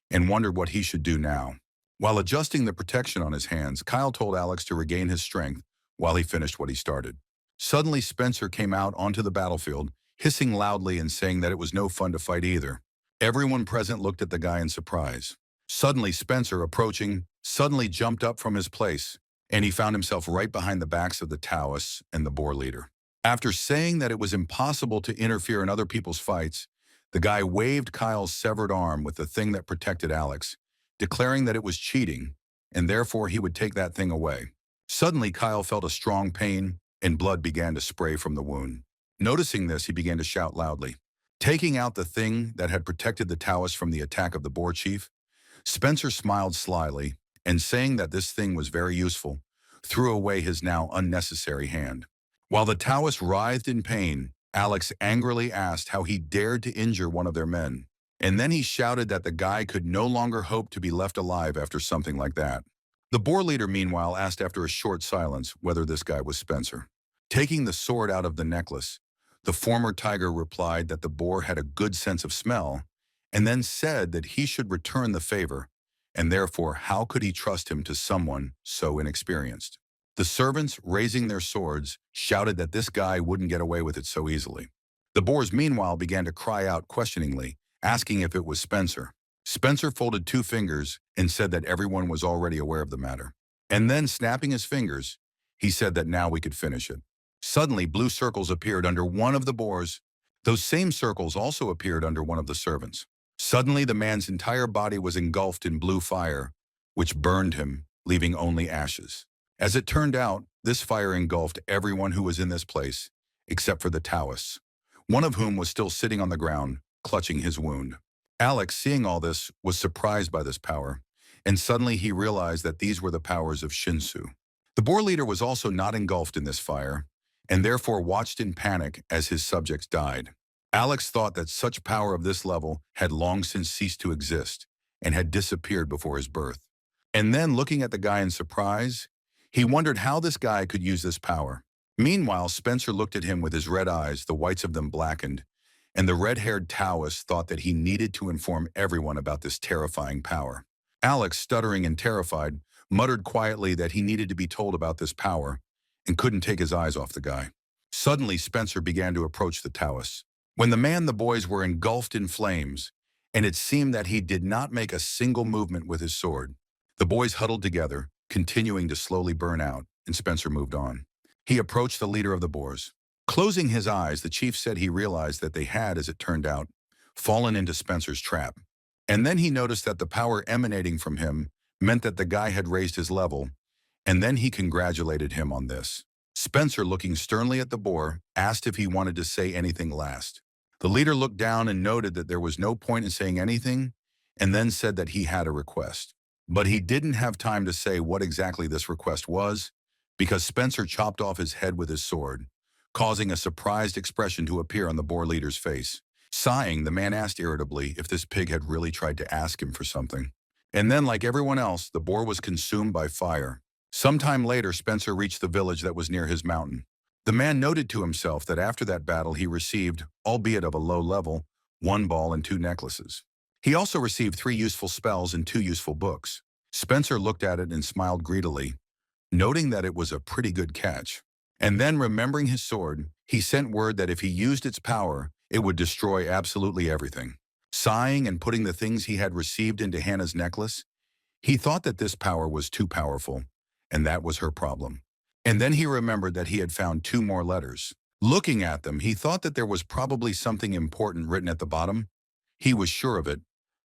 and wondered what he should do now. While adjusting the protection on his hands, Kyle told Alex to regain his strength while he finished what he started. Suddenly, Spencer came out onto the battlefield, hissing loudly and saying that it was no fun to fight either. Everyone present looked at the guy in surprise. Suddenly, Spencer, approaching, suddenly jumped up from his place, and he found himself right behind the backs of the Taoists and the boar leader. After saying that it was impossible to interfere in other people's fights, the guy waved Kyle's severed arm with the thing that protected Alex, declaring that it was cheating, and therefore he would take that thing away. Suddenly, Kyle felt a strong pain, and blood began to spray from the wound. Noticing this, he began to shout loudly. Taking out the thing that had protected the Taoist from the attack of the boar chief, Spencer smiled slyly, and saying that this thing was very useful, threw away his now unnecessary hand. While the Taoist writhed in pain, Alex angrily asked how he dared to injure one of their men, and then he shouted that the guy could no longer hope to be left alive after something like that. The boar leader, meanwhile, asked after a short silence whether this guy was Spencer. Taking the sword out of the necklace, the former tiger replied that the boar had a good sense of smell, and then said that he should return the favor, and therefore how could he trust him to someone so inexperienced? The servants, raising their swords, shouted that this guy wouldn't get away with it so easily. The boars, meanwhile, began to cry out questioningly, asking if it was Spencer. Spencer folded 2 fingers and said that everyone was already aware of the matter. And then, snapping his fingers, he said that now we could finish it. Suddenly, blue circles appeared under one of the boars. Those same circles also appeared under one of the servants. Suddenly, the man's entire body was engulfed in blue fire, which burned him, leaving only ashes. As it turned out, this fire engulfed everyone who was in this place, except for the Taoists, one of whom was still sitting on the ground, clutching his wound. Alex, seeing all this, was surprised by this power, and suddenly he realized that these were the powers of Shinsu. The boar leader was also not engulfed in this fire, and therefore watched in panic as his subjects died. Alex thought that such power of this level had long since ceased to exist, and had disappeared before his birth. And then, looking at the guy in surprise, he wondered how this guy could use this power. Meanwhile, Spencer looked at him with his red eyes, the whites of them blackened, and the red-haired Taoist thought that he needed to inform everyone about this terrifying power. Alex, stuttering and terrified, muttered quietly that he needed to be told about this power, and couldn't take his eyes off the guy. Suddenly, Spencer began to approach the Taoists. When the boys were engulfed in flames, and it seemed that he did not make a single movement with his sword. The boys huddled together, continuing to slowly burn out, and Spencer moved on. He approached the leader of the boars. Closing his eyes, the chief said he realized that they had, as it turned out, fallen into Spencer's trap. And then he noticed that the power emanating from him meant that the guy had raised his level, and then he congratulated him on this. Spencer, looking sternly at the boar, asked if he wanted to say anything last. The leader looked down and noted that there was no point in saying anything, and then said that he had a request. But he didn't have time to say what exactly this request was, because Spencer chopped off his head with his sword, causing a surprised expression to appear on the boar leader's face. Sighing, the man asked irritably if this pig had really tried to ask him for something. And then, like everyone else, the boar was consumed by fire. Sometime later, Spencer reached the village that was near his mountain. The man noted to himself that after that battle he received, albeit of a low level, 1 ball and 2 necklaces. He also received 3 useful spells and 2 useful books. Spencer looked at it and smiled greedily, noting that it was a pretty good catch. And then, remembering his sword, he sent word that if he used its power, it would destroy absolutely everything. Sighing and putting the things he had received into Hannah's necklace, he thought that this power was too powerful, and that was her problem. And then he remembered that he had found 2 more letters. Looking at them, he thought that there was probably something important written at the bottom. He was sure of it,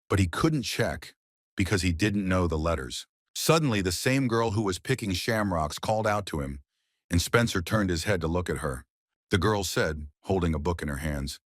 but he couldn't check because he didn't know the letters. Suddenly, the same girl who was picking shamrocks called out to him, and Spencer turned his head to look at her. The girl said, holding a book in her hands,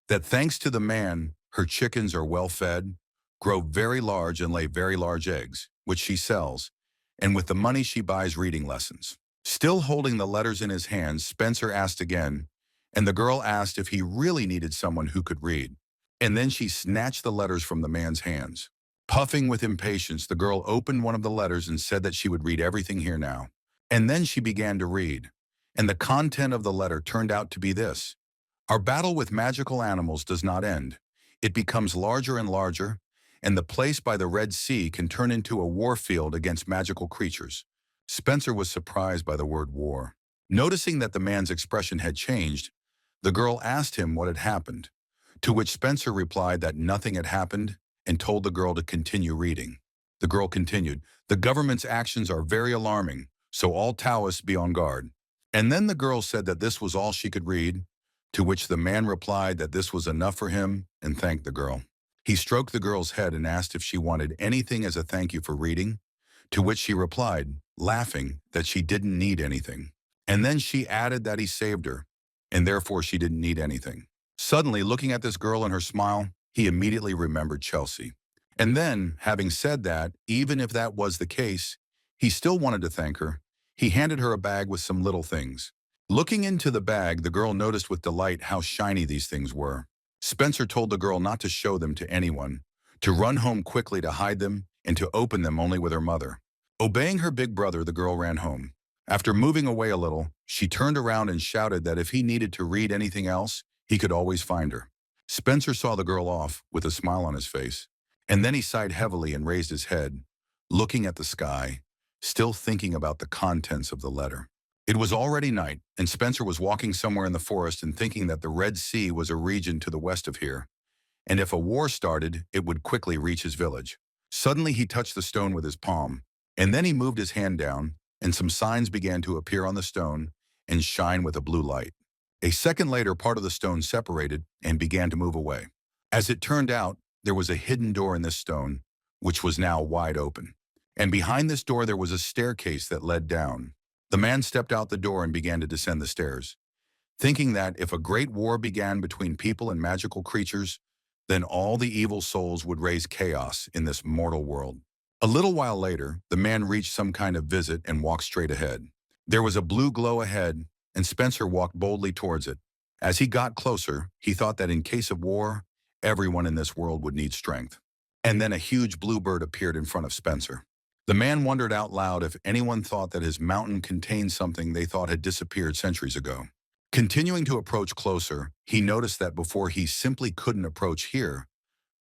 that thanks to the man, her chickens are well fed, grow very large and lay very large eggs, which she sells, and with the money she buys reading lessons. Still holding the letters in his hands, Spencer asked again, and the girl asked if he really needed someone who could read. And then she snatched the letters from the man's hands. Puffing with impatience, the girl opened one of the letters and said that she would read everything here now. And then she began to read. And the content of the letter turned out to be this: our battle with magical animals does not end. It becomes larger and larger, and the place by the Red Sea can turn into a war field against magical creatures. Spencer was surprised by the word war. Noticing that the man's expression had changed, the girl asked him what had happened, to which Spencer replied that nothing had happened and told the girl to continue reading. The girl continued, "The government's actions are very alarming, so all Taoists be on guard." And then the girl said that this was all she could read, to which the man replied that this was enough for him and thanked the girl. He stroked the girl's head and asked if she wanted anything as a thank you for reading, to which she replied, laughing, that she didn't need anything. And then she added that he saved her, and therefore she didn't need anything. Suddenly, looking at this girl and her smile, he immediately remembered Chelsea. And then, having said that, even if that was the case, he still wanted to thank her. He handed her a bag with some little things. Looking into the bag, the girl noticed with delight how shiny these things were. Spencer told the girl not to show them to anyone, to run home quickly to hide them, and to open them only with her mother. Obeying her big brother, the girl ran home. After moving away a little, she turned around and shouted that if he needed to read anything else, he could always find her. Spencer saw the girl off with a smile on his face, and then he sighed heavily and raised his head, looking at the sky, still thinking about the contents of the letter. It was already night, and Spencer was walking somewhere in the forest and thinking that the Red Sea was a region to the west of here, and if a war started, it would quickly reach his village. Suddenly he touched the stone with his palm, and then he moved his hand down, and some signs began to appear on the stone and shine with a blue light. A second later, part of the stone separated and began to move away. As it turned out, there was a hidden door in this stone, which was now wide open. And behind this door there was a staircase that led down. The man stepped out the door and began to descend the stairs, thinking that if a great war began between people and magical creatures, then all the evil souls would raise chaos in this mortal world. A little while later, the man reached some kind of visit and walked straight ahead. There was a blue glow ahead, and Spencer walked boldly towards it. As he got closer, he thought that in case of war, everyone in this world would need strength. And then a huge blue bird appeared in front of Spencer. The man wondered out loud if anyone thought that his mountain contained something they thought had disappeared centuries ago. Continuing to approach closer, he noticed that before he simply couldn't approach here,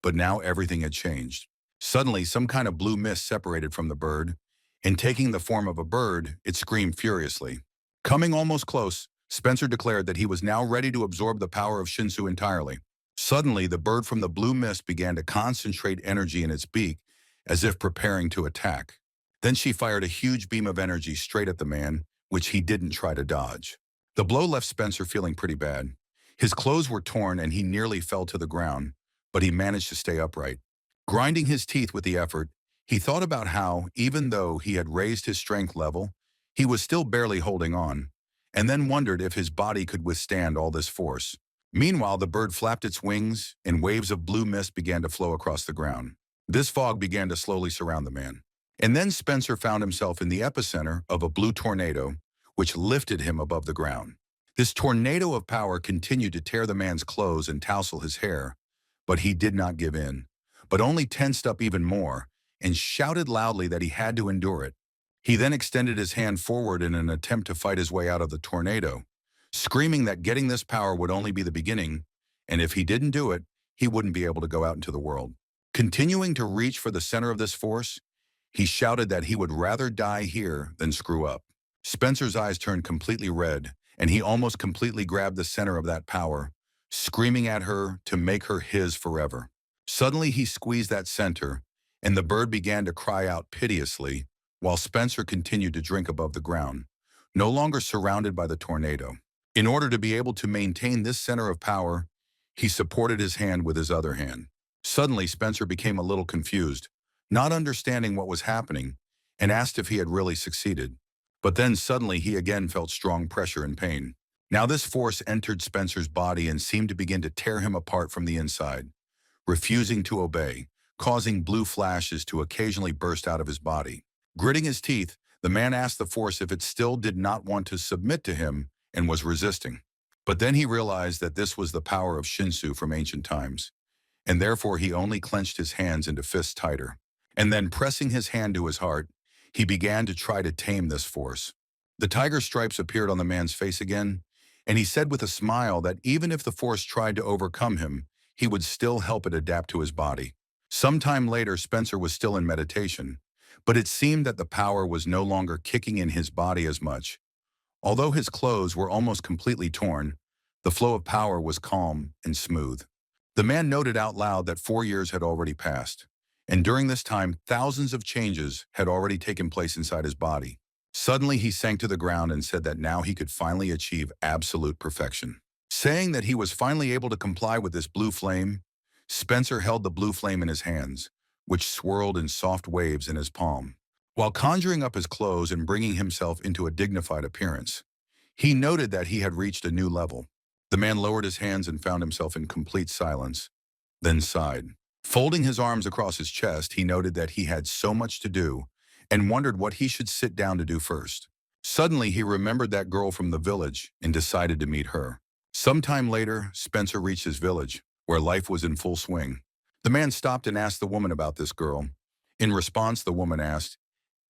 but now everything had changed. Suddenly, some kind of blue mist separated from the bird, and taking the form of a bird, it screamed furiously. Coming almost close, Spencer declared that he was now ready to absorb the power of Shinsu entirely. Suddenly, the bird from the blue mist began to concentrate energy in its beak, as if preparing to attack. Then she fired a huge beam of energy straight at the man, which he didn't try to dodge. The blow left Spencer feeling pretty bad. His clothes were torn and he nearly fell to the ground, but he managed to stay upright. Grinding his teeth with the effort, he thought about how, even though he had raised his strength level, he was still barely holding on, and then wondered if his body could withstand all this force. Meanwhile, the bird flapped its wings, and waves of blue mist began to flow across the ground. This fog began to slowly surround the man. And then Spencer found himself in the epicenter of a blue tornado, which lifted him above the ground. This tornado of power continued to tear the man's clothes and tousle his hair, but he did not give in, but only tensed up even more and shouted loudly that he had to endure it. He then extended his hand forward in an attempt to fight his way out of the tornado, screaming that getting this power would only be the beginning, and if he didn't do it, he wouldn't be able to go out into the world. Continuing to reach for the center of this force, he shouted that he would rather die here than screw up. Spencer's eyes turned completely red, and he almost completely grabbed the center of that power, screaming at her to make her his forever. Suddenly he squeezed that center, and the bird began to cry out piteously, while Spencer continued to drink above the ground, no longer surrounded by the tornado. In order to be able to maintain this center of power, he supported his hand with his other hand. Suddenly, Spencer became a little confused, not understanding what was happening, and asked if he had really succeeded. But then suddenly he again felt strong pressure and pain. Now this force entered Spencer's body and seemed to begin to tear him apart from the inside, refusing to obey, causing blue flashes to occasionally burst out of his body. Gritting his teeth, the man asked the force if it still did not want to submit to him and was resisting. But then he realized that this was the power of Shinsu from ancient times, and therefore he only clenched his hands into fists tighter. And then pressing his hand to his heart, he began to try to tame this force. The tiger stripes appeared on the man's face again, and he said with a smile that even if the force tried to overcome him, he would still help it adapt to his body. Sometime later, Spencer was still in meditation, but it seemed that the power was no longer kicking in his body as much. Although his clothes were almost completely torn, the flow of power was calm and smooth. The man noted out loud that 4 years had already passed, and during this time, thousands of changes had already taken place inside his body. Suddenly, he sank to the ground and said that now he could finally achieve absolute perfection. Saying that he was finally able to comply with this blue flame, Spencer held the blue flame in his hands, which swirled in soft waves in his palm. While conjuring up his clothes and bringing himself into a dignified appearance, he noted that he had reached a new level. The man lowered his hands and found himself in complete silence, then sighed. Folding his arms across his chest, he noted that he had so much to do and wondered what he should sit down to do first. Suddenly, he remembered that girl from the village and decided to meet her. Sometime later, Spencer reached his village, where life was in full swing. The man stopped and asked the woman about this girl. In response, the woman asked,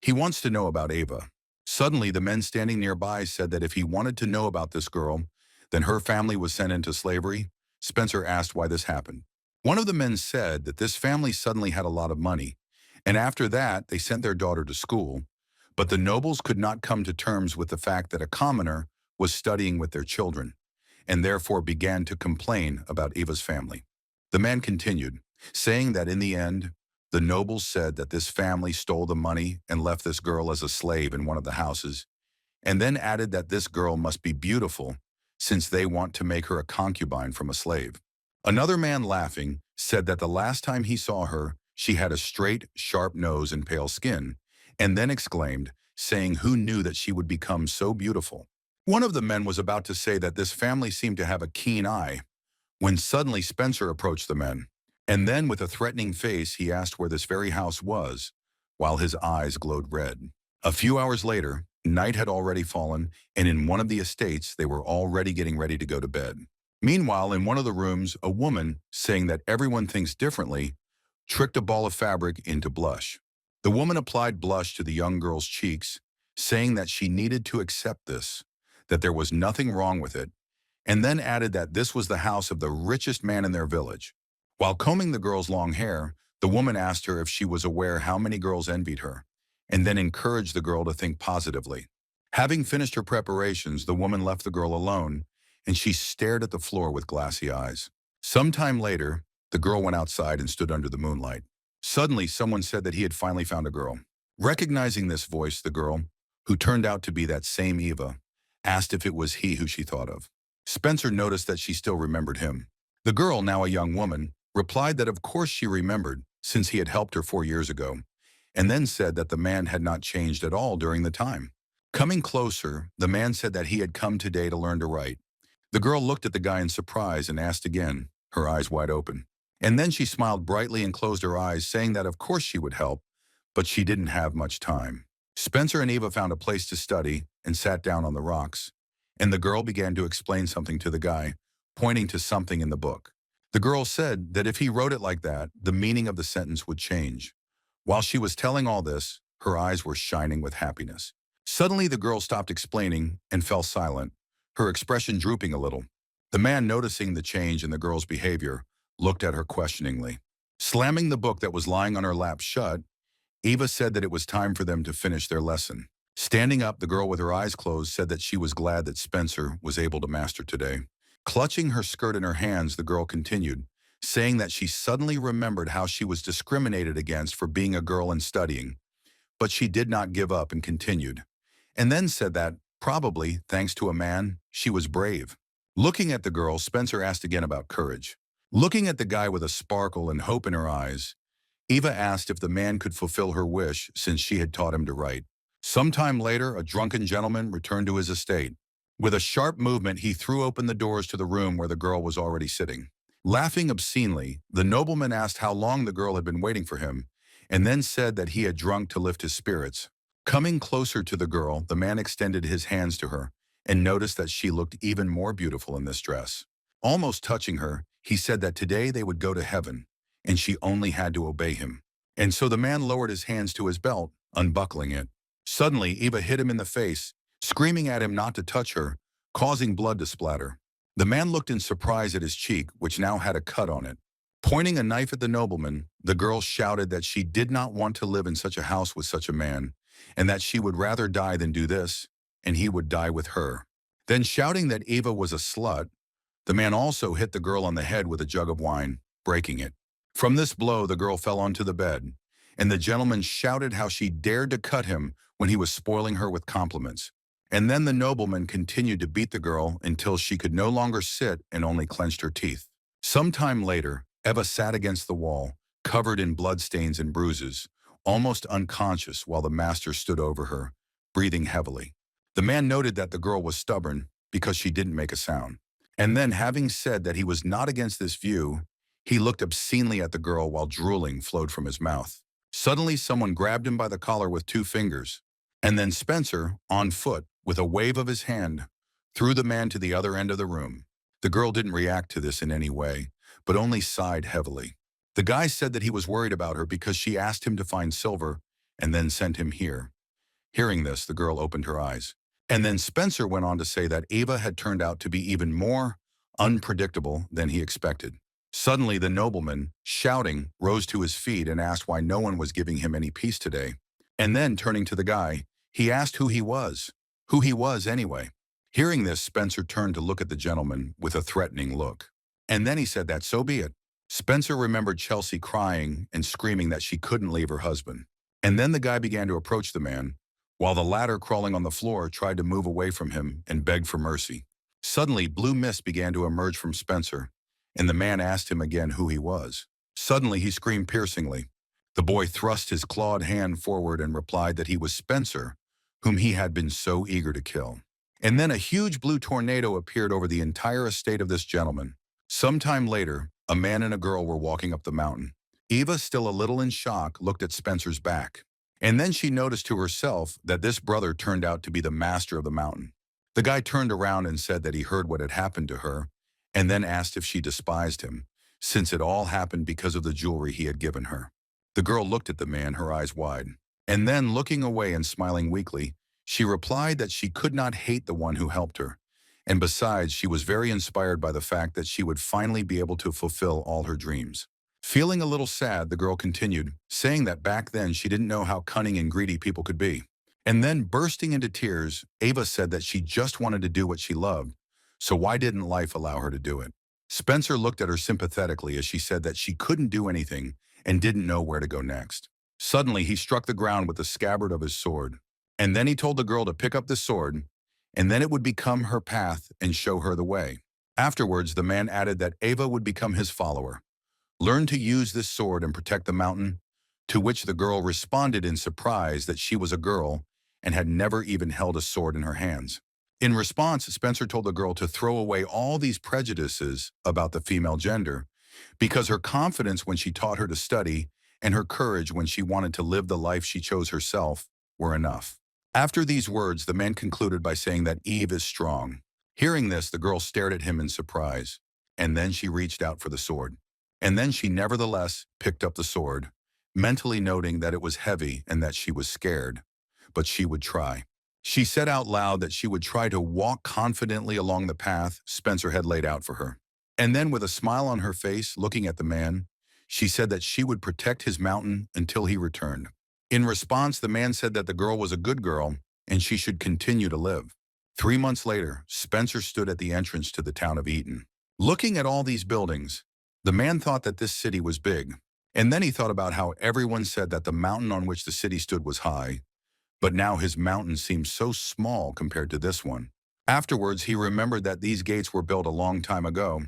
"He wants to know about Ava." Suddenly, the men standing nearby said that if he wanted to know about this girl, then her family was sent into slavery. Spencer asked why this happened. One of the men said that this family suddenly had a lot of money, and after that, they sent their daughter to school, but the nobles could not come to terms with the fact that a commoner was studying with their children, and therefore began to complain about Eva's family. The man continued, saying that in the end, the nobles said that this family stole the money and left this girl as a slave in one of the houses, and then added that this girl must be beautiful since they want to make her a concubine from a slave. Another man, laughing, said that the last time he saw her, she had a straight, sharp nose and pale skin, and then exclaimed, saying who knew that she would become so beautiful. One of the men was about to say that this family seemed to have a keen eye, when suddenly Spencer approached the men. And then with a threatening face, he asked where this very house was, while his eyes glowed red. A few hours later, night had already fallen, and in one of the estates, they were already getting ready to go to bed. Meanwhile, in one of the rooms, a woman, saying that everyone thinks differently, tricked a ball of fabric into blush. The woman applied blush to the young girl's cheeks, saying that she needed to accept this, that there was nothing wrong with it, and then added that this was the house of the richest man in their village. While combing the girl's long hair, the woman asked her if she was aware how many girls envied her, and then encouraged the girl to think positively. Having finished her preparations, the woman left the girl alone, and she stared at the floor with glassy eyes. Sometime later, the girl went outside and stood under the moonlight. Suddenly, someone said that he had finally found a girl. Recognizing this voice, the girl, who turned out to be that same Eva, asked if it was he who she thought of. Spencer noticed that she still remembered him. The girl, now a young woman, replied that of course she remembered, since he had helped her 4 years ago, and then said that the man had not changed at all during the time. Coming closer, the man said that he had come today to learn to write. The girl looked at the guy in surprise and asked again, her eyes wide open. And then she smiled brightly and closed her eyes, saying that of course she would help, but she didn't have much time. Spencer and Eva found a place to study and sat down on the rocks, and the girl began to explain something to the guy, pointing to something in the book. The girl said that if he wrote it like that, the meaning of the sentence would change. While she was telling all this, her eyes were shining with happiness. Suddenly, the girl stopped explaining and fell silent, her expression drooping a little. The man, noticing the change in the girl's behavior, looked at her questioningly. Slamming the book that was lying on her lap shut, Eva said that it was time for them to finish their lesson. Standing up, the girl with her eyes closed said that she was glad that Spencer was able to master today. Clutching her skirt in her hands, the girl continued, saying that she suddenly remembered how she was discriminated against for being a girl and studying, but she did not give up and continued, and then said that, probably, thanks to a man, she was brave. Looking at the girl, Spencer asked again about courage. Looking at the guy with a sparkle and hope in her eyes, Eva asked if the man could fulfill her wish since she had taught him to write. Sometime later, a drunken gentleman returned to his estate. With a sharp movement, he threw open the doors to the room where the girl was already sitting. Laughing obscenely, the nobleman asked how long the girl had been waiting for him, and then said that he had drunk to lift his spirits. Coming closer to the girl, the man extended his hands to her and noticed that she looked even more beautiful in this dress. Almost touching her, he said that today they would go to heaven, and she only had to obey him. And so the man lowered his hands to his belt, unbuckling it. Suddenly, Eva hit him in the face, screaming at him not to touch her, causing blood to splatter. The man looked in surprise at his cheek, which now had a cut on it. Pointing a knife at the nobleman, the girl shouted that she did not want to live in such a house with such a man, and that she would rather die than do this, and he would die with her. Then shouting that Eva was a slut, the man also hit the girl on the head with a jug of wine, breaking it. From this blow, the girl fell onto the bed, and the gentleman shouted how she dared to cut him when he was spoiling her with compliments. And then the nobleman continued to beat the girl until she could no longer sit and only clenched her teeth. Some time later, Eva sat against the wall, covered in bloodstains and bruises, almost unconscious while the master stood over her, breathing heavily. The man noted that the girl was stubborn because she didn't make a sound. And then, having said that he was not against this view, he looked obscenely at the girl while drooling flowed from his mouth. Suddenly, someone grabbed him by the collar with 2 fingers, and then Spencer, on foot, with a wave of his hand, threw the man to the other end of the room. The girl didn't react to this in any way, but only sighed heavily. The guy said that he was worried about her because she asked him to find silver and then sent him here. Hearing this, the girl opened her eyes. And then Spencer went on to say that Eva had turned out to be even more unpredictable than he expected. Suddenly, the nobleman, shouting, rose to his feet and asked why no one was giving him any peace today. And then, turning to the guy, he asked who he was. Who he was, anyway. Hearing this, Spencer turned to look at the gentleman with a threatening look. And then he said that so be it. Spencer remembered Chelsea crying and screaming that she couldn't leave her husband. And then the guy began to approach the man, while the latter, crawling on the floor, tried to move away from him and beg for mercy. Suddenly, blue mist began to emerge from Spencer, and the man asked him again who he was. Suddenly, he screamed piercingly. The boy thrust his clawed hand forward and replied that he was Spencer, whom he had been so eager to kill. And then a huge blue tornado appeared over the entire estate of this gentleman. Sometime later, a man and a girl were walking up the mountain. Eva, still a little in shock, looked at Spencer's back. And then she noticed to herself that this brother turned out to be the master of the mountain. The guy turned around and said that he heard what had happened to her, and then asked if she despised him, since it all happened because of the jewelry he had given her. The girl looked at the man, her eyes wide. And then, looking away and smiling weakly, she replied that she could not hate the one who helped her. And besides, she was very inspired by the fact that she would finally be able to fulfill all her dreams. Feeling a little sad, the girl continued, saying that back then she didn't know how cunning and greedy people could be. And then, bursting into tears, Ava said that she just wanted to do what she loved, so why didn't life allow her to do it? Spencer looked at her sympathetically as she said that she couldn't do anything and didn't know where to go next. Suddenly, he struck the ground with the scabbard of his sword. And then he told the girl to pick up the sword, and then it would become her path and show her the way. Afterwards, the man added that Ava would become his follower. Learn to use this sword and protect the mountain, to which the girl responded in surprise that she was a girl and had never even held a sword in her hands. In response, Spencer told the girl to throw away all these prejudices about the female gender, because her confidence when she taught her to study and her courage when she wanted to live the life she chose herself were enough. After these words, the man concluded by saying that Eve is strong. Hearing this, the girl stared at him in surprise, and then she reached out for the sword. And then she nevertheless picked up the sword, mentally noting that it was heavy and that she was scared, but she would try. She said out loud that she would try to walk confidently along the path Spencer had laid out for her. And then, with a smile on her face, looking at the man, she said that she would protect his mountain until he returned. In response, the man said that the girl was a good girl and she should continue to live. 3 months later, Spencer stood at the entrance to the town of Eton. Looking at all these buildings, The man thought that this city was big, and then he thought about how everyone said that the mountain on which the city stood was high, but now his mountain seemed so small compared to this one. Afterwards, he remembered that these gates were built a long time ago,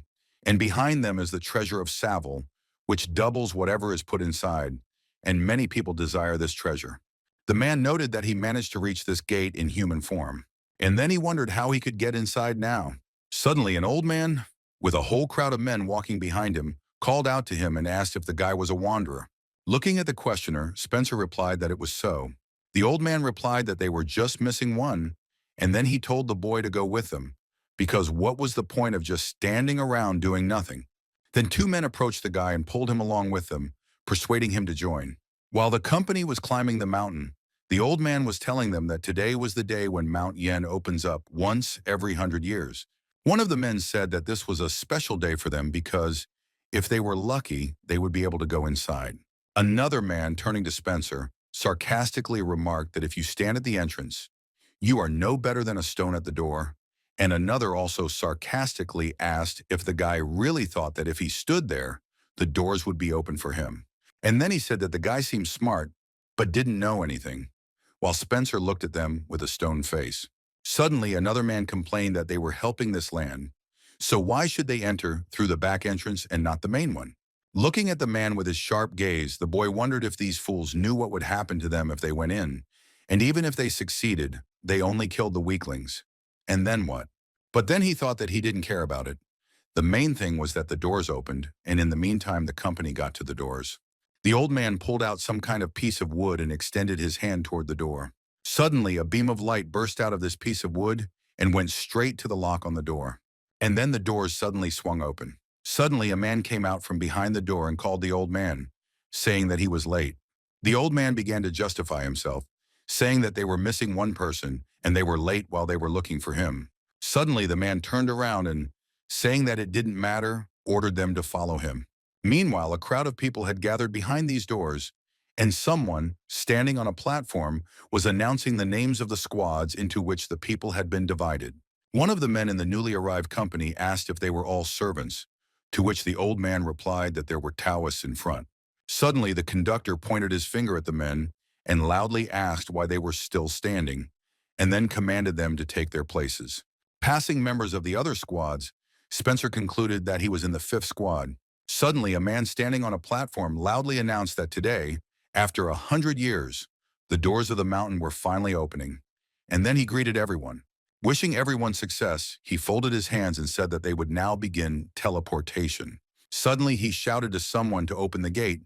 and behind them is the treasure of Savile, which doubles whatever is put inside, and many people desire this treasure. The man noted that he managed to reach this gate in human form, and then he wondered how he could get inside now. Suddenly, an old man, with a whole crowd of men walking behind him, called out to him and asked if the guy was a wanderer. Looking at the questioner, Spencer replied that it was so. The old man replied that they were just missing one, and then he told the boy to go with them, because what was the point of just standing around doing nothing? Then two men approached the guy and pulled him along with them, persuading him to join. While the company was climbing the mountain, the old man was telling them that today was the day when Mount Yen opens up once every 100 years. One of the men said that this was a special day for them because, if they were lucky, they would be able to go inside. Another man, turning to Spencer, sarcastically remarked that if you stand at the entrance, you are no better than a stone at the door, and another also sarcastically asked if the guy really thought that if he stood there, the doors would be open for him. And then he said that the guy seemed smart, but didn't know anything, while Spencer looked at them with a stone face. Suddenly, another man complained that they were helping this land, so why should they enter through the back entrance and not the main one? Looking at the man with his sharp gaze, the boy wondered if these fools knew what would happen to them if they went in, and even if they succeeded, they only killed the weaklings. And then what? But then he thought that he didn't care about it. The main thing was that the doors opened, and in the meantime the company got to the doors. The old man pulled out some kind of piece of wood and extended his hand toward the door. Suddenly, a beam of light burst out of this piece of wood and went straight to the lock on the door. And then the doors suddenly swung open. Suddenly, a man came out from behind the door and called the old man, saying that he was late. The old man began to justify himself, saying that they were missing one person and they were late while they were looking for him. Suddenly, the man turned around and, saying that it didn't matter, ordered them to follow him. Meanwhile, a crowd of people had gathered behind these doors, and someone, standing on a platform, was announcing the names of the squads into which the people had been divided. One of the men in the newly arrived company asked if they were all servants, to which the old man replied that there were Taoists in front. Suddenly, the conductor pointed his finger at the men and loudly asked why they were still standing, and then commanded them to take their places. Passing members of the other squads, Spencer concluded that he was in the 5th squad. Suddenly, a man standing on a platform loudly announced that today, after 100 years, the doors of the mountain were finally opening. And then he greeted everyone. Wishing everyone success, he folded his hands and said that they would now begin teleportation. Suddenly, he shouted to someone to open the gate,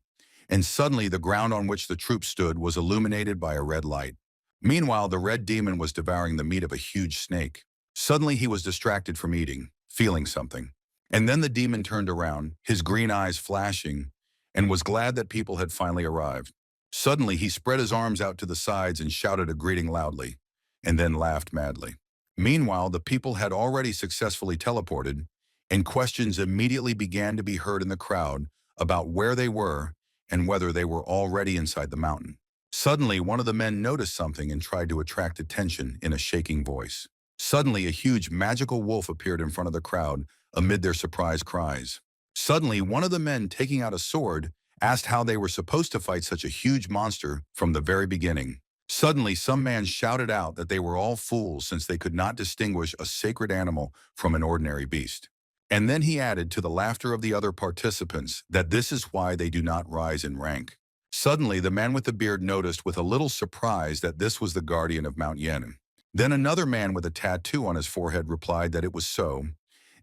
and suddenly the ground on which the troops stood was illuminated by a red light. Meanwhile, the red demon was devouring the meat of a huge snake. Suddenly, he was distracted from eating, feeling something. And then the demon turned around, his green eyes flashing, and was glad that people had finally arrived. Suddenly, he spread his arms out to the sides and shouted a greeting loudly, and then laughed madly. Meanwhile, the people had already successfully teleported, and questions immediately began to be heard in the crowd about where they were and whether they were already inside the mountain. Suddenly, one of the men noticed something and tried to attract attention in a shaking voice. Suddenly, a huge magical wolf appeared in front of the crowd amid their surprised cries. Suddenly, one of the men, taking out a sword, asked how they were supposed to fight such a huge monster from the very beginning. Suddenly, some man shouted out that they were all fools since they could not distinguish a sacred animal from an ordinary beast. And then he added to the laughter of the other participants that this is why they do not rise in rank. Suddenly, the man with the beard noticed with a little surprise that this was the guardian of Mount Yen. Then another man with a tattoo on his forehead replied that it was so,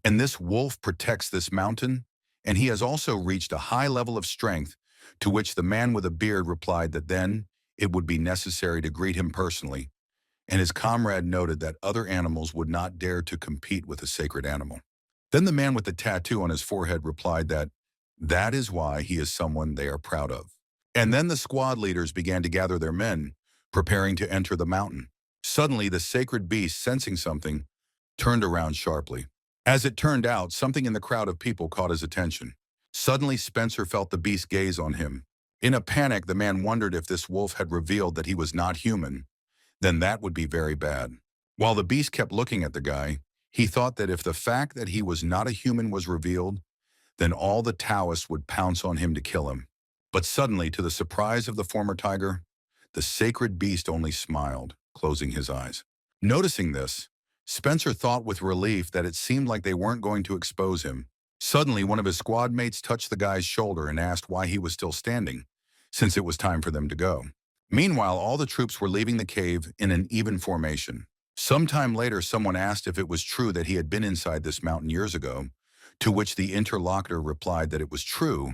and this wolf protects this mountain, and he has also reached a high level of strength, to which the man with a beard replied that then it would be necessary to greet him personally, and his comrade noted that other animals would not dare to compete with a sacred animal. Then the man with the tattoo on his forehead replied that that is why he is someone they are proud of. And then the squad leaders began to gather their men, preparing to enter the mountain. Suddenly, the sacred beast, sensing something, turned around sharply. As it turned out, something in the crowd of people caught his attention. Suddenly, Spencer felt the beast's gaze on him. In a panic, the man wondered if this wolf had revealed that he was not human. Then that would be very bad. While the beast kept looking at the guy, he thought that if the fact that he was not a human was revealed, then all the Taoists would pounce on him to kill him. But suddenly, to the surprise of the former tiger, the sacred beast only smiled, closing his eyes. Noticing this, Spencer thought with relief that it seemed like they weren't going to expose him. Suddenly, one of his squad mates touched the guy's shoulder and asked why he was still standing, since it was time for them to go. Meanwhile, all the troops were leaving the cave in an even formation. Sometime later, someone asked if it was true that he had been inside this mountain years ago, to which the interlocutor replied that it was true,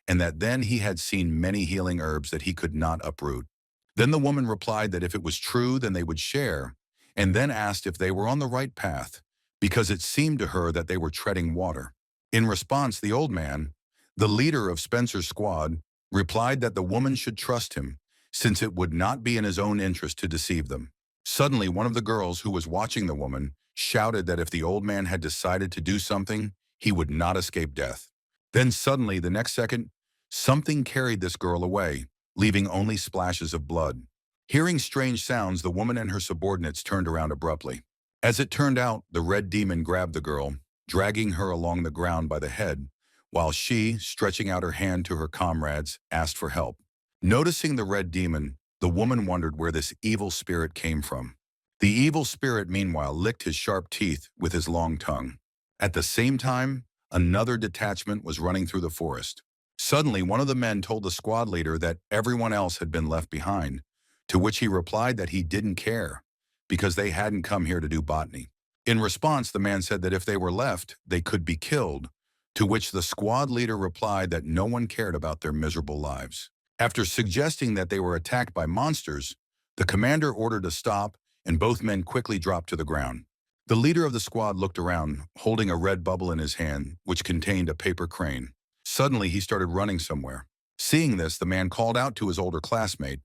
and that then he had seen many healing herbs that he could not uproot. Then the woman replied that if it was true, then they would share, and then asked if they were on the right path, because it seemed to her that they were treading water. In response, the old man, the leader of Spencer's squad, replied that the woman should trust him, since it would not be in his own interest to deceive them. Suddenly, one of the girls who was watching the woman shouted that if the old man had decided to do something, he would not escape death. Then suddenly, the next second, something carried this girl away, leaving only splashes of blood. Hearing strange sounds, the woman and her subordinates turned around abruptly. As it turned out, the red demon grabbed the girl, dragging her along the ground by the head, while she, stretching out her hand to her comrades, asked for help. Noticing the red demon, the woman wondered where this evil spirit came from. The evil spirit, meanwhile, licked his sharp teeth with his long tongue. At the same time, another detachment was running through the forest. Suddenly, one of the men told the squad leader that everyone else had been left behind, to which he replied that he didn't care, because they hadn't come here to do botany. In response, the man said that if they were left, they could be killed, to which the squad leader replied that no one cared about their miserable lives. After suggesting that they were attacked by monsters, the commander ordered a stop, and both men quickly dropped to the ground. The leader of the squad looked around, holding a red bubble in his hand, which contained a paper crane. Suddenly, he started running somewhere. Seeing this, the man called out to his older classmate,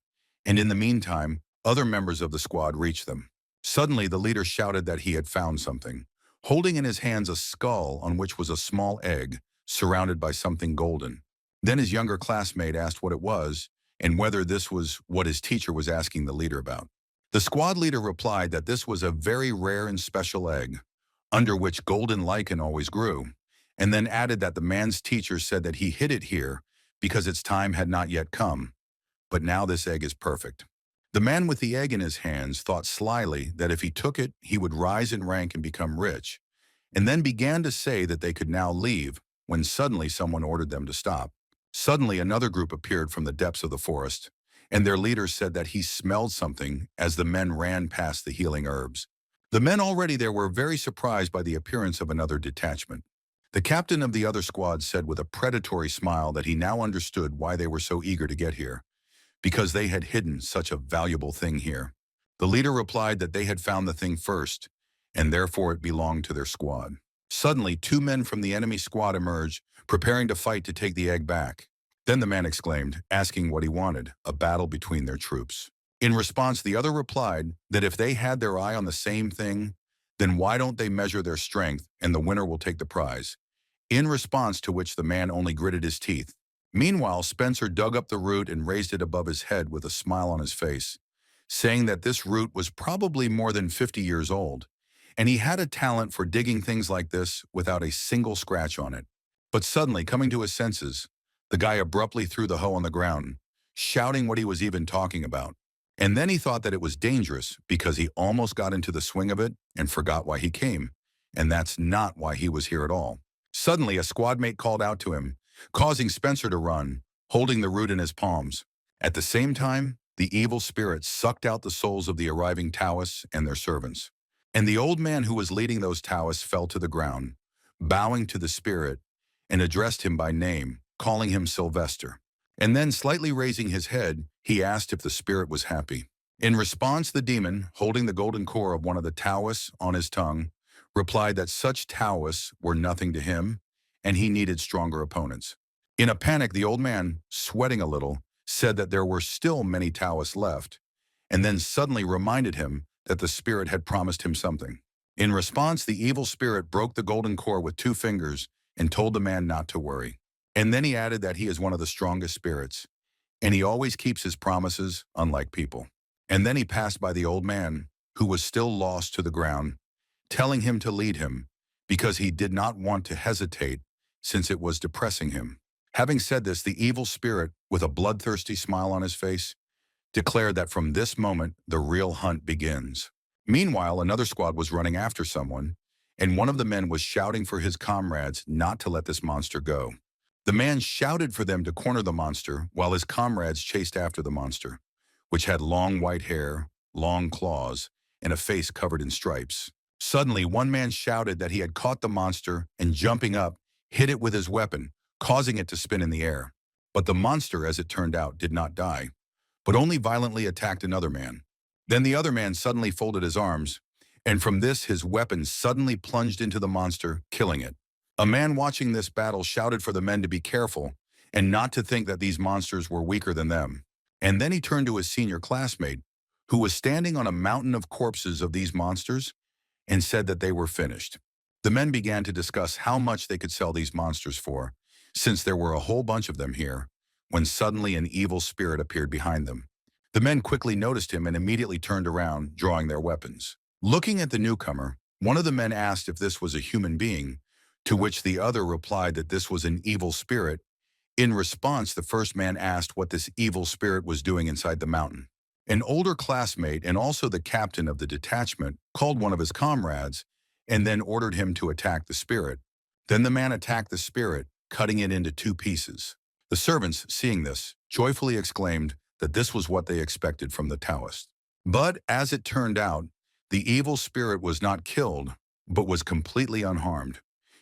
and in the meantime, other members of the squad reached them. Suddenly, the leader shouted that he had found something, holding in his hands a skull on which was a small egg, surrounded by something golden. Then his younger classmate asked what it was, and whether this was what his teacher was asking the leader about. The squad leader replied that this was a very rare and special egg, under which golden lichen always grew, and then added that the man's teacher said that he hid it here because its time had not yet come, but now this egg is perfect. The man with the egg in his hands thought slyly that if he took it, he would rise in rank and become rich, and then began to say that they could now leave, when suddenly someone ordered them to stop. Suddenly, another group appeared from the depths of the forest, and their leader said that he smelled something as the men ran past the healing herbs. The men already there were very surprised by the appearance of another detachment. The captain of the other squad said with a predatory smile that he now understood why they were so eager to get here, because they had hidden such a valuable thing here. The leader replied that they had found the thing first, and therefore it belonged to their squad. Suddenly, two men from the enemy squad emerged, preparing to fight to take the egg back. Then the man exclaimed, asking what he wanted, a battle between their troops. In response, the other replied that if they had their eye on the same thing, then why don't they measure their strength, and the winner will take the prize? In response to which the man only gritted his teeth. Meanwhile, Spencer dug up the root and raised it above his head with a smile on his face, saying that this root was probably more than 50 years old, and he had a talent for digging things like this without a single scratch on it. But suddenly, coming to his senses, the guy abruptly threw the hoe on the ground, shouting what he was even talking about. And then he thought that it was dangerous because he almost got into the swing of it and forgot why he came, and that's not why he was here at all. Suddenly, a squad mate called out to him, causing Spencer to run, holding the root in his palms. At the same time, the evil spirit sucked out the souls of the arriving Taoists and their servants. And the old man who was leading those Taoists fell to the ground, bowing to the spirit, and addressed him by name, calling him Sylvester. And then, slightly raising his head, he asked if the spirit was happy. In response, the demon, holding the golden core of one of the Taoists on his tongue, replied that such Taoists were nothing to him, and he needed stronger opponents. In a panic, the old man, sweating a little, said that there were still many Taoists left, and then suddenly reminded him that the spirit had promised him something. In response, the evil spirit broke the golden core with 2 fingers and told the man not to worry. And then he added that he is one of the strongest spirits, and he always keeps his promises, unlike people. And then he passed by the old man, who was still lost, to the ground, telling him to lead him, because he did not want to hesitate, since it was depressing him. Having said this, the evil spirit, with a bloodthirsty smile on his face, declared that from this moment, the real hunt begins. Meanwhile, another squad was running after someone, and one of the men was shouting for his comrades not to let this monster go. The man shouted for them to corner the monster while his comrades chased after the monster, which had long white hair, long claws, and a face covered in stripes. Suddenly, one man shouted that he had caught the monster and, jumping up, hit it with his weapon, causing it to spin in the air. But the monster, as it turned out, did not die, but only violently attacked another man. Then the other man suddenly folded his arms, and from this his weapon suddenly plunged into the monster, killing it. A man watching this battle shouted for the men to be careful and not to think that these monsters were weaker than them. And then he turned to his senior classmate, who was standing on a mountain of corpses of these monsters, and said that they were finished. The men began to discuss how much they could sell these monsters for, since there were a whole bunch of them here, when suddenly an evil spirit appeared behind them. The men quickly noticed him and immediately turned around, drawing their weapons. Looking at the newcomer, one of the men asked if this was a human being, to which the other replied that this was an evil spirit. In response, the first man asked what this evil spirit was doing inside the mountain. An older classmate and also the captain of the detachment called one of his comrades and then ordered him to attack the spirit. Then the man attacked the spirit, cutting it into 2 pieces. The servants, seeing this, joyfully exclaimed that this was what they expected from the Taoist. But as it turned out, the evil spirit was not killed, but was completely unharmed.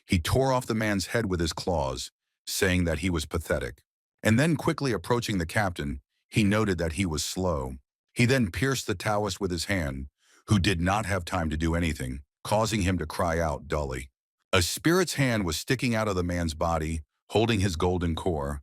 He tore off the man's head with his claws, saying that he was pathetic. And then quickly approaching the captain, he noted that he was slow. He then pierced the Taoist with his hand, who did not have time to do anything, causing him to cry out dully. A spirit's hand was sticking out of the man's body, holding his golden core,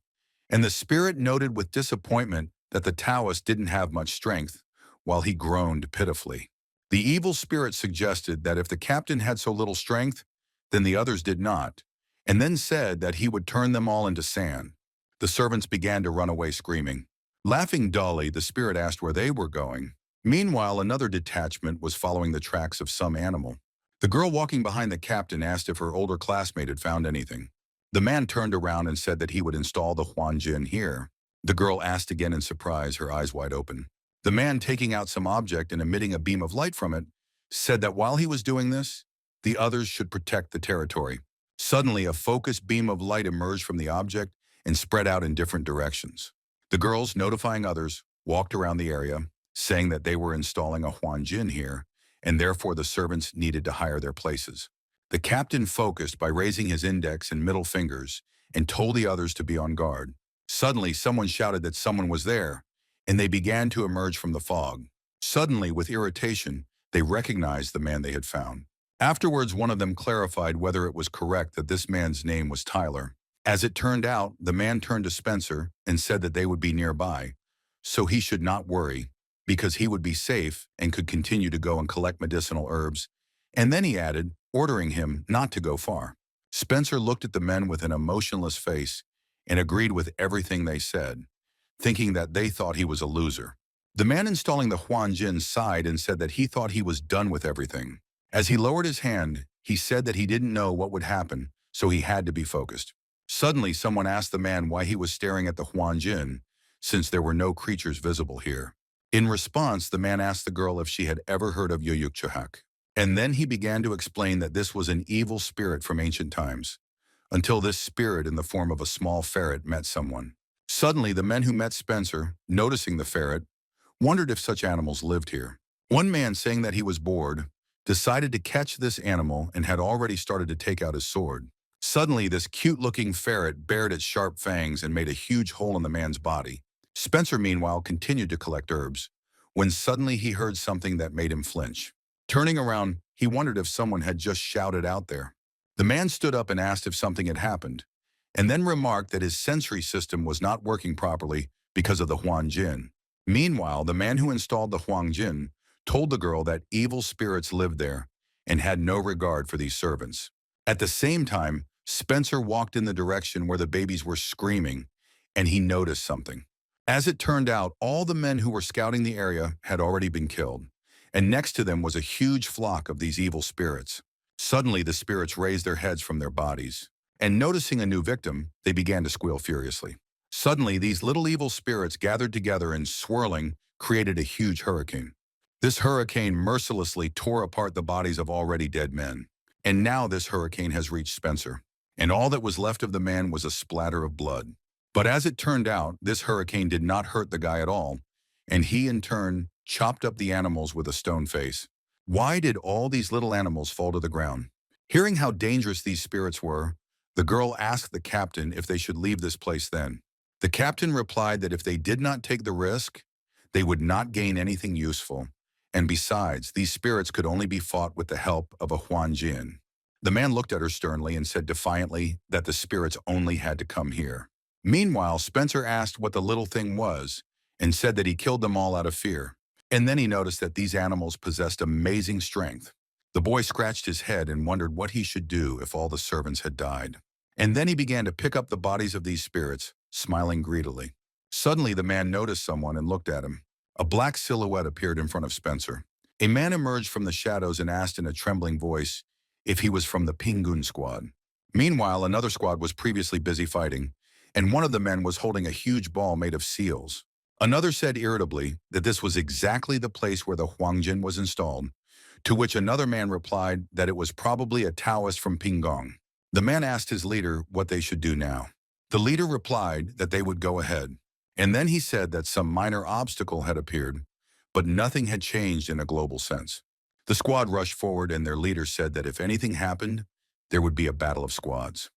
and the spirit noted with disappointment that the Taoist didn't have much strength, while he groaned pitifully. The evil spirit suggested that if the captain had so little strength, then the others did not, and then said that he would turn them all into sand. The servants began to run away screaming. Laughing dully, the spirit asked where they were going. Meanwhile, another detachment was following the tracks of some animal. The girl walking behind the captain asked if her older classmate had found anything. The man turned around and said that he would install the Huanjin here. The girl asked again in surprise, her eyes wide open. The man, taking out some object and emitting a beam of light from it, said that while he was doing this, the others should protect the territory. Suddenly, a focused beam of light emerged from the object and spread out in different directions. The girls, notifying others, walked around the area, saying that they were installing a Huanjin here, and therefore the servants needed to hire their places. The captain focused by raising his index and middle fingers and told the others to be on guard. Suddenly, someone shouted that someone was there, and they began to emerge from the fog. Suddenly, with irritation, they recognized the man they had found. Afterwards, one of them clarified whether it was correct that this man's name was Tyler. As it turned out, the man turned to Spencer and said that they would be nearby, so he should not worry, because he would be safe and could continue to go and collect medicinal herbs. And then he added, ordering him not to go far. Spencer looked at the men with an emotionless face and agreed with everything they said, thinking that they thought he was a loser. The man installing the Huanjin sighed and said that he thought he was done with everything. As he lowered his hand, he said that he didn't know what would happen, so he had to be focused. Suddenly, someone asked the man why he was staring at the Huanjin, since there were no creatures visible here. In response, the man asked the girl if she had ever heard of Yoyukchahak. And then he began to explain that this was an evil spirit from ancient times, until this spirit in the form of a small ferret met someone. Suddenly, the men who met Spencer, noticing the ferret, wondered if such animals lived here. One man, saying that he was bored, decided to catch this animal and had already started to take out his sword. Suddenly, this cute-looking ferret bared its sharp fangs and made a huge hole in the man's body. Spencer, meanwhile, continued to collect herbs, when suddenly he heard something that made him flinch. Turning around, he wondered if someone had just shouted out there. The man stood up and asked if something had happened, and then remarked that his sensory system was not working properly because of the Huanjin. Meanwhile, the man who installed the Huanjin told the girl that evil spirits lived there and had no regard for these servants. At the same time, Spencer walked in the direction where the babies were screaming, and he noticed something. As it turned out, all the men who were scouting the area had already been killed, and next to them was a huge flock of these evil spirits. Suddenly, the spirits raised their heads from their bodies, and noticing a new victim, they began to squeal furiously. Suddenly, these little evil spirits gathered together and swirling, created a huge hurricane. This hurricane mercilessly tore apart the bodies of already dead men. And now this hurricane has reached Spencer, and all that was left of the man was a splatter of blood. But as it turned out, this hurricane did not hurt the guy at all, and he in turn chopped up the animals with a stone face. Why did all these little animals fall to the ground? Hearing how dangerous these spirits were, the girl asked the captain if they should leave this place then. The captain replied that if they did not take the risk, they would not gain anything useful, and besides, these spirits could only be fought with the help of a Huan Jin. The man looked at her sternly and said defiantly that the spirits only had to come here. Meanwhile, Spencer asked what the little thing was and said that he killed them all out of fear. And then he noticed that these animals possessed amazing strength. The boy scratched his head and wondered what he should do if all the servants had died. And then he began to pick up the bodies of these spirits, smiling greedily. Suddenly, the man noticed someone and looked at him. A black silhouette appeared in front of Spencer. A man emerged from the shadows and asked in a trembling voice if he was from the Pingun squad. Meanwhile, another squad was previously busy fighting, and one of the men was holding a huge ball made of seals. Another said irritably that this was exactly the place where the Huangjin was installed, to which another man replied that it was probably a Taoist from Pingong. The man asked his leader what they should do now. The leader replied that they would go ahead. And then he said that some minor obstacle had appeared, but nothing had changed in a global sense. The squad rushed forward and their leader said that if anything happened, there would be a battle of squads.